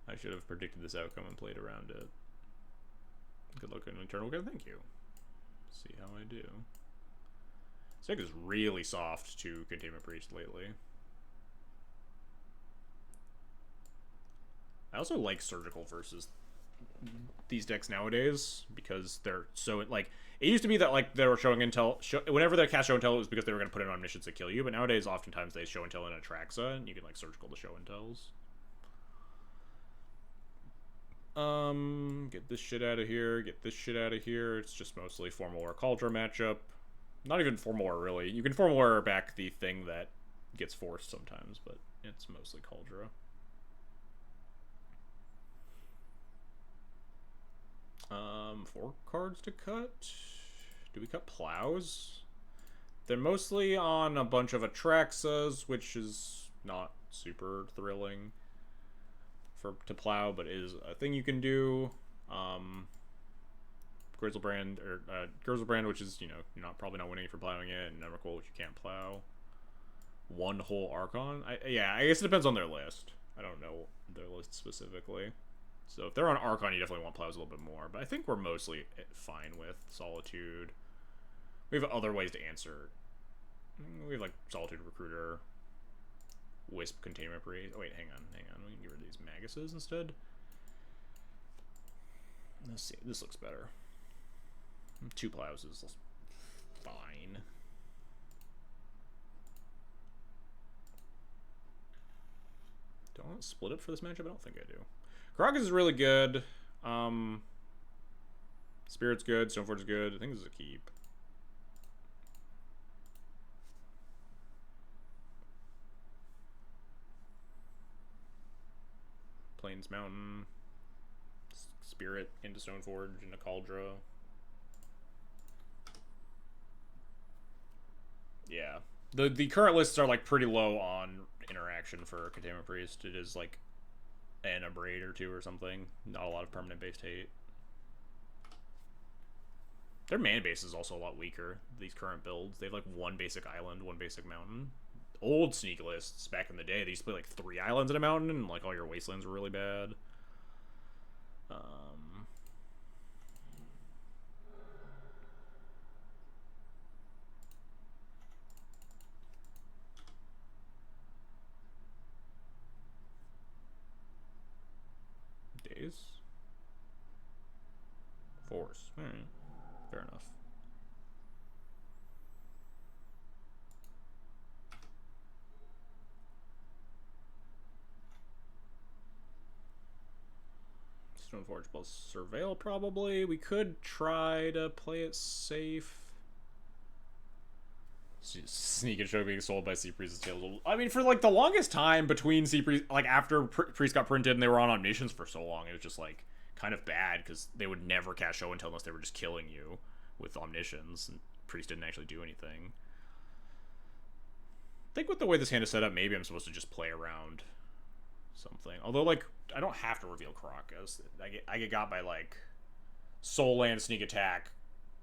I should have predicted this outcome and played around it. Good luck in Eternal Good. Thank you. See how I do. This deck is really soft to Containment Priest lately. I also like Surgical versus these decks nowadays because they're so like it used to be that like they were showing intel whenever they cast show intel it was because they were going to put it on Omniscience to kill you, but nowadays oftentimes they show intel in Atraxa and you can like Surgical to show intels. Get this shit out of here, get this shit out of here. It's just mostly Formal War Kaldra matchup. Not even Formal War really. You can Formal War back the thing that gets forced sometimes, but it's mostly Kaldra. 4 cards to cut. Do we cut Plows? They're mostly on a bunch of Atraxas, which is not super thrilling to plow, but is a thing you can do. Grizzlebrand, which is, you know, you're probably not winning for plowing it, and Emrakul, which you can't plow. One whole Archon? Yeah, I guess it depends on their list. I don't know their list specifically. So if they're on Archon, you definitely want Plows a little bit more. But I think we're mostly fine with Solitude. We have other ways to answer. We have, like, Solitude Recruiter. Wisp Containment Priest. Oh, wait, hang on. We can get rid of these Maguses instead. Let's see. This looks better. 2 Plows is fine. Do I want to split up for this matchup? I don't think I do. Karakas is really good. Spirit's good. Stoneforge is good. I think this is a keep. Plains Mountain. Spirit into Stoneforge into Kaldra. Yeah. The current lists are like pretty low on interaction for Containment Priest. It is like and a braid or 2 or something. Not a lot of permanent based hate. Their mana base is also a lot weaker, these current builds. They have like 1 basic island, 1 basic mountain. Old Sneak lists back in the day, they used to play like 3 islands in a mountain and like all your wastelands were really bad. Days? Force. Alright. Fair enough. Stoneforge plus Surveil, probably. We could try to play it safe. Sneak and Show being sold by Sea Priest is terrible. I mean, for like the longest time between Sea Priest, like after Priest got printed and they were on Omniscience for so long, it was just like kind of bad because they would never cast Show until unless they were just killing you with Omniscience, and Priest didn't actually do anything. I think with the way this hand is set up, maybe I'm supposed to just play around something. Although, like, I don't have to reveal Karakas. I get got by like Soul Land, Sneak Attack,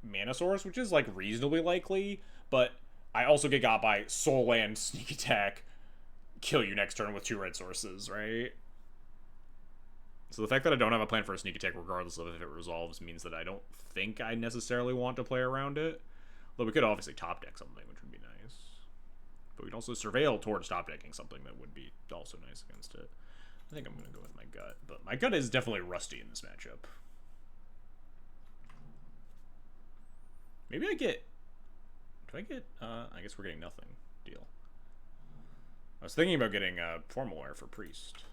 Mana Source, which is like reasonably likely, but I also get got by Soul Land, Sneak Attack, kill you next turn with 2 red sources, right? So the fact that I don't have a plan for a Sneak Attack, regardless of if it resolves, means that I don't think I necessarily want to play around it. Though we could obviously top deck something, which would be nice. But we can also surveil towards top decking something that would be also nice against it. I think I'm going to go with my gut, but my gut is definitely rusty in this matchup. Maybe I get... Do I get... I guess we're getting nothing. Deal. I was thinking about getting Formal Wear for Priest.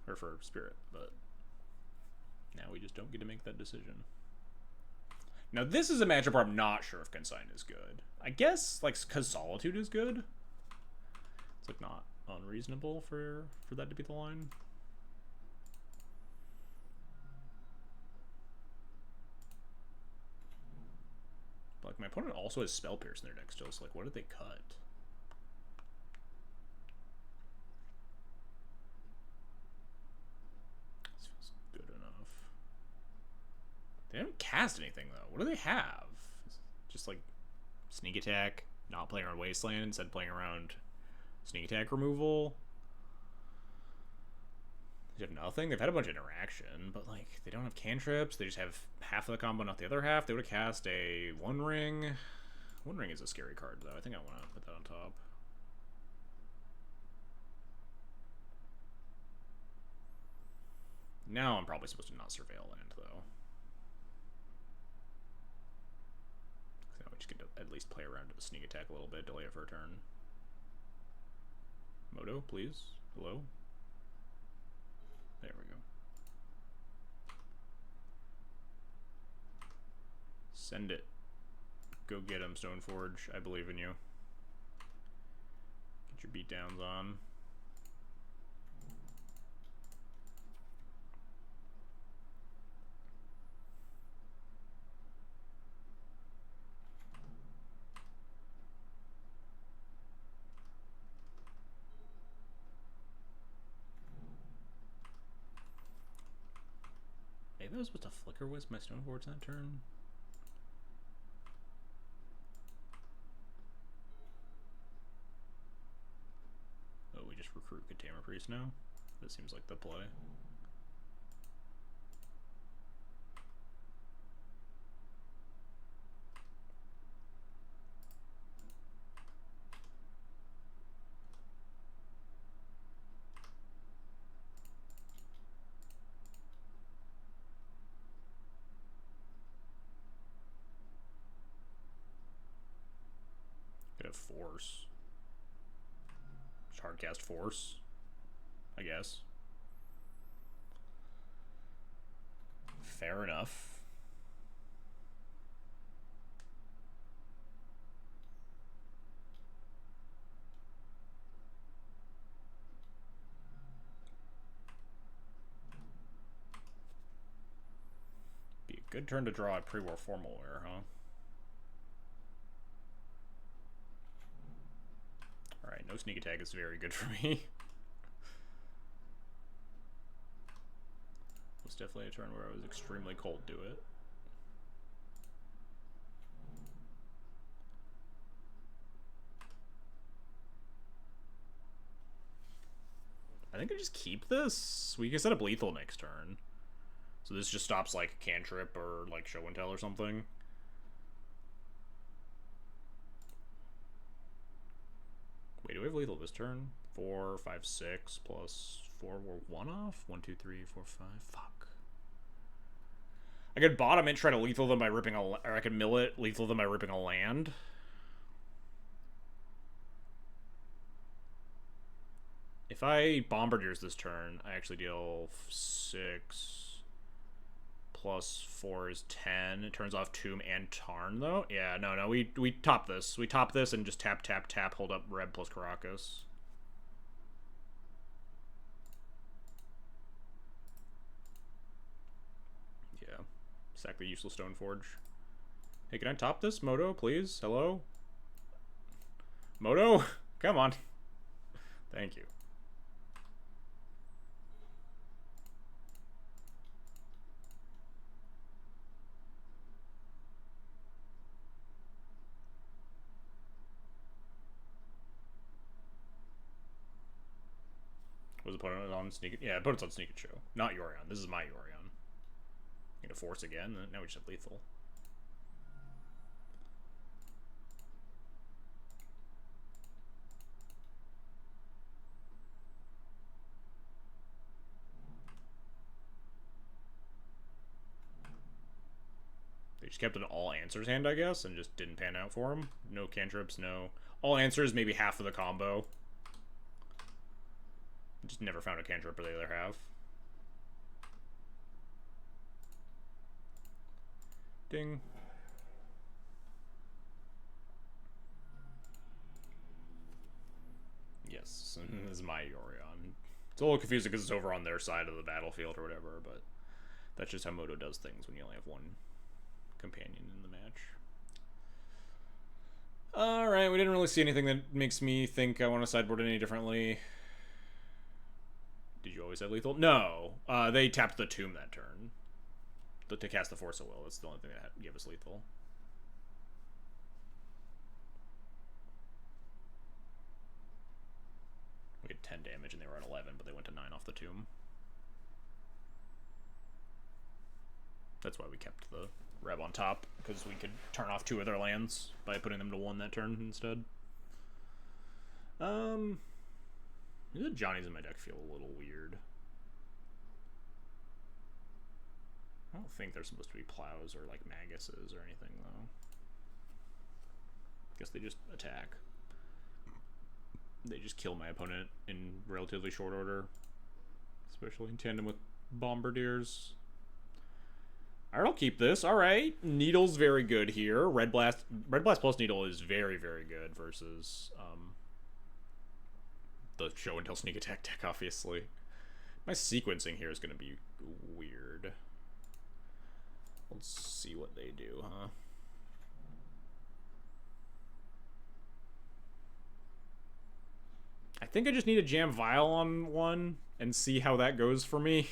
Or for Spirit, but... Now we just don't get to make that decision. Now this is a matchup where I'm not sure if Consign is good. I guess, like, because Solitude is good. It's, like, not unreasonable for that to be the line. But, like, my opponent also has Spell Pierce in their deck still, so, like, what did they cut? This feels good enough. They haven't cast anything, though. What do they have? Just, like, Sneak Attack, not playing around Wasteland, instead playing around Sneak Attack removal. They have nothing. They've had a bunch of interaction, but, like, they don't have cantrips. They just have half of the combo, not the other half. They would have cast a One Ring. One Ring is a scary card, though. I think I want to put that on top. Now I'm probably supposed to not surveil land, though. So we just get to at least play around to the Sneak Attack a little bit, delay it for a turn. Moto, please. Hello? There we go. Send it. Go get him, Stoneforge. I believe in you. Get your beatdowns on. Maybe I was supposed to Flicker Wisp my Stoneforge that turn. Oh, we just recruit Katama Priest now? That seems like the play. Could have Force. Just hardcast Force, I guess. Fair enough. Be a good turn to draw a pre-war Formal Wear, huh? Alright, no Sneak Attack is very good for me. It was definitely a turn where I was extremely cold to it. I think I just keep this. We can set up lethal next turn. So this just stops like cantrip or like show and tell or something. Wait, do we have lethal this turn? 4, 5, 6 plus 4. We're 1 off? 1, 2, 3, 4, 5. Fuck. I could bottom it, try to lethal them by ripping a... Or I could mill it, lethal them by ripping a land. If I Bombardiers this turn, I actually deal 6 plus 4 is 10. It turns off Tomb and Tarn, though. Yeah, no, we top this. We top this and just tap, tap, tap, hold up Reb plus Karakas. Yeah. Sack the useless Stoneforge. Hey, can I top this? Moto, please? Hello? Moto? Come on. Thank you. Was opponent on Sneak? Yeah, opponent's on Sneak and Show. Not Yorion. This is my Yorion. Gonna force again. Now we just have lethal. just kept an all answers hand, I guess, and just didn't pan out for him. No cantrips, no... All answers, maybe half of the combo. Just never found a cantrip or the other half. Ding. Yes, and this is my Yorion. It's a little confusing because it's over on their side of the battlefield or whatever, but that's just how Moto does things when you only have one companion in the match. Alright, we didn't really see anything that makes me think I want to sideboard any differently. Did you always have lethal? No. They tapped the Tomb that turn. To cast the Force of Will. That's the only thing that gave us lethal. We had 10 damage and they were at 11, but they went to 9 off the Tomb. That's why we kept the Reb on top, because we could turn off 2 of their lands by putting them to 1 that turn instead. The Johnnies in my deck feel a little weird. I don't think they're supposed to be plows or like Maguses or anything though. Guess they just attack. They just kill my opponent in relatively short order, especially in tandem with Bombardiers. Alright, I'll keep this. Alright. Needle's very good here. Red Blast plus Needle is very, very good versus the Show and Tell Sneak Attack deck, obviously. My sequencing here is going to be weird. Let's see what they do, huh? I think I just need to jam Vial on one and see how that goes for me.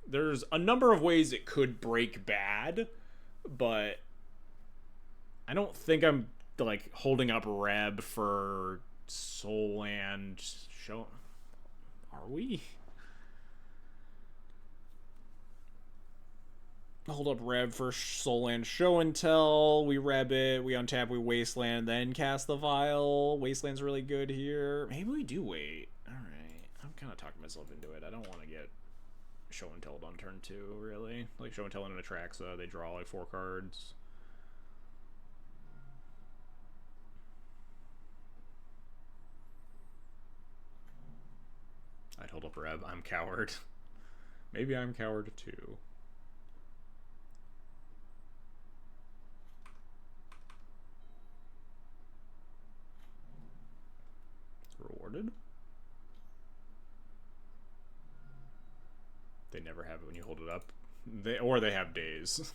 There's a number of ways it could break bad, but I don't think I'm like holding up Reb for Soul and Show. Are we? Hold up Reb for Soul and Show and Tell. We Reb it, we untap, we Wasteland, then cast the Vial. Wasteland's really good here. Maybe we do wait. Alright. I'm kind of talking myself into it. I don't want to get Show and Tell on turn 2, really. Like Show and Tell and an Atraxa, they draw like 4 cards. I'd hold up Reb. I'm Coward. Maybe I'm Coward too. Rewarded? They never have it when you hold it up. Or they have days.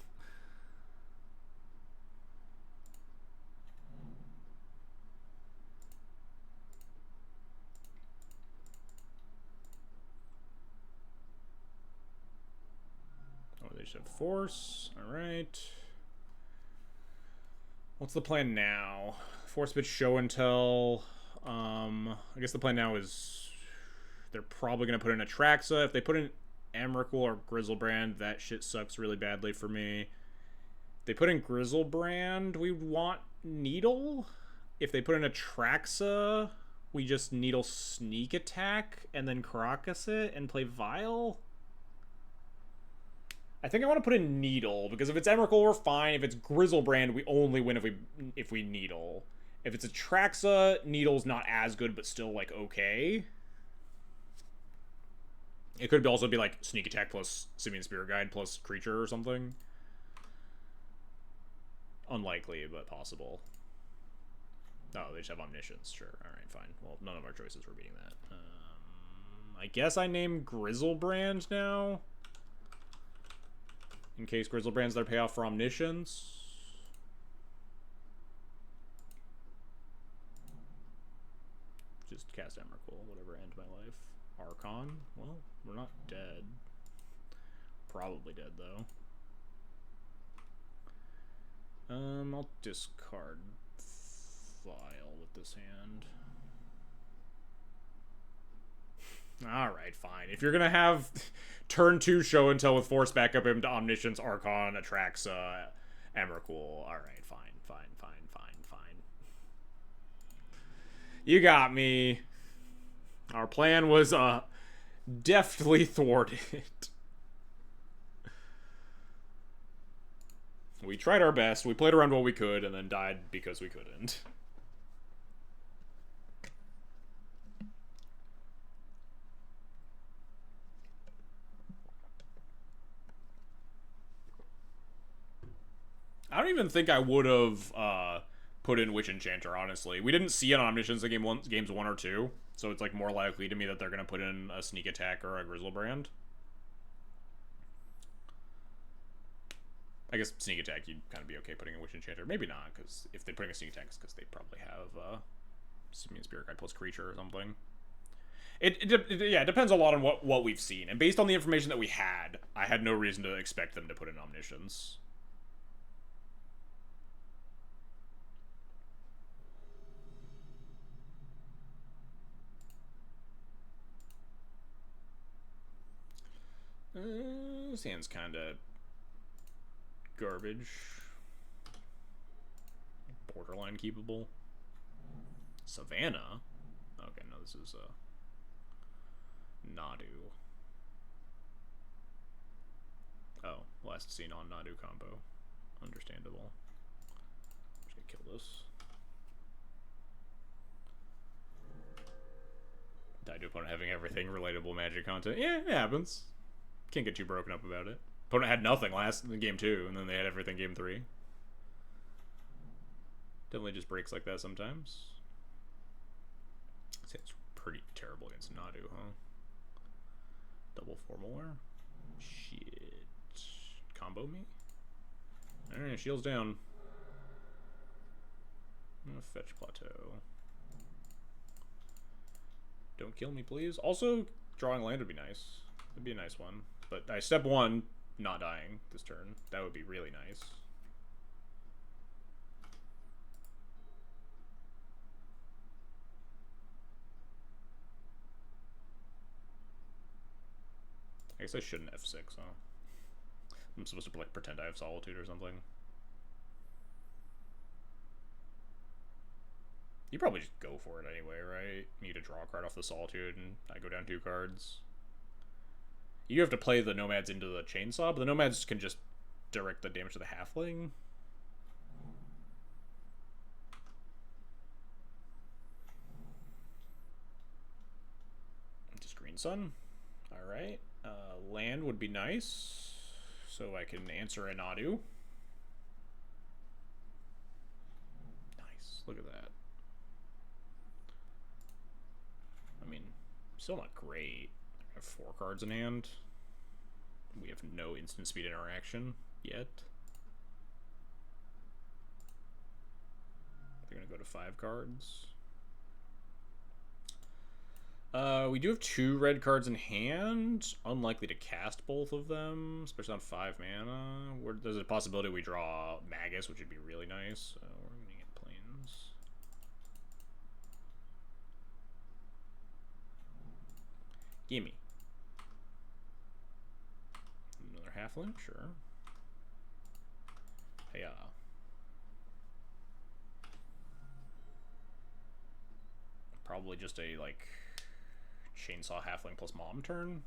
Oh, they just have Force. Alright. What's the plan now? Force Pitch, Show and Tell. I guess the plan now is they're probably going to put in Atraxa. If they put in Emrakul or Griselbrand, that shit sucks really badly for me. If they put in Griselbrand, we want Needle. If they put in Atraxa, we just Needle Sneak Attack and then Caracas it and play Vial. I think I want to put in Needle, because if it's Emrakul, we're fine. If it's Griselbrand, we only win if we Needle. If it's Atraxa, Needle's not as good, but still, like, okay. It could also be, like, Sneak Attack plus Simian Spirit Guide plus Creature or something. Unlikely, but possible. Oh, they just have Omniscience. Sure. Alright, fine. Well, none of our choices were beating that. I guess I name Griselbrand now. In case Griselbrand's their payoff for Omniscience. Just cast Emrakul, whatever, end my life. Archon? Well, we're not dead. Probably dead, though. I'll discard Vial with this hand. Alright, fine. If you're gonna have turn 2 Show and Tell with Force backup into Omniscience, Archon, Atraxa, Emrakul. Alright, fine. You got me. Our plan was Deftly thwarted. We tried our best, we played around what we could, and then died because we couldn't. I don't even think I would have put in Witch Enchanter, honestly. We didn't see it on Omniscience in games 1 or 2, so it's like more likely to me that they're going to put in a Sneak Attack or a Griselbrand. I guess Sneak Attack, you'd kind of be okay putting in Witch Enchanter. Maybe not, because if they're putting a Sneak Attack, it's because they probably have Simian Spirit Guide plus Creature or something. It depends a lot on what we've seen. And based on the information that we had, I had no reason to expect them to put in Omniscience. This hand's kind of garbage. Borderline keepable. Savannah? Okay, no, this is Nadu. Oh, last seen on Nadu combo. Understandable. I'm just gonna kill this. Die to opponent having everything relatable Magic content. Yeah, it happens. Can't get too broken up about it. Opponent had nothing in game 2, and then they had everything game 3. Definitely just breaks like that sometimes. It's pretty terrible against Nadu, huh? Double Formal Wear? Shit. Combo me? Alright, shields down. I'm gonna fetch Plateau. Don't kill me, please. Also, drawing land would be nice. That'd be a nice one. But I step 1, not dying this turn. That would be really nice. I guess I shouldn't F6, huh? I'm supposed to like pretend I have Solitude or something. You probably just go for it anyway, right? You need to draw a card off the Solitude, and I go down 2 cards. You have to play the Nomads into the Chainsaw, but the Nomads can just direct the damage to the Halfling. Just Green Sun. Alright. Land would be nice, so I can answer a Nadu. Nice. Look at that. I mean, still not great. I have 4 cards in hand. We have no instant speed interaction yet. They're gonna go to 5 cards. We do have 2 red cards in hand. Unlikely to cast both of them, especially on 5 mana. There's a possibility we draw Magus, which would be really nice. We're gonna get Plains. Gimme. Another Halfling, sure. Hey, probably just a, like, Chainsaw Halfling plus Mom turn.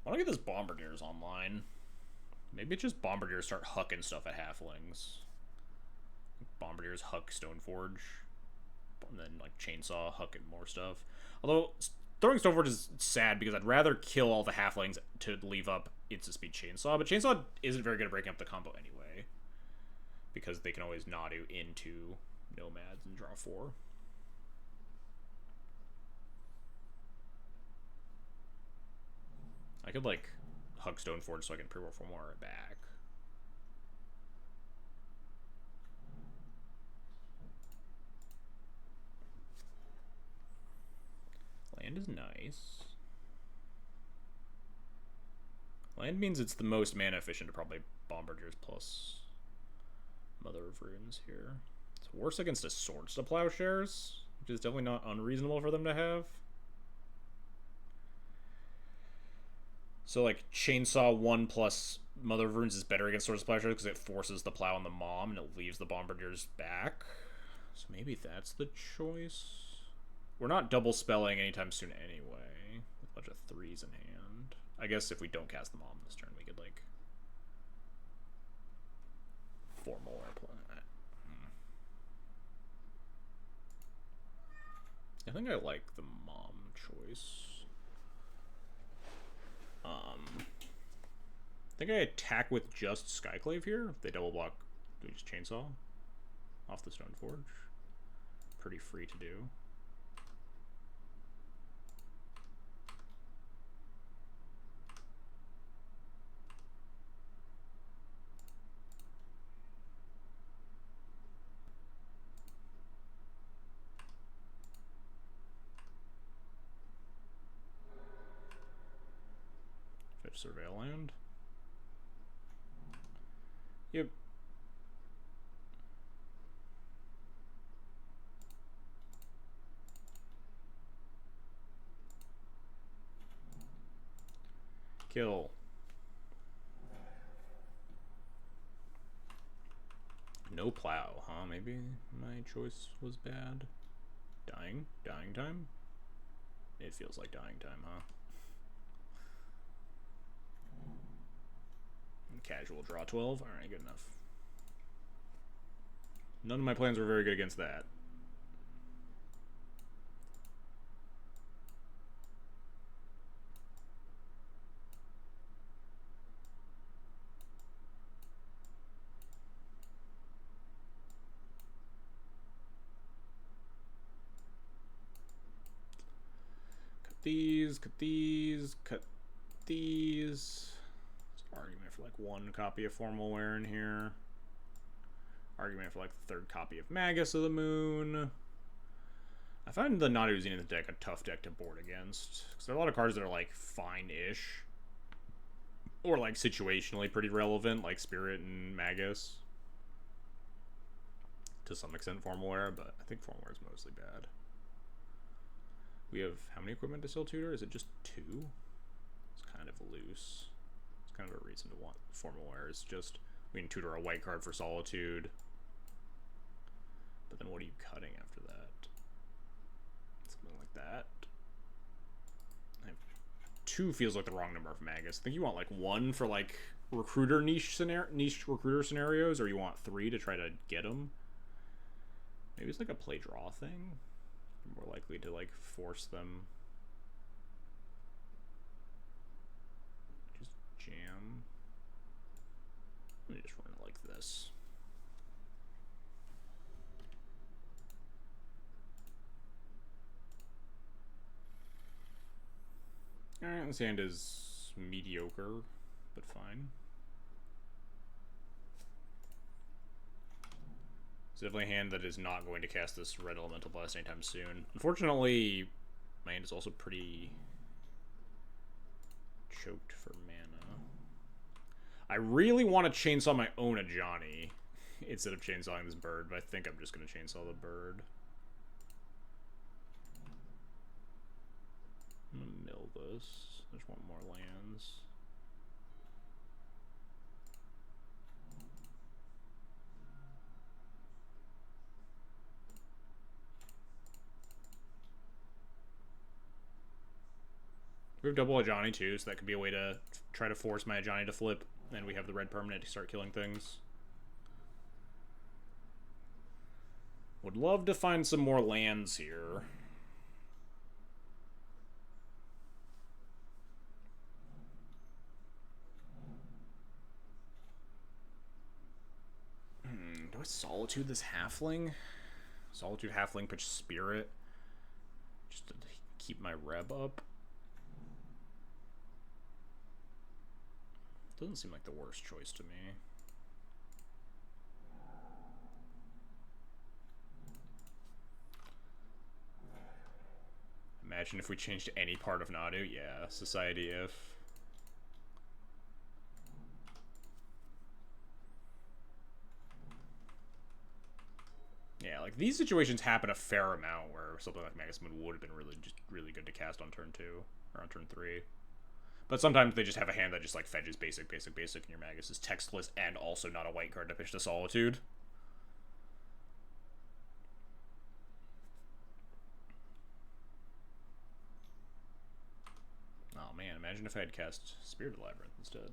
I want to get this Bombardiers online. Maybe it's just Bombardiers start hucking stuff at Halflings. Bombardiers huck Stoneforge. And then, like, Chainsaw hucking more stuff. Although, throwing Stoneforge is sad because I'd rather kill all the Halflings to leave up instant speed Chainsaw. But Chainsaw isn't very good at breaking up the combo anyway. Because they can always Nadu into Nomads and draw 4. I could, like, hug Stoneforge so I can pre-roll for more back. Land is nice. Land means it's the most mana efficient to probably Bombardiers plus Mother of Runes here. It's worse against a Swords to Plowshares, which is definitely not unreasonable for them to have. So, like, Chainsaw 1 plus Mother of Runes is better against Swords to Plowshares because it forces the Plow on the Mom and it leaves the Bombardiers back. So maybe that's the choice. We're not double spelling anytime soon anyway. With a bunch of 3s in hand. I guess if we don't cast the Mom this turn, we could, like, 4 more. I think I like the Mom choice. I think I attack with just Skyclave here. If they double block, we just chainsaw off the Stoneforge. Pretty free to do. Fetch Surveil Land. Yep. Kill. No plow, huh? Maybe my choice was bad. Dying? Dying time? It feels like dying time, huh? Casual draw 12. Alright, good enough. None of my plans were very good against that. Cut these, cut these, cut these. Argument for like 1 copy of Formal Wear in here. Argument for like the 3rd copy of Magus of the Moon. I find the Nadu Zenith in the deck a tough deck to board against. Because there are a lot of cards that are like fine-ish. Or like situationally pretty relevant, like Spirit and Magus. To some extent Formal Wear, but I think Formal Wear is mostly bad. We have how many equipment to still tutor? Is it just 2? It's kind of loose. Kind of a reason to want Formal Wear is just we can tutor a white card for Solitude, but then what are you cutting after that? Something like that. I have 2 feels like the wrong number of Magus. I think you want like 1 for like recruiter niche recruiter scenarios, or you want 3 to try to get them. Maybe it's like a play draw thing. You're more likely to like force them. Jam. Let me just run it like this. Alright, this hand is mediocre, but fine. It's definitely a hand that is not going to cast this Red Elemental Blast anytime soon. Unfortunately, my hand is also pretty choked for mana. I really want to chainsaw my own Ajani instead of chainsawing this bird, but I think I'm just going to chainsaw the bird. I'm going to mill this. I just want more lands. We have double Ajani too, so that could be a way to try to force my Ajani to flip, and we have the red permanent to start killing things. Would love to find some more lands here. Do I Solitude this Halfling? Solitude Halfling, pitch Spirit. Just to keep my Reb up. Doesn't seem like the worst choice to me. Imagine if we changed any part of Nadu. Yeah, Society if. Yeah, like these situations happen a fair amount where something like Magus Moon would have been really good to cast on turn 2 or on turn 3. But sometimes they just have a hand that just like fetches basic, and your Magus is textless and also not a white card to pitch to Solitude. Man, imagine if I had cast Spirited Labyrinth instead.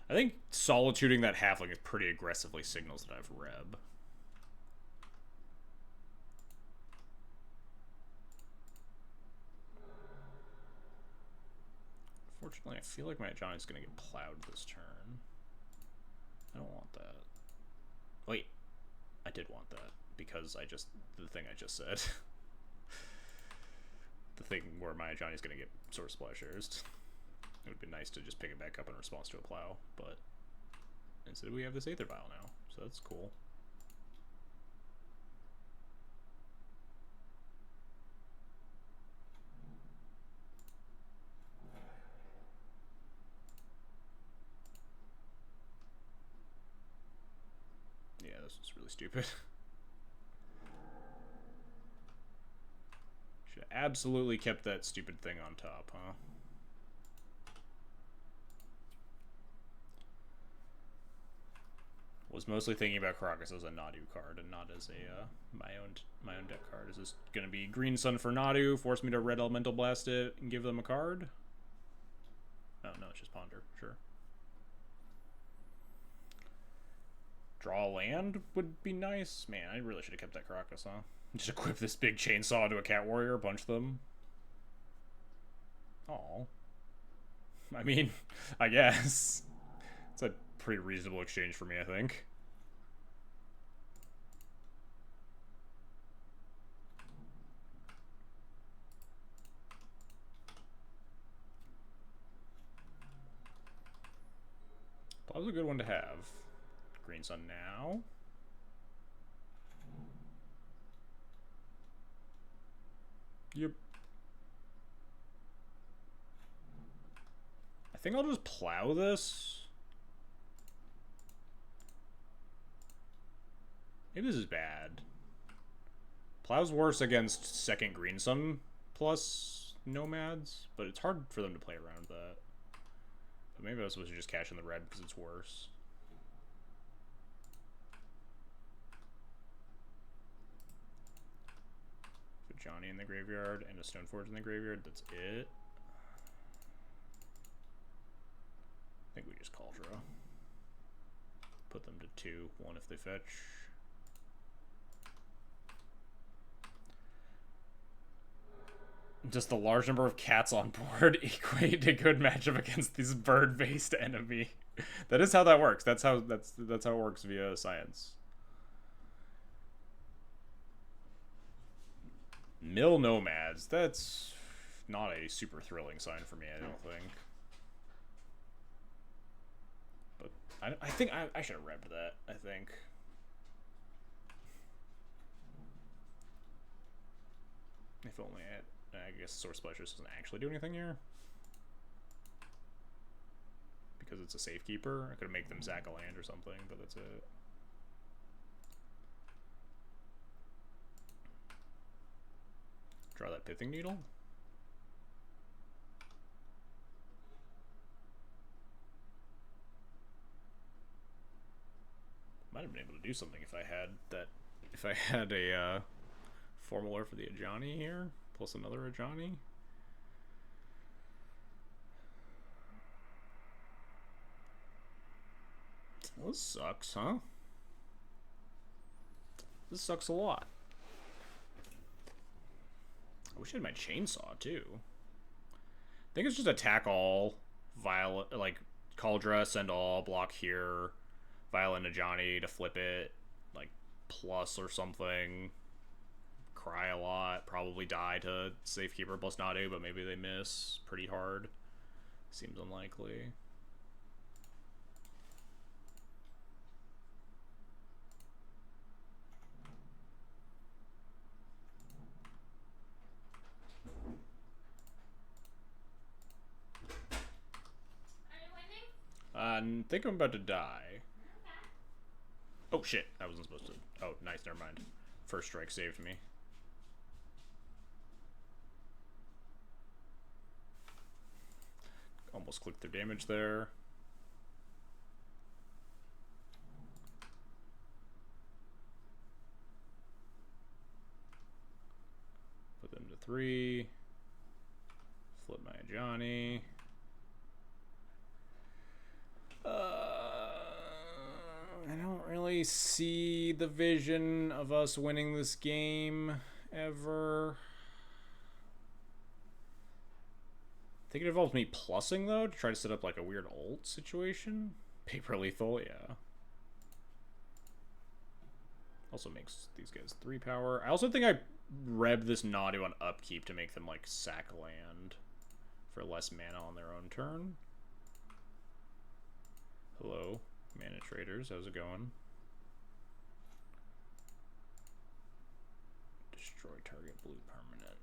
I think solituding that halfling is pretty aggressively signals that I have Reb. Fortunately, I feel like my Johnny's gonna get plowed this turn. I don't want that. Wait, I did want that because the thing I just said. The thing where my Johnny's gonna get Sword Splashers. It would be nice to just pick it back up in response to a plow, but instead we have this Aether Vial now, so that's cool. Yeah, this was really stupid. Should have absolutely kept that stupid thing on top, huh? Was mostly thinking about Karakas as a Nadu card and not as a my own deck card. Is this gonna be Green Sun for Nadu, force me to Red Elemental Blast it and give them a card? Oh no, it's just Ponder, sure. Draw a land would be nice. Man, I really should have kept that Karakas, huh? Just equip this big chainsaw to a Cat Warrior, punch them. Oh. I mean, I guess. It's a pretty reasonable exchange for me, I think. That was a good one to have. Green Sun now. Yep. I think I'll just plow this. Maybe this is bad. Plow's worse against second Green Sun plus Nomads, but it's hard for them to play around that. But maybe I was supposed to just cash in the red because it's worse. Put Johnny in the graveyard and a Stoneforge in the graveyard, that's it. I think we just call draw. Put them to 2, 1 if they fetch. Does the large number of cats on board equate to good matchup against this bird-based enemy? That is how that works. That's how it works via science. Mill Nomads. That's not a super thrilling sign for me, I don't think. But I think I should have repped that, I think. If only I guess Sword Splashers doesn't actually do anything here. Because it's a safekeeper. I could make them Zack a land or something, but that's it. Draw that Pithing Needle. Might have been able to do something if I had that. If I had a Formula for the Ajani here, plus another Ajani. Well, this sucks, huh? This sucks a lot. I wish I had my chainsaw too. I think it's just attack all, Violet, like Kaldra, send all, block here, Violet and Ajani to flip it, like plus or something. Cry a lot, probably die to Safekeeper plus Nadu, but maybe they miss pretty hard. Seems unlikely. I think I'm about to die. Oh shit, I wasn't supposed to. Oh, nice, never mind. First strike saved me. Almost clicked their damage there. 3. Flip my Johnny. I don't really see the vision of us winning this game ever. I think it involves me plussing, though, to try to set up like a weird ult situation. Paper lethal, yeah. Also makes these guys 3 power. I also think I rebbed this Nadu on upkeep to make them like sack land for less mana on their own turn. Hello, mana traders, how's it going? Destroy target blue permanent.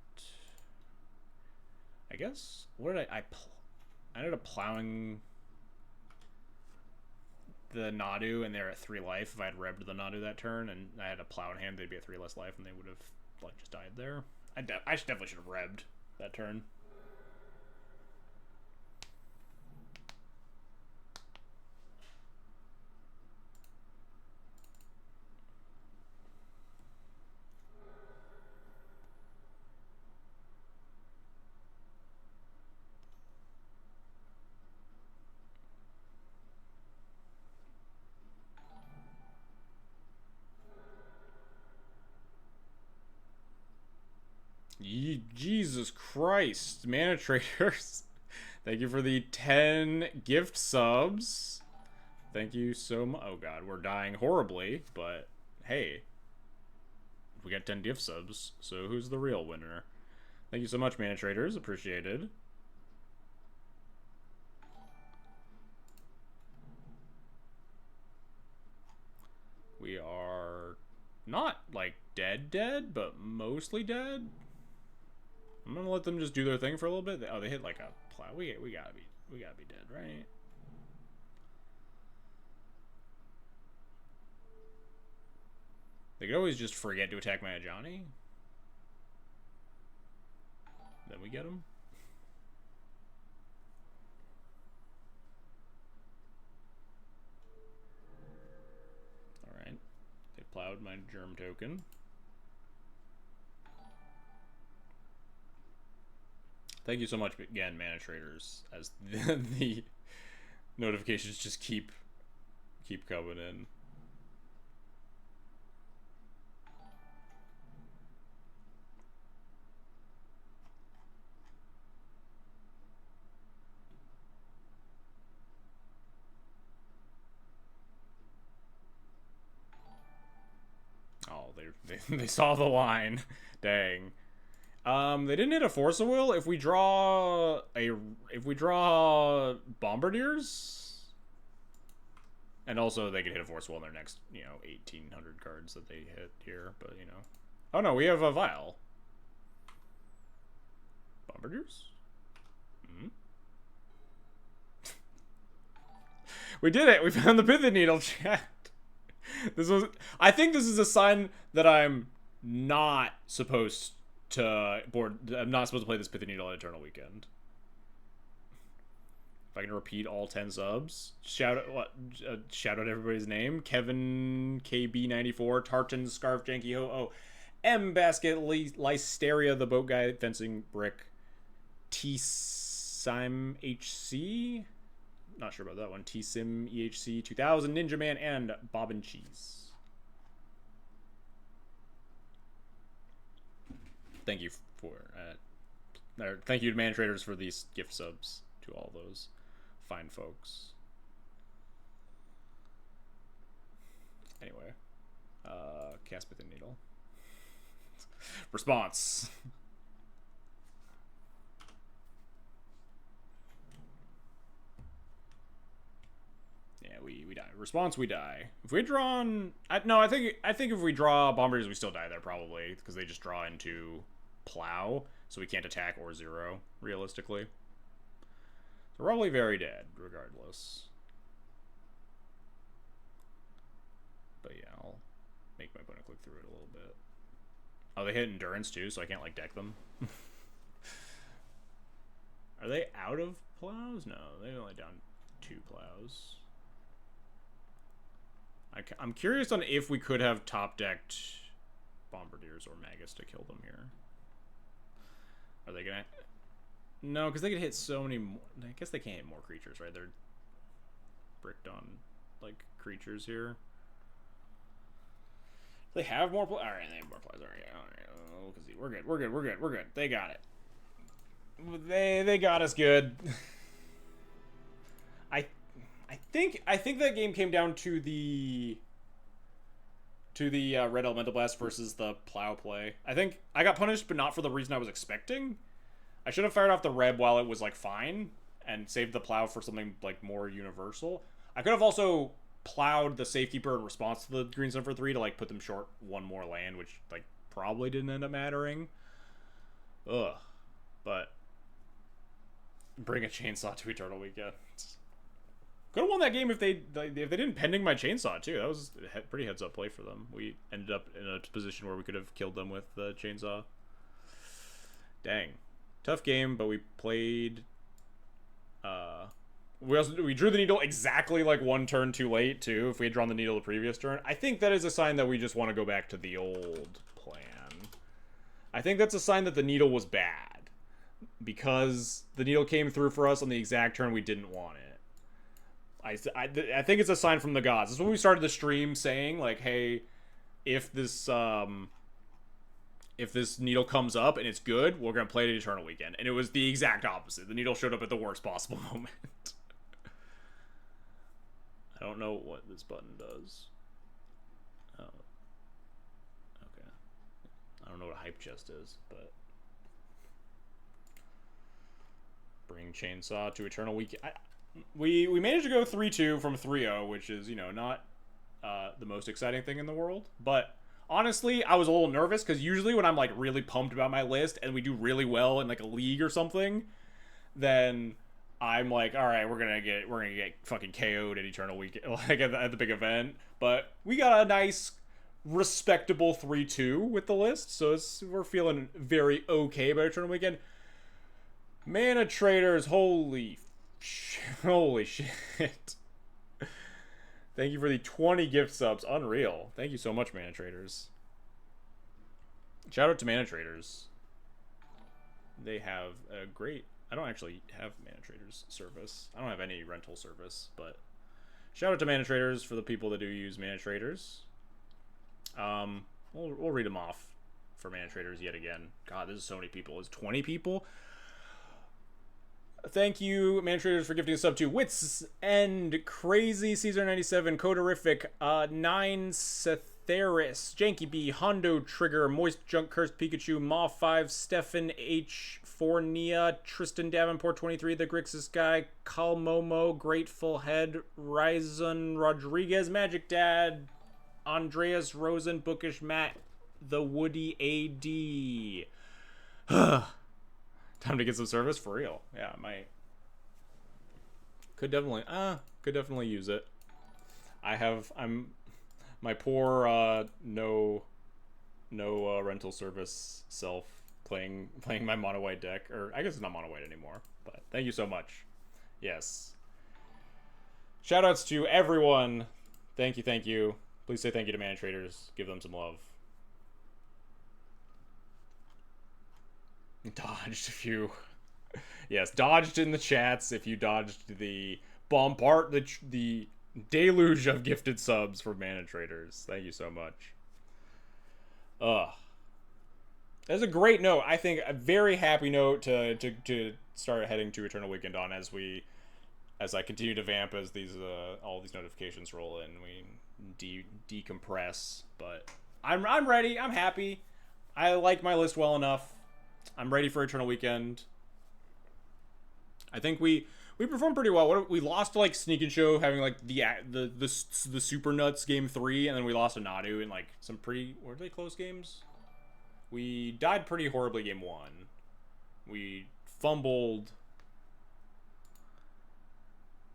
I guess, what did I ended up plowing the Nadu and they're at 3 life. If I had rebbed the Nadu that turn and I had a plow in hand, they'd be at 3 less life and they would have like just died there. I definitely should have rebbed that turn. Jesus Christ, mana traders. Thank you for the 10 gift subs. Thank you so much. Oh god, we're dying horribly, but hey, we got 10 gift subs, so who's the real winner? Thank you so much, mana traders. Appreciated. We are not like dead, but mostly dead. I'm gonna let them just do their thing for a little bit. Oh, they hit like a plow. We gotta be dead, right? They could always just forget to attack my Ajani. Then we get them. All right, they plowed my germ token. Thank you so much again, mana traders, as the notifications just keep coming in. Oh, they saw the line. Dang. They didn't hit a Force of Will. If we draw Bombardiers, and also they could hit a Force of Will in their next, 1,800 cards that they hit here. But oh no, we have a Vial. Bombardiers. We did it. We found the Pithing Needle, chat. I think this is a sign that I'm not supposed to I'm not supposed to play this Pithing Needle at Eternal Weekend. If I can repeat all 10 subs, shout out everybody's name: Kevin KB94, Tartan Scarf Janky Ho Oh, M Basket Listeria the Boat Guy Fencing Brick, T Sim HC, not sure about that one, T Sim EHC 2000, Ninja Man, and Bob and Cheese. Thank you thank you to Man Traders for these gift subs to all those fine folks. Anyway, cast Pithing Needle. Response. Yeah, we die. Response, we die. If we had drawn, I think if we draw Bombardiers, we still die there probably because they just draw into Plow, so we can't attack or zero realistically. So we're probably very dead regardless. But yeah, I'll make my opponent click through it a little bit. Oh, they hit Endurance too, so I can't like deck them. Are they out of plows? No, they're only down 2 plows. I'm curious on if we could have top decked Bombardiers or Magus to kill them here. No, because they could hit so many more. I guess they can't hit more creatures, right? They're bricked on, like, creatures here. They have more All right, they have more plays. All right. Oh, we're good. We're good. They got it. They got us good. I think that game came down to the Red Elemental Blast versus the Plow play. I think I got punished, but not for the reason I was expecting. I should have fired off the Reb while it was, like, fine, and saved the Plow for something, like, more universal. I could have also plowed the Safekeeper in response to the Green Sun for 3 to, like, put them short one more land, which, like, probably didn't end up mattering. Ugh. But bring a Chainsaw to Eternal Weekend. Could have won that game if they didn't pending my Chainsaw, too. That was a pretty heads-up play for them. We ended up in a position where we could have killed them with the Chainsaw. Dang. Tough game, but we played... We drew the needle exactly, like, one turn too late, too, if we had drawn the needle the previous turn. I think that is a sign that we just want to go back to the old plan. I think that's a sign that the needle was bad. Because the needle came through for us on the exact turn we didn't want it. I think it's a sign from the gods. This is when we started the stream saying, like, hey, if this needle comes up and it's good, we're going to play it at Eternal Weekend. And it was the exact opposite. The needle showed up at the worst possible moment. I don't know what this button does. Oh. Okay. I don't know what a hype chest is, but... Bring Chainsaw to Eternal Weekend. We managed to go 3-2 from 3-0, which is, you know, not the most exciting thing in the world. But honestly, I was a little nervous because usually when I'm, like, really pumped about my list and we do really well in, like, a league or something, then I'm like, all right, we're gonna get fucking KO'd at Eternal Weekend, like at the big event. But we got a nice, respectable 3-2 with the list, so we're feeling very okay about Eternal Weekend. Mana Traders, holy shit. Thank you for the 20 gift subs. Unreal. Thank you so much, Mana Traders. Shout out to Mana Traders. They have a great... I don't actually have Mana Traders service. I don't have any rental service, but... Shout out to Mana Traders for the people that do use Mana Traders. We'll read them off for Mana Traders yet again. God, this is so many people. It's 20 people? Thank you, Mana Traders, for gifting a sub to Wits End, Crazy, Caesar97, Coderific, 9 Cetheris, Janky B, Hondo Trigger, Moist Junk Cursed Pikachu, Maw5, Stefan H, Fornia, Tristan Davenport 23, The Grixis Guy, Calmomo, Grateful Head, Ryzen Rodriguez, Magic Dad, Andreas Rosen, Bookish Matt, The Woody AD. Time to get some service for real. Yeah, might. Could definitely use it. My poor no rental service self playing my mono white deck, or I guess it's not mono white anymore. But thank you so much. Yes. Shoutouts to everyone. Thank you. Please say thank you to Mana Traders. Give them some love. Dodged a few. Yes, dodged in the chats if you dodged the the deluge of gifted subs for Mana Traders. Thank you so much. That's a great note. I think a very happy note to start heading to Eternal Weekend on as I continue to vamp as these all these notifications roll in. We decompress, but I'm ready. I'm happy. I like my list well enough. I'm ready for Eternal Weekend. I think we performed pretty well. We lost to, like, Sneak and Show having, like, the Super Nuts game 3, and then we lost to Nadu in, like, some pretty... Were they close games? We died pretty horribly game 1. We fumbled...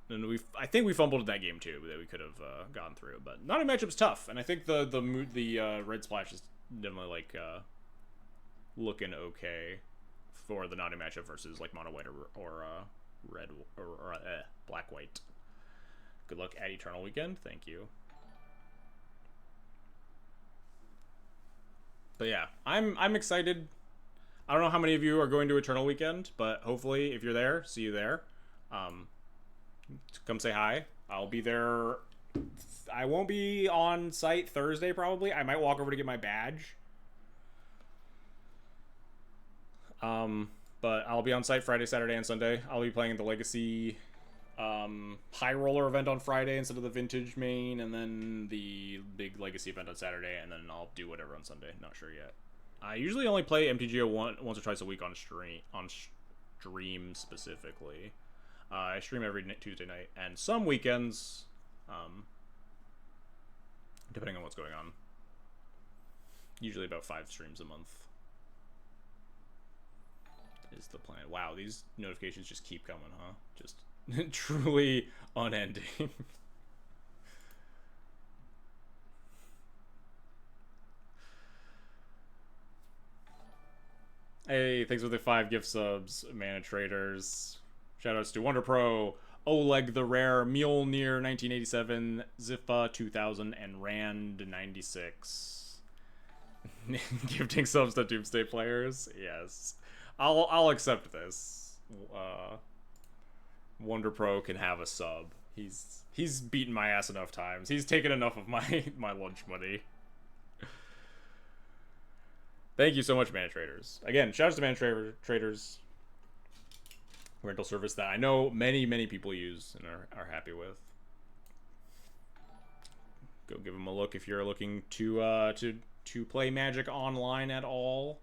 And I think we fumbled in that game, too, that we could have gone through. But Nadu matchup's tough, and I think the Red Splash is definitely, like... looking okay for the Nadu matchup versus, like, mono white or red or black white. Good luck at Eternal Weekend. Thank you. But yeah, I'm excited. I don't know how many of you are going to Eternal Weekend, but hopefully, if you're there, see you there. Um, come say hi. I'll be there. I won't be on site Thursday, probably. I might walk over to get my badge. But I'll be on site Friday, Saturday, and Sunday. I'll be playing the Legacy High Roller event on Friday instead of the Vintage main, and then the big Legacy event on Saturday, and then I'll do whatever on Sunday. Not sure yet. I usually only play MTGO once or twice a week on stream specifically. I stream every Tuesday night, and some weekends, depending on what's going on. Usually about 5 streams a month is the plan. Wow, these notifications just keep coming, huh? Just truly unending. Hey, thanks for the 5 gift subs, Mana Traders. Shoutouts to Wonder Pro, Oleg the Rare, Mjolnir 1987, Ziffa 2000, and Rand 96. Gifting subs to Doomsday players? Yes. I'll accept this. Wonder Pro can have a sub. He's beaten my ass enough times. He's taken enough of my lunch money. Thank you so much, Mana Traders. Again, shout out to Mana Traders. Rental service that I know many people use and are happy with. Go give them a look if you're looking to play Magic online at all.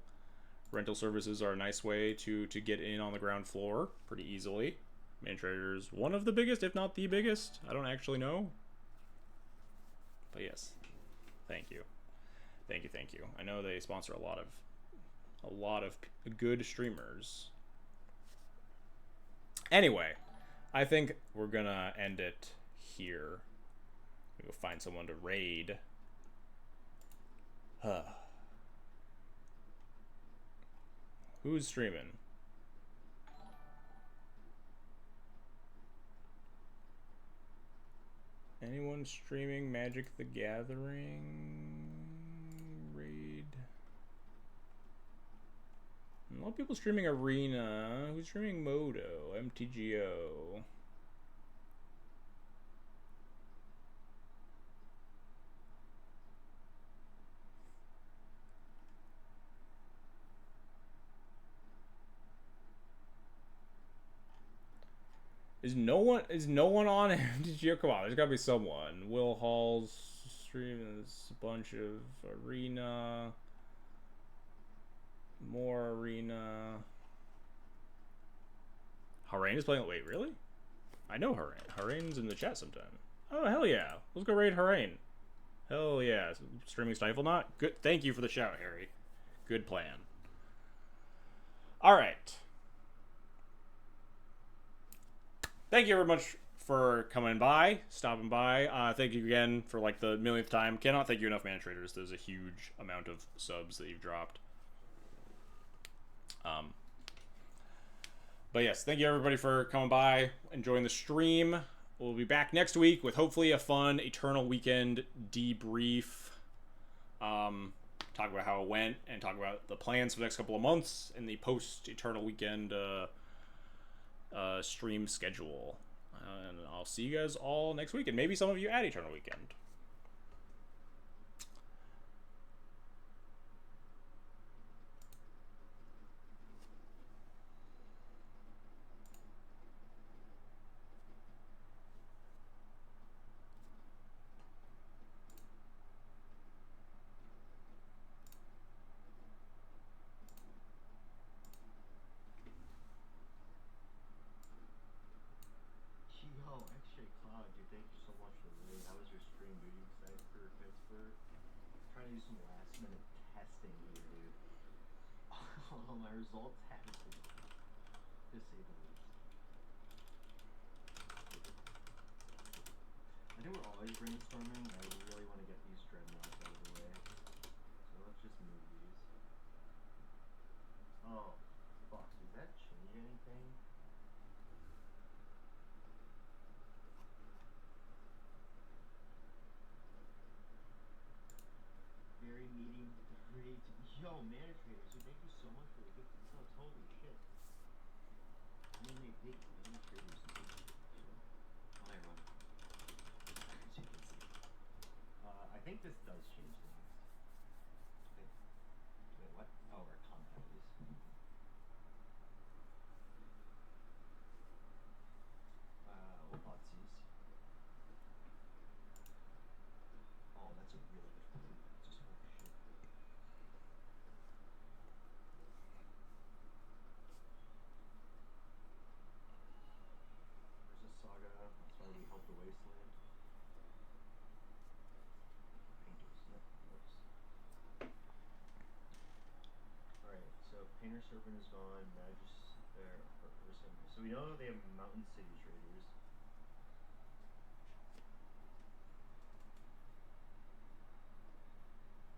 Rental services are a nice way to get in on the ground floor pretty easily. Mana Traders, one of the biggest, if not the biggest. I don't actually know. But yes, thank you. Thank you. I know they sponsor a lot of good streamers. Anyway, I think we're gonna end it here. We'll go find someone to raid. Who's streaming? Anyone streaming Magic the Gathering? Raid. A lot of people streaming Arena. Who's streaming Modo? MTGO. Is no one on MTGO? Come on, there's gotta be someone. Will Hall's streaming a bunch of Arena. More Arena. Harain is playing. Wait, really? I know Harain. Harain's in the chat sometime. Oh, hell yeah. Let's go raid Harain. Hell yeah. Streaming Stiflenaught? Good. Thank you for the shout, Harry. Good plan. Alright. Thank you very much for coming by, stopping by. Thank you again for like the millionth time. Cannot thank you enough, Mana Traders. There's a huge amount of subs that you've dropped. But yes, thank you everybody for coming by, enjoying the stream. We'll be back next week with hopefully a fun Eternal Weekend debrief. Talk about how it went and talk about the plans for the next couple of months in the post-Eternal Weekend stream schedule. And I'll see you guys all next week, and maybe some of you at Eternal Weekend. Results haven't been to say the least. I think we're always brainstorming. I really want to get these dreadnoughts out of the way. So let's just move these. Oh, fuck. Does that change anything? Very medium. Yo, Mana Traders, thank you so much for the gift. this does change things. Wait, what? Oh, our compound is. Whoopsies. Oh, that's a really good clue. Just holy shit. There's a saga. That's why we helped the wasteland. Painters. Nope. Whoops. Alright, so Painter Serpent is gone. So we know they have Mountain City Traders.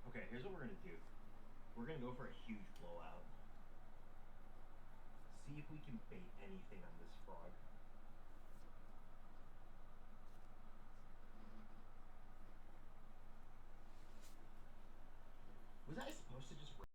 Okay, here's what we're gonna do. We're gonna go for a huge blowout. See if we can bait anything on this frog.